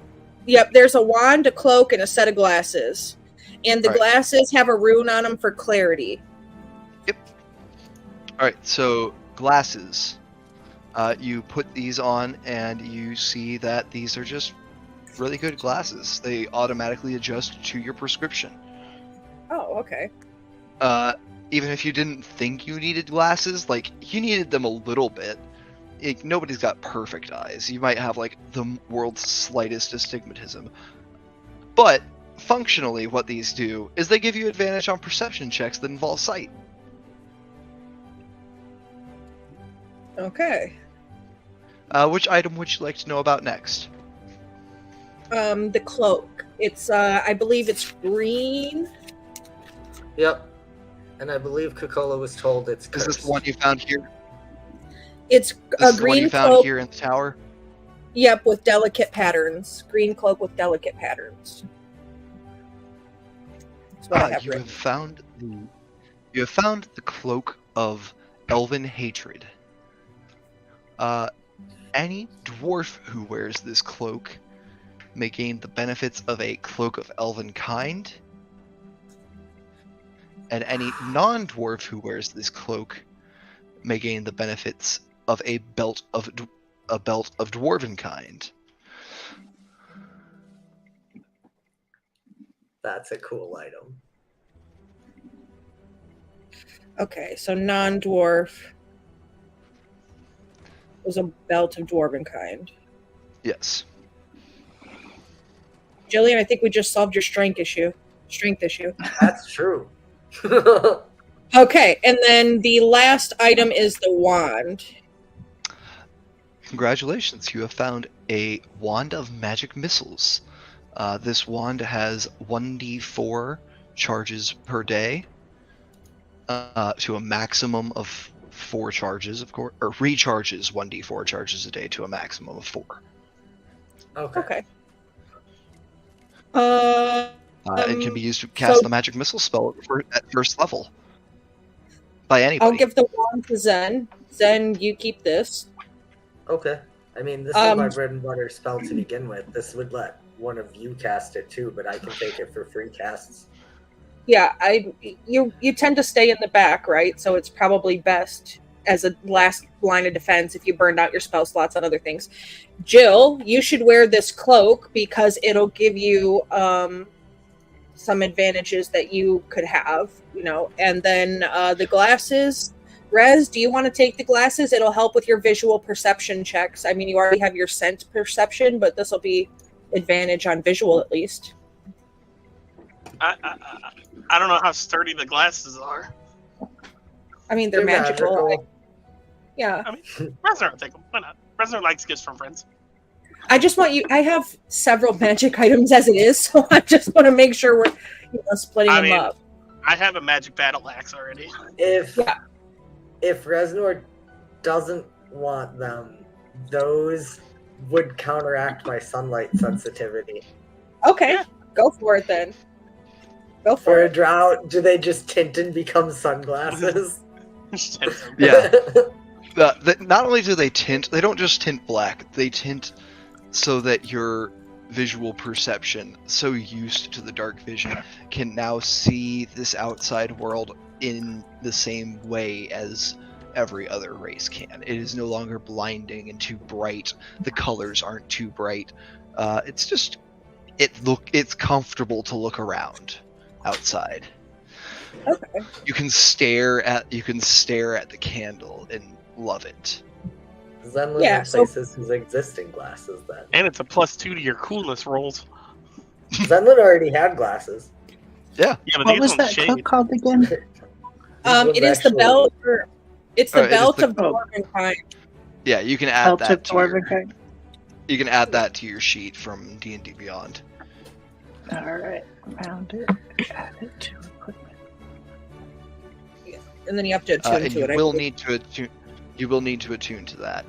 Speaker 2: Yep, there's a wand, a cloak, and a set of glasses. And the
Speaker 1: Alright.
Speaker 2: glasses have a rune on them for clarity.
Speaker 1: All right, so glasses. You put these on, and you see that these are just really good glasses. They automatically adjust to your prescription.
Speaker 2: Oh, okay.
Speaker 1: Even if you didn't think you needed glasses, like you needed them a little bit. Like, nobody's got perfect eyes. You might have like the world's slightest astigmatism, but functionally, what these do is they give you advantage on perception checks that involve sight.
Speaker 2: Okay.
Speaker 1: Which item would you like to know about next?
Speaker 2: The cloak. It's I believe it's green.
Speaker 3: Yep. And I believe Coca-Cola was told it's
Speaker 1: Is
Speaker 3: cursed.
Speaker 1: this the one you found here?
Speaker 2: It's
Speaker 1: This
Speaker 2: a
Speaker 1: is the one
Speaker 2: green
Speaker 1: you found
Speaker 2: cloak.
Speaker 1: here in the tower?
Speaker 2: Yep, with delicate patterns. Green cloak with delicate patterns. That's what I have
Speaker 1: You
Speaker 2: written.
Speaker 1: have found the cloak of elven hatred. Any dwarf who wears this cloak may gain the benefits of a cloak of elven kind, and any non-dwarf who wears this cloak may gain the benefits of a belt of dwarven kind.
Speaker 3: That's a cool item.
Speaker 2: Okay, so non-dwarf was a belt of dwarven kind.
Speaker 1: Yes.
Speaker 2: Jillian, I think we just solved your strength issue.
Speaker 3: That's true.
Speaker 2: Okay, and then the last item is the wand.
Speaker 1: Congratulations, you have found a wand of magic missiles. This wand has 1d4 charges per day, to a maximum of 4 charges, of course, or recharges 1d4 charges a day to a maximum of 4.
Speaker 3: Okay.
Speaker 1: And can be used to cast
Speaker 2: so-
Speaker 1: the magic missile spell at first level by anybody.
Speaker 2: I'll give the wand to Zen. Zen, you keep this.
Speaker 3: Okay. I mean, this is my bread and butter spell to begin with. This would let one of you cast it too, but I can take it for free casts.
Speaker 2: Yeah, you tend to stay in the back, right? So it's probably best as a last line of defense if you burned out your spell slots on other things. Jill, you should wear this cloak because it'll give you some advantages that you could have, and then the glasses. Rez, do you want to take the glasses? It'll help with your visual perception checks. I mean, you already have your sense perception, but this will be advantage on visual at least.
Speaker 4: I don't know how sturdy the glasses are.
Speaker 2: I mean, they're magical. Yeah.
Speaker 4: I mean, Resner will take them. Why not? Resner likes gifts from friends.
Speaker 2: I just want you. I have several magic items as it is, so I just want to make sure we're splitting them up.
Speaker 4: I have a magic battle axe already.
Speaker 3: If Reznor doesn't want them, those would counteract my sunlight sensitivity.
Speaker 2: Okay, go for it then. Go for
Speaker 3: For a
Speaker 2: it.
Speaker 3: drought, do they just tint and become sunglasses?
Speaker 1: Yeah. Not only do they tint, they don't just tint black, they tint so that your visual perception, so used to the dark vision, can now see this outside world in the same way as every other race can. It is no longer blinding and too bright. The colors aren't too bright. It's comfortable to look around outside.
Speaker 2: Okay.
Speaker 1: You can stare at the candle and love it.
Speaker 3: Zenlin replaces his existing glasses then.
Speaker 4: And it's a +2 to your coolness rolls.
Speaker 3: Zenlin already had glasses.
Speaker 1: Yeah.
Speaker 4: Yeah, but
Speaker 5: What
Speaker 4: these
Speaker 5: was
Speaker 4: ones
Speaker 5: that
Speaker 4: shade.
Speaker 5: cloak called again?
Speaker 2: It is the belt. It's the
Speaker 1: it is
Speaker 2: belt
Speaker 1: the-
Speaker 2: of Dwarven kind.
Speaker 1: Yeah, you can add
Speaker 5: Belt
Speaker 1: that
Speaker 5: of
Speaker 1: to your,
Speaker 5: Dwarven kind.
Speaker 1: you can add that to your sheet from D&D Beyond.
Speaker 5: Alright, found it. Add it to equipment.
Speaker 2: And then you have to attune
Speaker 1: And
Speaker 2: to
Speaker 1: you
Speaker 2: it.
Speaker 1: will need to attune. You will need to attune to that.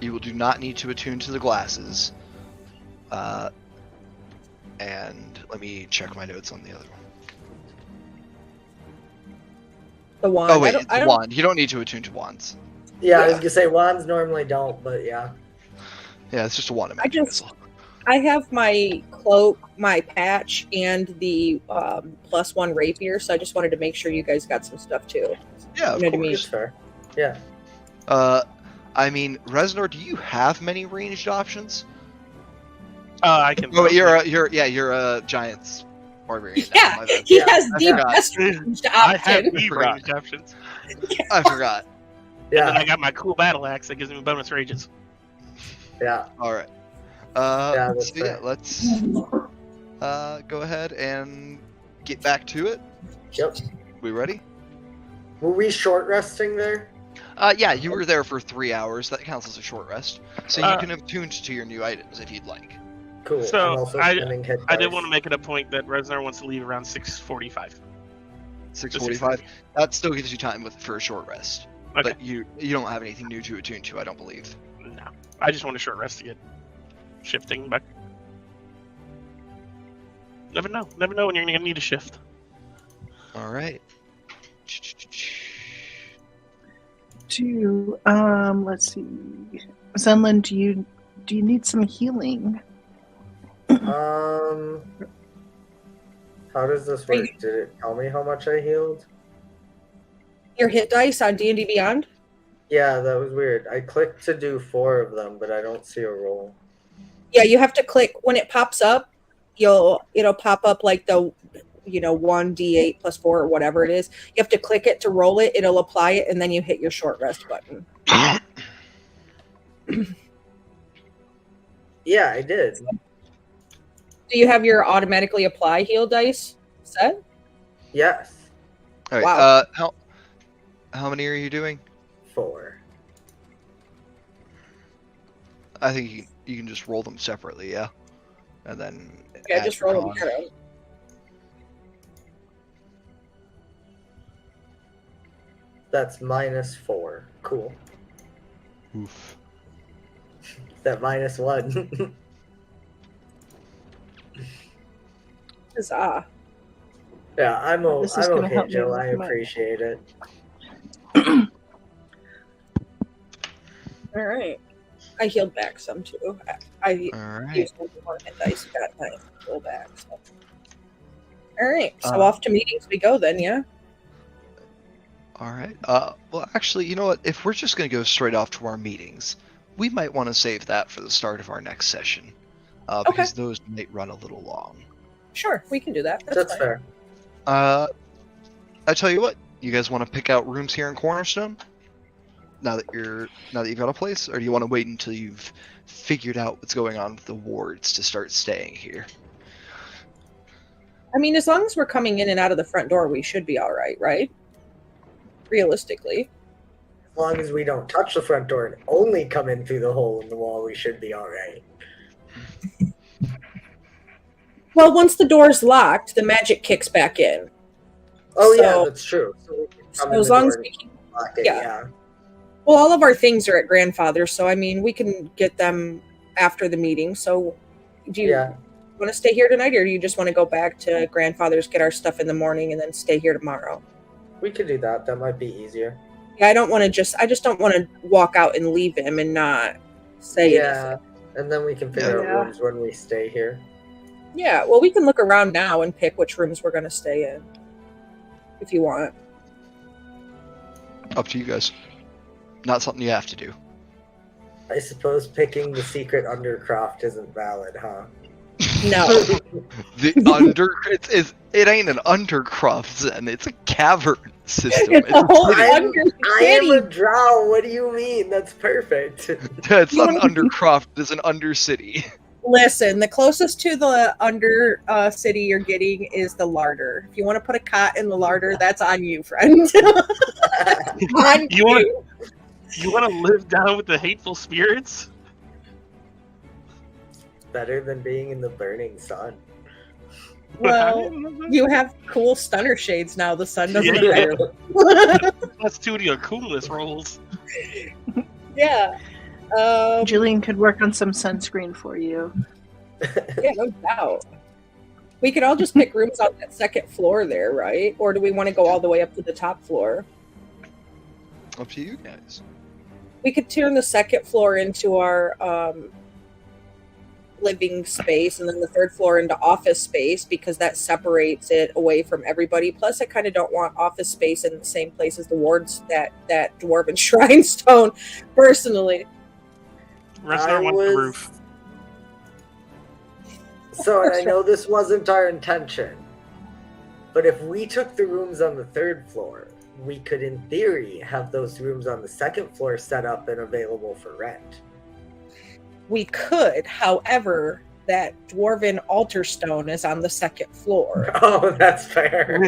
Speaker 1: You do not need to attune to the glasses. And let me check my notes on the other one.
Speaker 2: The wand.
Speaker 1: Oh wait,
Speaker 2: I
Speaker 1: it's
Speaker 2: don't,
Speaker 1: wand. You don't need to attune to wands.
Speaker 3: Yeah, I was gonna say wands normally don't, but yeah.
Speaker 1: Yeah, it's just a wand of
Speaker 2: I
Speaker 1: magic
Speaker 2: just-
Speaker 1: missile.
Speaker 2: I have my cloak, my patch, and the +1 rapier, so I just wanted to make sure you guys got some stuff too.
Speaker 1: Yeah, of
Speaker 2: You know what I mean?
Speaker 3: It's
Speaker 1: course.
Speaker 3: fair. Yeah.
Speaker 1: I mean, Reznor, do you have many ranged options?
Speaker 4: I can.
Speaker 1: Oh, you're a giant's barbarian. now,
Speaker 2: Yeah,
Speaker 1: my bad.
Speaker 2: he
Speaker 3: Yeah,
Speaker 2: has
Speaker 1: I
Speaker 2: the
Speaker 1: forgot.
Speaker 2: best ranged
Speaker 4: I have
Speaker 2: option.
Speaker 4: the
Speaker 1: Forgot.
Speaker 4: ranged options.
Speaker 1: I forgot.
Speaker 4: And then
Speaker 3: Yeah.
Speaker 4: I got my cool battle axe that gives me bonus rages.
Speaker 3: Yeah.
Speaker 1: All right.
Speaker 3: that's
Speaker 1: So yeah,
Speaker 3: fair.
Speaker 1: let's go ahead and get back to it.
Speaker 3: Yep.
Speaker 1: We ready?
Speaker 3: Were we short resting there?
Speaker 1: Yeah, you were there for 3 hours. That counts as a short rest. So you can attune to your new items if you'd like.
Speaker 3: Cool.
Speaker 4: So,
Speaker 3: I'm also
Speaker 4: I
Speaker 3: spending hit
Speaker 4: I did
Speaker 3: dice.
Speaker 4: want to make it a point that Reznor wants to leave around 6:45.
Speaker 1: 6:45. That still gives you time for a short rest.
Speaker 4: Okay.
Speaker 1: But you don't have anything new to attune to, I don't believe.
Speaker 4: No, I just want a short rest to get shifting back. Never know when you're gonna need a shift.
Speaker 1: All right.
Speaker 5: Let's see. Zenlin, do you need some healing?
Speaker 3: How does this work? Did it tell me how much I healed?
Speaker 2: Your hit dice on D&D Beyond?
Speaker 3: Yeah, that was weird. I clicked to do 4 of them, but I don't see a roll.
Speaker 2: Yeah, you have to click when it pops up. It'll pop up like the 1d8 +4 or whatever it is. You have to click it to roll it. It'll apply it, and then you hit your short rest button.
Speaker 3: Yeah, I did.
Speaker 2: Do you have your automatically apply heal dice set?
Speaker 3: Yes.
Speaker 1: All right.
Speaker 2: Wow.
Speaker 1: How many are you doing?
Speaker 3: 4.
Speaker 1: I think you can just roll them separately, yeah. And then
Speaker 2: Yeah,
Speaker 1: add
Speaker 2: just
Speaker 1: your
Speaker 2: roll them
Speaker 1: con.
Speaker 2: together.
Speaker 3: That's -4. Cool.
Speaker 1: Oof.
Speaker 3: That -1.
Speaker 2: Huzzah.
Speaker 3: Yeah, I'm
Speaker 5: This is gonna
Speaker 3: okay,
Speaker 5: help me
Speaker 3: Joe.
Speaker 5: with
Speaker 3: I
Speaker 5: my-
Speaker 3: appreciate it.
Speaker 2: All right. I healed back some too. I
Speaker 1: All right.
Speaker 2: used one more hit dice, got my heal back. So. All right. So
Speaker 1: Uh,
Speaker 2: off to meetings we go then, yeah?
Speaker 1: All right. Well, actually, you know what? If we're just going to go straight off to our meetings, we might want to save that for the start of our next session, because those might run a little long.
Speaker 2: Sure, we can do that.
Speaker 3: That's
Speaker 2: fine.
Speaker 3: fair.
Speaker 1: I tell you what. You guys want to pick out rooms here in Cornerstone? Now that you've got a place, or do you want to wait until you've figured out what's going on with the wards to start staying here?
Speaker 2: I mean, as long as we're coming in and out of the front door, we should be all right? Realistically.
Speaker 3: As long as we don't touch the front door and only come in through the hole in the wall, we should be all right.
Speaker 2: Well, once the door's locked, the magic kicks back in.
Speaker 3: Oh yeah,
Speaker 2: So-
Speaker 3: that's true. So we can
Speaker 2: So
Speaker 3: come in
Speaker 2: as
Speaker 3: the
Speaker 2: long
Speaker 3: door
Speaker 2: as
Speaker 3: and
Speaker 2: we keep,
Speaker 3: lock it,
Speaker 2: yeah.
Speaker 3: yeah.
Speaker 2: well, all of our things are at grandfather's, so I mean, we can get them after the meeting. So, do you
Speaker 3: Yeah.
Speaker 2: want to stay here tonight, or do you just want to go back to grandfather's, get our stuff in the morning, and then stay here tomorrow?
Speaker 3: We could do that. That might be easier.
Speaker 2: Yeah, I just don't want to walk out and leave him and not say
Speaker 3: Yeah.
Speaker 2: anything.
Speaker 3: And then we can figure
Speaker 5: Yeah.
Speaker 3: out rooms when we stay here.
Speaker 2: Yeah, well, we can look around now and pick which rooms we're going to stay in, if you want.
Speaker 1: Up to you guys. Not something you have to do.
Speaker 3: I suppose picking the secret undercroft isn't valid, huh?
Speaker 2: No.
Speaker 1: The it ain't an undercroft, Zen. It's a cavern system.
Speaker 2: It's a whole
Speaker 1: city.
Speaker 2: under
Speaker 3: I am a
Speaker 2: city.
Speaker 3: drow. What do you mean? That's perfect.
Speaker 1: It's not an undercroft. It's an undercity.
Speaker 2: Listen, the closest to the under city you're getting is the larder. If you want to put a cot in the larder, that's on you, friend. On
Speaker 4: You want You want to live down with the hateful spirits?
Speaker 3: Better than being in the burning sun.
Speaker 2: Well, you have cool stunner shades now. The sun doesn't
Speaker 4: Yeah.
Speaker 2: affect
Speaker 4: That's two of your coolest rolls.
Speaker 2: you. Yeah.
Speaker 5: Jillian could work on some sunscreen for you.
Speaker 2: Yeah, no doubt. We could all just pick rooms on that second floor there, right? Or do we want to go all the way up to the top floor?
Speaker 1: Up to you guys.
Speaker 2: We could turn the second floor into our living space, and then the third floor into office space, because that separates it away from everybody. Plus, I kind of don't want office space in the same place as the wards that dwarven shrine stone, personally.
Speaker 4: Resnar wants the roof.
Speaker 3: So, and I know this wasn't our intention, but if we took the rooms on the third floor, we could, in theory, have those rooms on the second floor set up and available for rent.
Speaker 2: We could, however, that dwarven altar stone is on the second floor.
Speaker 3: Oh, that's fair.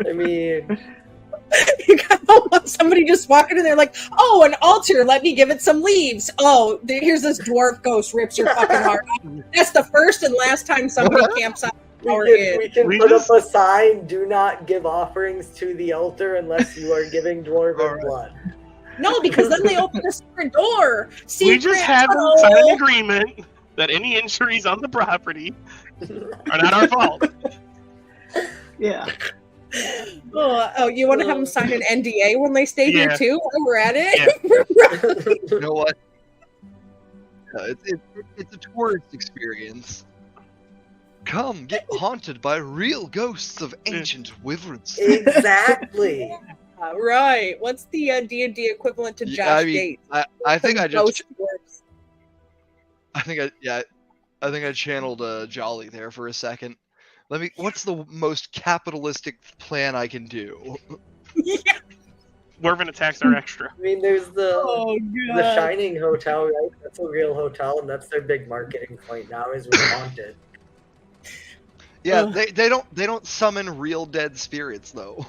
Speaker 3: I mean,
Speaker 2: You don't want somebody just walking in there like, oh, an altar, let me give it some leaves. Oh, here's this dwarf ghost, rips your fucking heart out. That's the first and last time somebody camps out our inn.
Speaker 3: we can
Speaker 4: We
Speaker 3: put
Speaker 4: just-
Speaker 3: up a sign: "Do not give offerings to the altar unless you are giving dwarven
Speaker 1: Alright.
Speaker 3: blood."
Speaker 2: No, because then they open the secret door.
Speaker 4: We just
Speaker 2: Secret
Speaker 4: had them
Speaker 2: tunnel.
Speaker 4: sign an agreement that any injuries on the property are not our fault.
Speaker 5: Yeah.
Speaker 2: Oh, you want to have them sign an NDA when they stay here
Speaker 4: Yeah.
Speaker 2: too? While we're at it.
Speaker 1: You know what? It's a tourist experience. Come, get haunted by real ghosts of ancient wyverns.
Speaker 3: Exactly.
Speaker 2: Right. What's the D&D equivalent to
Speaker 1: Yeah,
Speaker 2: Josh
Speaker 1: I mean,
Speaker 2: Gates?
Speaker 1: I think I
Speaker 2: Ghost
Speaker 1: just,
Speaker 2: dwarves.
Speaker 1: I think I channeled Jolly there for a second. What's the most capitalistic plan I can do?
Speaker 2: Yeah.
Speaker 4: Dwarven attacks are extra.
Speaker 3: I mean, there's the
Speaker 2: Oh
Speaker 3: the
Speaker 2: god.
Speaker 3: Shining Hotel, right? That's a real hotel, and that's their big marketing point now. Is we're haunted.
Speaker 1: Yeah,
Speaker 2: Ugh.
Speaker 1: they don't summon real dead spirits though.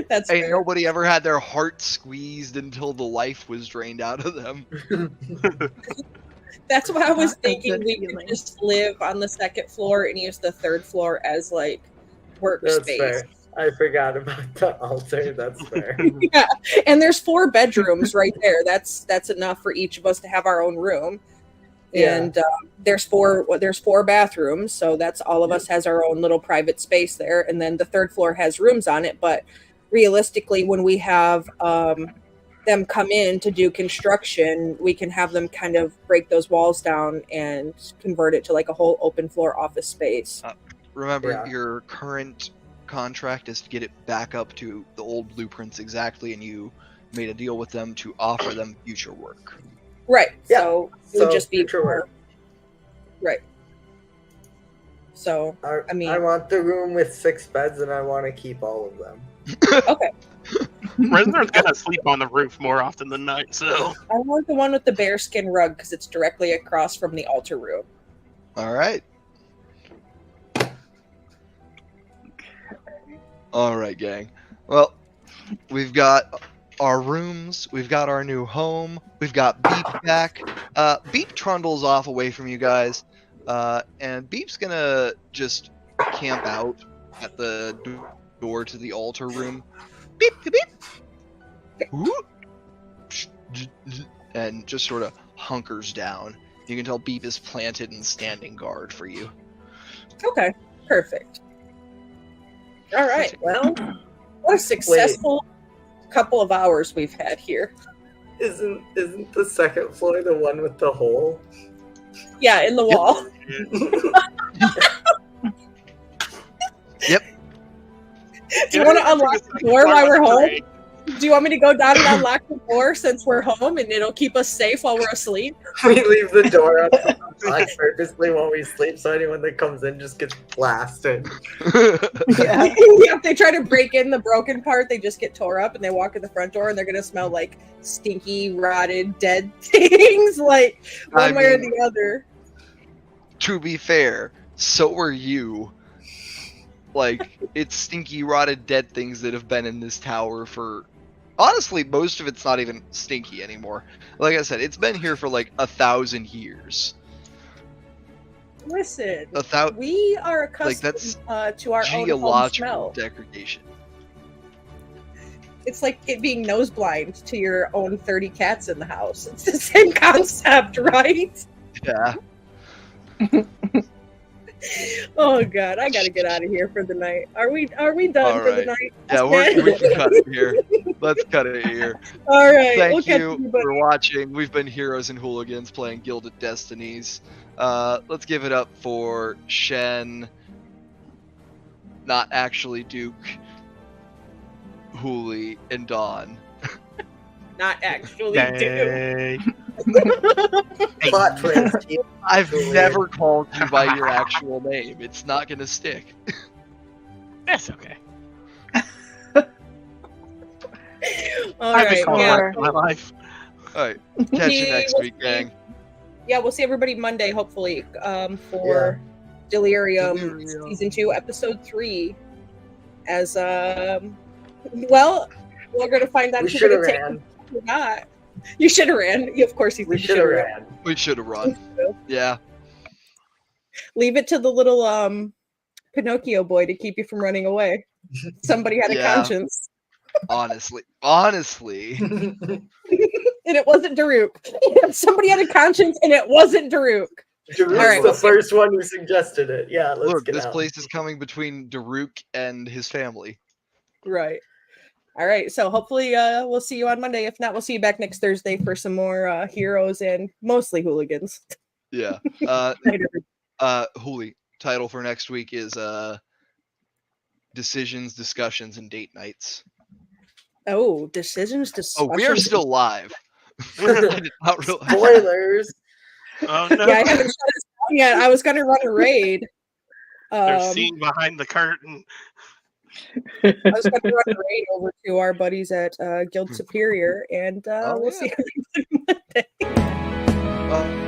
Speaker 2: That's
Speaker 1: Ain't
Speaker 2: fair.
Speaker 1: nobody ever had their heart squeezed until the life was drained out of them.
Speaker 2: That's why I was
Speaker 5: Not a
Speaker 2: thinking
Speaker 5: good
Speaker 2: we could
Speaker 5: feeling.
Speaker 2: just live on the second floor and use the third floor as like
Speaker 3: That's
Speaker 2: workspace.
Speaker 3: fair. I forgot about the altar. That's fair.
Speaker 2: Yeah, and there's 4 bedrooms right there. That's enough for each of us to have our own room.
Speaker 3: Yeah.
Speaker 2: And there's 4 bathrooms, so that's all of us has our own little private space there. And then the third floor has rooms on it. But realistically, when we have them come in to do construction, we can have them kind of break those walls down and convert it to like a whole open floor office space.
Speaker 1: Remember,
Speaker 3: Yeah.
Speaker 1: your current contract is to get it back up to the old blueprints exactly, and you made a deal with them to offer them future work.
Speaker 2: Right.
Speaker 3: Yeah,
Speaker 2: So it
Speaker 3: so
Speaker 2: would just be
Speaker 3: future work.
Speaker 2: Right. So I mean-
Speaker 3: I want the room with 6 beds, and I want to keep all of them.
Speaker 2: okay.
Speaker 4: Resnar's gonna sleep on the roof more often than not, so
Speaker 2: I want the one with the bearskin rug because it's directly across from the altar room.
Speaker 1: All right. All right, gang. Well, we've got our rooms, we've got our new home, we've got Beep back. Beep trundles off away from you guys, and Beep's gonna just camp out at the door to the altar room. Beep, beep, beep. Whoop. And just sort of hunkers down. You can tell Beep is planted and standing guard for you.
Speaker 2: Okay, perfect. All right, well, what a successful couple of hours we've had here.
Speaker 3: Isn't the second floor the one with the hole?
Speaker 2: Yeah, in the wall.
Speaker 1: Yep.
Speaker 2: Do you want to unlock the door while we're home? Do you want me to go down and unlock the door since we're home and it'll keep us safe while we're asleep?
Speaker 3: We leave the door up purposely when we sleep so anyone that comes in just gets blasted.
Speaker 5: Yeah.
Speaker 2: If they try to break in the broken part, they just get tore up and they walk in the front door and they're going to smell like stinky, rotted, dead things, like one way or the other.
Speaker 1: To be fair, so are you. Like, it's stinky, rotted, dead things that have been in this tower for... Honestly, most of it's not even stinky anymore. Like I said, it's been here for like 1,000 years.
Speaker 2: Listen,
Speaker 1: 1,000.
Speaker 2: we are accustomed to our own home smell.
Speaker 1: Geological degradation.
Speaker 2: It's like it being nose blind to your own 30 cats in the house. It's the same concept, right?
Speaker 1: Yeah.
Speaker 2: Oh god, I gotta get out of here for the night. Are we done for the night?
Speaker 1: Yeah, we can cut it here. Let's cut it here.
Speaker 2: All right.
Speaker 1: Thank you for watching. We've been Heroes and Hooligans playing Gilded Destinies. Let's give it up for Shen, not actually Duke, Hooli, and Dawn.
Speaker 2: Not actually Duke.
Speaker 3: Plot twist.
Speaker 1: I've never called you by your actual name. It's not gonna stick.
Speaker 4: That's okay.
Speaker 2: All
Speaker 4: I've been
Speaker 2: right.
Speaker 4: called
Speaker 2: Yeah.
Speaker 4: that in my life.
Speaker 1: Alright. Catch you next week, gang.
Speaker 2: Yeah, we'll see everybody Monday, hopefully, for Delirium Season 2, Episode 3. As, well, we're going to find out
Speaker 3: We
Speaker 2: if we're
Speaker 3: should have
Speaker 2: going to
Speaker 3: ran.
Speaker 2: take it or not. You should have ran. Of course you
Speaker 3: We
Speaker 2: should
Speaker 3: should have ran.
Speaker 1: We should have run. Yeah.
Speaker 2: Leave it to the little Pinocchio boy to keep you from running away. Somebody had a
Speaker 1: Yeah.
Speaker 2: conscience.
Speaker 1: Honestly.
Speaker 2: And it wasn't Daruk. Somebody had a conscience and it wasn't Daruk.
Speaker 3: Daruk's
Speaker 2: All right,
Speaker 3: the first one who suggested it. Yeah, let's
Speaker 1: Look,
Speaker 3: get
Speaker 1: this
Speaker 3: out.
Speaker 1: place is coming between Daruk and his family.
Speaker 2: Right. All right. So hopefully we'll see you on Monday. If not, we'll see you back next Thursday for some more heroes and mostly hooligans.
Speaker 1: Yeah. Hooli, title for next week is Decisions, Discussions, and Date Nights.
Speaker 2: Oh, decisions,
Speaker 1: Oh, we are
Speaker 2: discussions.
Speaker 1: still live. I did not realize.
Speaker 3: Spoilers.
Speaker 4: Oh no,
Speaker 2: Yeah, I haven't shut this down yet. I was going to run a raid.
Speaker 4: they're seeing behind the curtain.
Speaker 2: I was going to run a raid over to our buddies at Guild Superior, and we'll see everybody Monday.